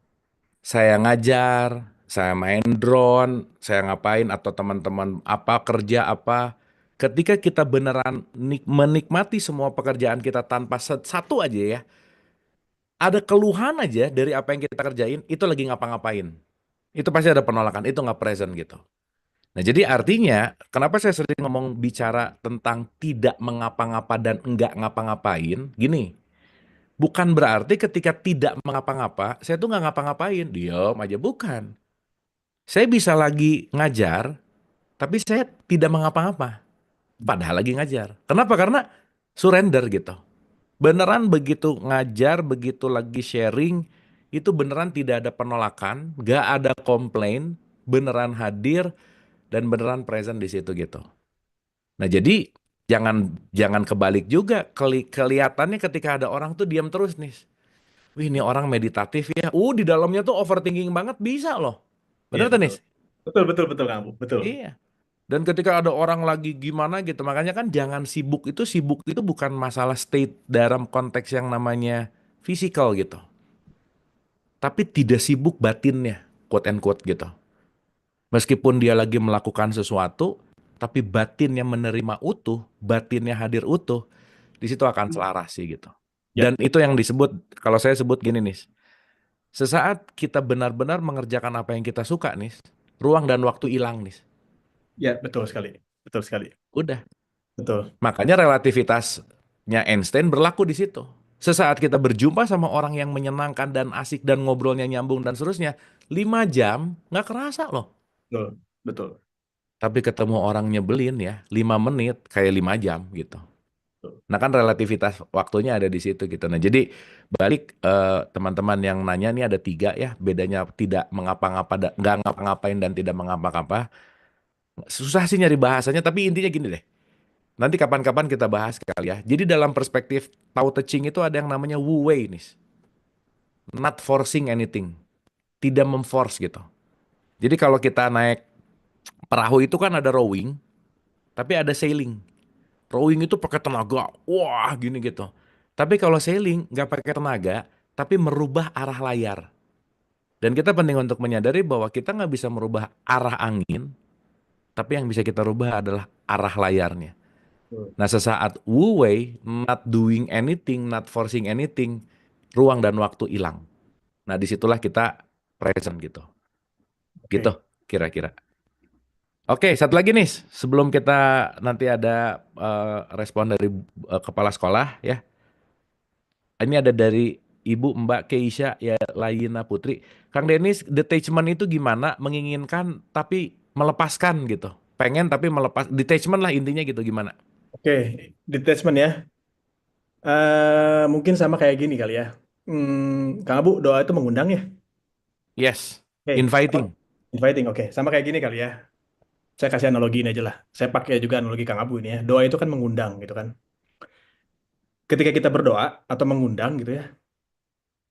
Saya ngajar, saya main drone, saya ngapain, atau teman-teman apa kerja apa. Ketika kita beneran menikmati semua pekerjaan kita tanpa satu aja ya, ada keluhan aja dari apa yang kita kerjain, itu lagi ngapa-ngapain. Itu pasti ada penolakan, itu nggak present gitu. Nah, jadi artinya, kenapa saya sering ngomong bicara tentang tidak mengapa-ngapa dan enggak ngapa-ngapain, gini, bukan berarti ketika tidak mengapa-ngapa, saya tuh nggak ngapa-ngapain, diam aja, bukan. Saya bisa lagi ngajar, tapi saya tidak mengapa-ngapa, padahal lagi ngajar. Kenapa? Karena surrender gitu. Beneran begitu ngajar, begitu lagi sharing, itu beneran tidak ada penolakan, nggak ada komplain, beneran hadir, dan beneran present di situ gitu. Nah, jadi jangan jangan kebalik juga. Kelihatannya ketika ada orang tuh diam terus nih. Wih, ini orang meditatif ya. Di dalamnya tuh overthinking banget, bisa loh. Iya Bener tuh, betul. Nis? Betul betul betul Kang Abu. Betul. Iya. Dan ketika ada orang lagi gimana gitu, makanya kan jangan sibuk itu bukan masalah state dalam konteks yang namanya physical gitu. Tapi tidak sibuk batinnya, quote and quote gitu. Meskipun dia lagi melakukan sesuatu, tapi batinnya menerima utuh, batinnya hadir utuh, di situ akan selaras sih gitu. Ya, Dan itu yang disebut, kalau saya sebut gini nih, sesaat kita benar-benar mengerjakan apa yang kita suka nih, ruang dan waktu hilang nih. ya betul sekali. Betul sekali. Udah. Betul. Makanya relativitasnya Einstein berlaku di situ. Sesaat kita berjumpa sama orang yang menyenangkan dan asik dan ngobrolnya nyambung dan seterusnya, 5 jam nggak kerasa loh. Betul. Betul. Tapi ketemu orang nyebelin ya, 5 menit kayak 5 jam gitu. Betul. Nah kan relativitas waktunya ada di situ gitu. Nah jadi balik teman-teman yang nanya nih ada 3 ya, bedanya tidak mengapa-ngapa, nggak ngapa-ngapain dan tidak mengapa-ngapa. Susah sih nyari bahasanya, tapi intinya gini deh. Nanti kapan-kapan kita bahas kali ya. Jadi dalam perspektif Tao Te Ching itu ada yang namanya Wu Wei nih. Not forcing anything. Tidak memforce gitu. Jadi kalau kita naik perahu itu kan ada rowing, tapi ada sailing. Rowing itu pakai tenaga, wah gini gitu. Tapi kalau sailing nggak pakai tenaga, tapi merubah arah layar. Dan kita penting untuk menyadari bahwa kita nggak bisa merubah arah angin, tapi yang bisa kita rubah adalah arah layarnya. Betul. Nah, sesaat Wu Wei, not doing anything, not forcing anything, ruang dan waktu hilang. Nah, disitulah kita present gitu. Gitu, Oke. kira-kira. Oke, satu lagi nih, sebelum kita nanti ada respon dari kepala sekolah ya. Ini ada dari Ibu Mbak Keisha ya Layina Putri. Kang Denis, detachment itu gimana? Menginginkan tapi melepaskan gitu. Pengen tapi melepas, detachment lah intinya gitu gimana? Oke. Detachment ya. Mungkin sama kayak gini kali ya. Kang Abu, doa itu mengundang ya. Yes, Oke. Sama inviting. inviting. Oke. Sama kayak gini kali ya. Saya kasih analogi ini aja lah. Saya pakai juga analogi Kang Abu ini ya. Doa itu kan mengundang gitu kan. Ketika kita berdoa atau mengundang gitu ya.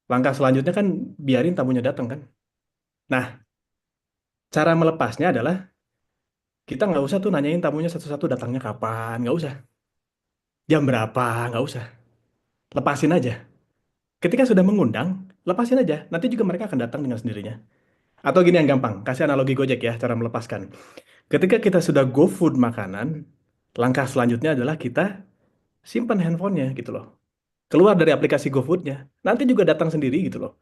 Langkah selanjutnya kan biarin tamunya datang kan. Nah, cara melepasnya adalah kita nggak usah tuh nanyain tamunya satu-satu datangnya kapan. Nggak usah. Jam berapa. Nggak usah. Lepasin aja. Ketika sudah mengundang, lepasin aja. Nanti juga mereka akan datang dengan sendirinya. Atau gini yang gampang, kasih analogi Gojek ya, cara melepaskan. Ketika kita sudah go food makanan, langkah selanjutnya adalah kita simpan handphonenya gitu loh. Keluar dari aplikasi GoFood-nya, nanti juga datang sendiri gitu loh.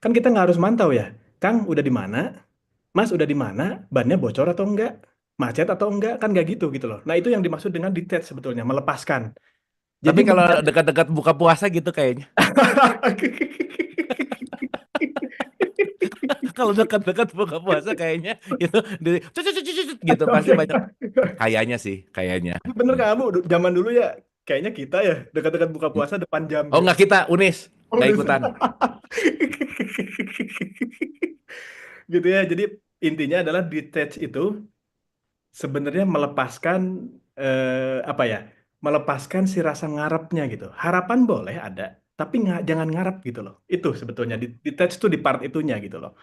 Kan kita nggak harus mantau ya. Kang udah di mana, Mas udah di mana, bannya bocor atau enggak, macet atau enggak, kan nggak gitu loh. Nah itu yang dimaksud dengan detach sebetulnya, melepaskan. Tapi Jadi kalau dekat-dekat buka puasa gitu kayaknya. Kalau dekat-dekat buka puasa kayaknya itu gitu pasti banyak. Kayaknya sih, kayaknya. Bener kamu zaman dulu ya, kayaknya kita ya dekat-dekat buka puasa depan jam Oh ya. nggak kita, Unis, Oh, nggak udah. ikutan. Gitu ya. Jadi intinya adalah detach itu sebenarnya melepaskan apa ya? Melepaskan si rasa ngarepnya gitu. Harapan boleh ada, tapi jangan ngarep gitu loh. Itu sebetulnya detach tuh di part itunya gitu loh.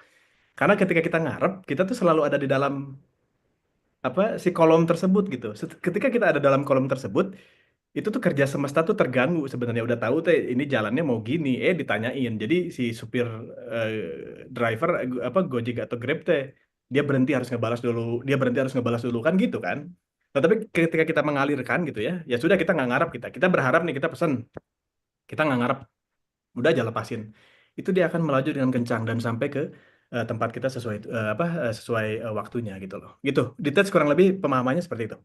Karena ketika kita ngarep, kita tuh selalu ada di dalam apa si kolom tersebut gitu. Ketika kita ada dalam kolom tersebut, itu tuh kerja semesta tuh terganggu sebenarnya. Udah tahu teh ini jalannya mau gini, ditanyain. Jadi si supir eh, driver apa Gojek atau Grab teh dia berhenti harus ngebalas dulu, dia berhenti harus ngebalas dulu kan gitu kan. Nah, tapi ketika kita mengalirkan gitu ya, ya sudah kita nggak ngarap kita berharap nih kita pesen, kita nggak ngarap, udah aja lepasin. Itu dia akan melaju dengan kencang dan sampai ke tempat kita sesuai sesuai waktunya gitu loh. Gitu. Detach kurang lebih pemahamannya seperti itu.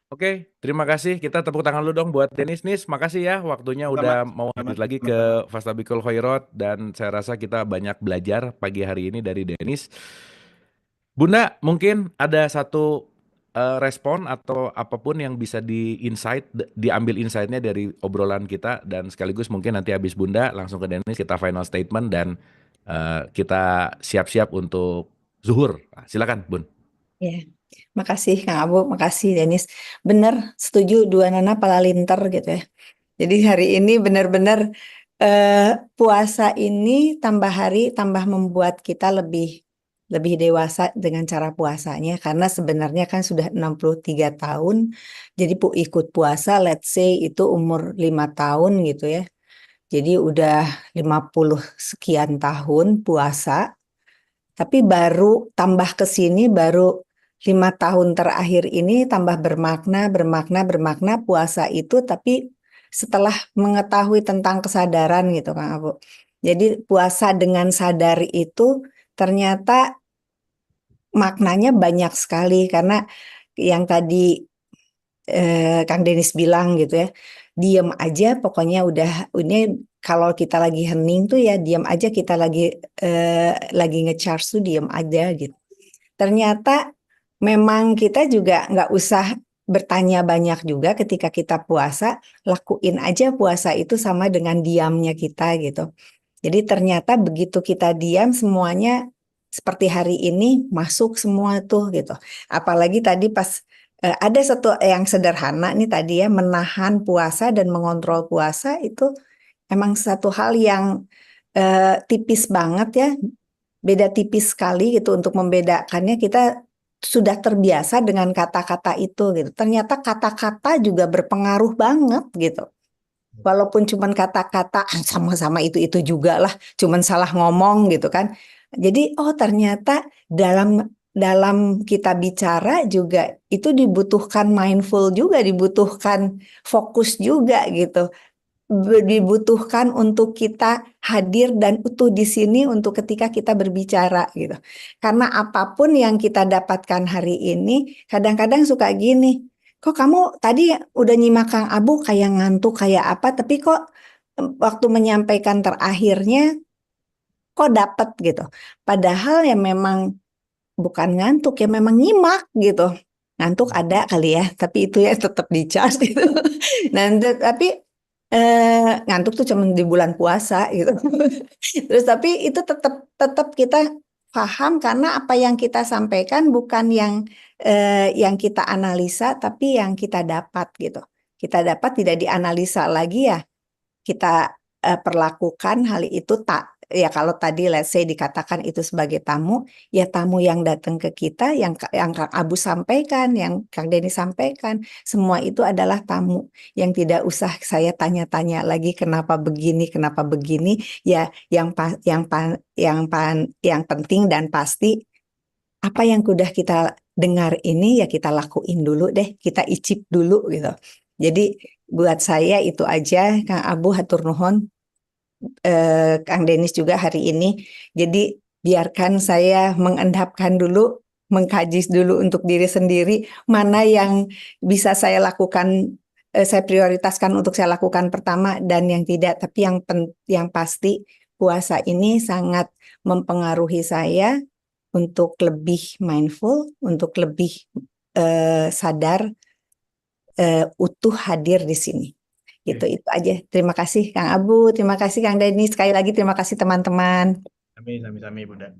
Oke, terima kasih. Kita tepuk tangan dulu dong buat Denis Nis. Makasih ya waktunya Sama, udah mau hadir lagi ke sama-sama. Fastabikul Khairot dan saya rasa kita banyak belajar pagi hari ini dari Denis. Bunda, mungkin ada satu respon atau apapun yang bisa diambil insight-nya dari obrolan kita dan sekaligus mungkin nanti habis Bunda langsung ke Denis kita final statement dan kita siap-siap untuk zuhur. Nah, silakan, Bun. Ya, makasih Kang Abu, makasih Denis. Bener, setuju dua nana pala linter gitu ya. Jadi hari ini benar-benar puasa ini tambah hari tambah membuat kita lebih lebih dewasa dengan cara puasanya karena sebenarnya kan sudah 63 tahun. Jadi ikut puasa let's say itu umur 5 tahun gitu ya. Jadi udah 50 sekian tahun puasa, tapi baru tambah ke sini baru 5 tahun terakhir ini tambah bermakna, bermakna, bermakna puasa itu, tapi setelah mengetahui tentang kesadaran gitu Kang Abu. Jadi puasa dengan sadar itu ternyata maknanya banyak sekali karena yang tadi Kang Denis bilang gitu ya, diem aja pokoknya udah ini kalau kita lagi hening tuh ya diem aja kita lagi ngecharge tuh diem aja gitu. Ternyata memang kita juga nggak usah bertanya banyak juga ketika kita puasa, lakuin aja puasa itu sama dengan diamnya kita gitu. Jadi ternyata begitu kita diam semuanya seperti hari ini masuk semua tuh gitu. Apalagi tadi pas ada satu yang sederhana nih tadi ya menahan puasa dan mengontrol puasa itu emang satu hal yang tipis banget ya, beda tipis sekali gitu untuk membedakannya kita sudah terbiasa dengan kata-kata itu gitu. Ternyata kata-kata juga berpengaruh banget gitu. Walaupun cuman kata-kata sama-sama itu juga lah, cuman salah ngomong gitu kan. Jadi oh ternyata dalam dalam kita bicara juga itu dibutuhkan mindful juga, dibutuhkan fokus juga gitu. Dibutuhkan untuk kita hadir dan utuh di sini untuk ketika kita berbicara gitu. Karena apapun yang kita dapatkan hari ini, kadang-kadang suka gini, kok kamu tadi udah nyimak Kang Abu kayak ngantuk kayak apa, tapi kok waktu menyampaikan terakhirnya kok dapet gitu. Padahal ya memang bukan ngantuk ya memang nyimak gitu. Ngantuk ada kali ya, tapi itu ya tetap di charge gitu. Nah, tapi ngantuk tuh cuma di bulan puasa gitu. Terus tapi itu tetap tetap kita paham karena apa yang kita sampaikan bukan yang kita analisa tapi yang kita dapat gitu. Kita dapat tidak dianalisa lagi ya kita perlakukan hal itu tak ya kalau tadi let's say dikatakan itu sebagai tamu ya tamu yang datang ke kita yang Kang Abu sampaikan yang Kang Denny sampaikan semua itu adalah tamu yang tidak usah saya tanya-tanya lagi kenapa begini ya yang penting dan pasti apa yang udah kita dengar ini ya kita lakuin dulu deh kita icip dulu gitu jadi buat saya itu aja Kang Abu hatur nuhun. Kang Denis juga hari ini. Jadi biarkan saya mengendapkan dulu, mengkaji dulu untuk diri sendiri mana yang bisa saya lakukan, saya prioritaskan untuk saya lakukan pertama dan yang tidak. Tapi yang pasti puasa ini sangat mempengaruhi saya untuk lebih mindful, untuk lebih sadar, utuh hadir di sini. Gitu, Oke. itu aja. Terima kasih Kang Abu, terima kasih Kang Denis. Sekali lagi terima kasih teman-teman. Sami-sami Bunda.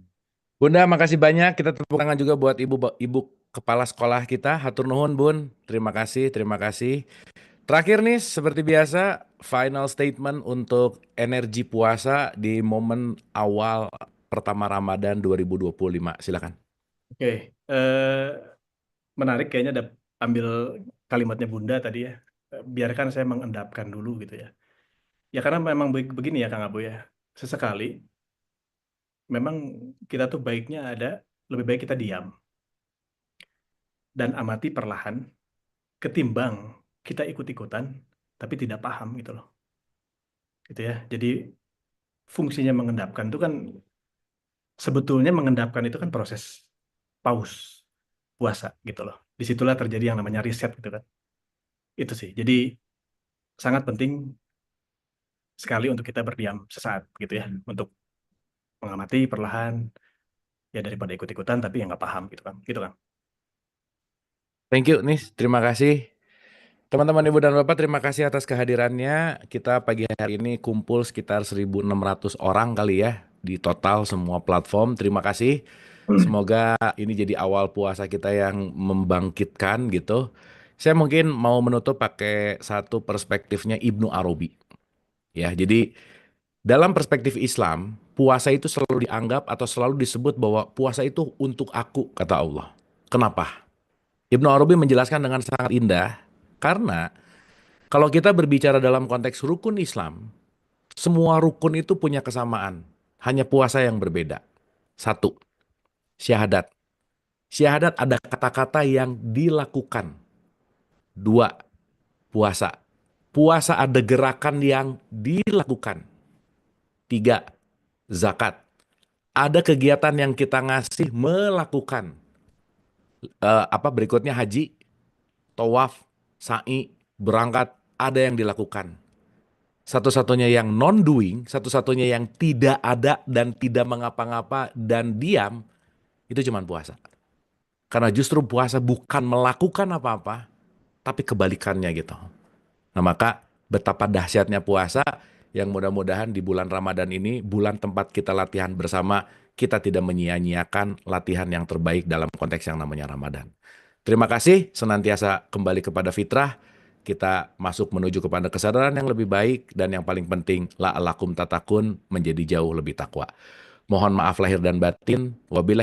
Bunda, makasih banyak. Kita tepuk tangan juga buat ibu kepala sekolah kita. Hatur nuhun, Bun. Terima kasih, terima kasih. Terakhir nih, seperti biasa, final statement untuk energi puasa di momen awal pertama Ramadan 2025. Silakan. Oke, menarik kayaknya ambil kalimatnya Bunda tadi ya. Biarkan saya mengendapkan dulu gitu ya. Ya karena memang begini ya Kang Abu ya. Sesekali memang kita tuh lebih baik kita diam dan amati perlahan ketimbang kita ikut-ikutan tapi tidak paham gitu loh. Gitu ya. Jadi fungsinya mengendapkan itu kan sebetulnya mengendapkan itu kan proses paus puasa gitu loh. Disitulah terjadi yang namanya riset gitu kan. Itu sih. Jadi sangat penting sekali untuk kita berdiam sesaat gitu ya, untuk mengamati perlahan ya daripada ikut-ikutan tapi yang nggak paham gitu kan. Thank you, nih. Terima kasih. Teman-teman Ibu dan Bapak, terima kasih atas kehadirannya. Kita pagi hari ini kumpul sekitar 1.600 orang kali ya di total semua platform. Terima kasih. Semoga ini jadi awal puasa kita yang membangkitkan gitu. Saya mungkin mau menutup pakai satu perspektifnya Ibnu Arabi. Ya, jadi dalam perspektif Islam, puasa itu selalu dianggap atau selalu disebut bahwa puasa itu untuk aku, kata Allah. Kenapa? Ibnu Arabi menjelaskan dengan sangat indah karena kalau kita berbicara dalam konteks rukun Islam, semua rukun itu punya kesamaan. Hanya puasa yang berbeda. Satu, syahadat. Syahadat ada kata-kata yang dilakukan. Dua, puasa. Puasa ada gerakan yang dilakukan. Tiga, zakat. Ada kegiatan yang kita ngasih melakukan. Berikutnya haji, tawaf, sa'i, berangkat, ada yang dilakukan. Satu-satunya yang non-doing, satu-satunya yang tidak ada dan tidak mengapa-ngapa dan diam, itu cuma puasa. Karena justru puasa bukan melakukan apa-apa, tapi kebalikannya gitu. Nah maka betapa dahsyatnya puasa yang mudah-mudahan di bulan Ramadan ini, bulan tempat kita latihan bersama, kita tidak menyia-nyiakan latihan yang terbaik dalam konteks yang namanya Ramadan. Terima kasih, senantiasa kembali kepada fitrah. Kita masuk menuju kepada kesadaran yang lebih baik dan yang paling penting la'alakum tatakun, menjadi jauh lebih takwa. Mohon maaf lahir dan batin. Wabillahi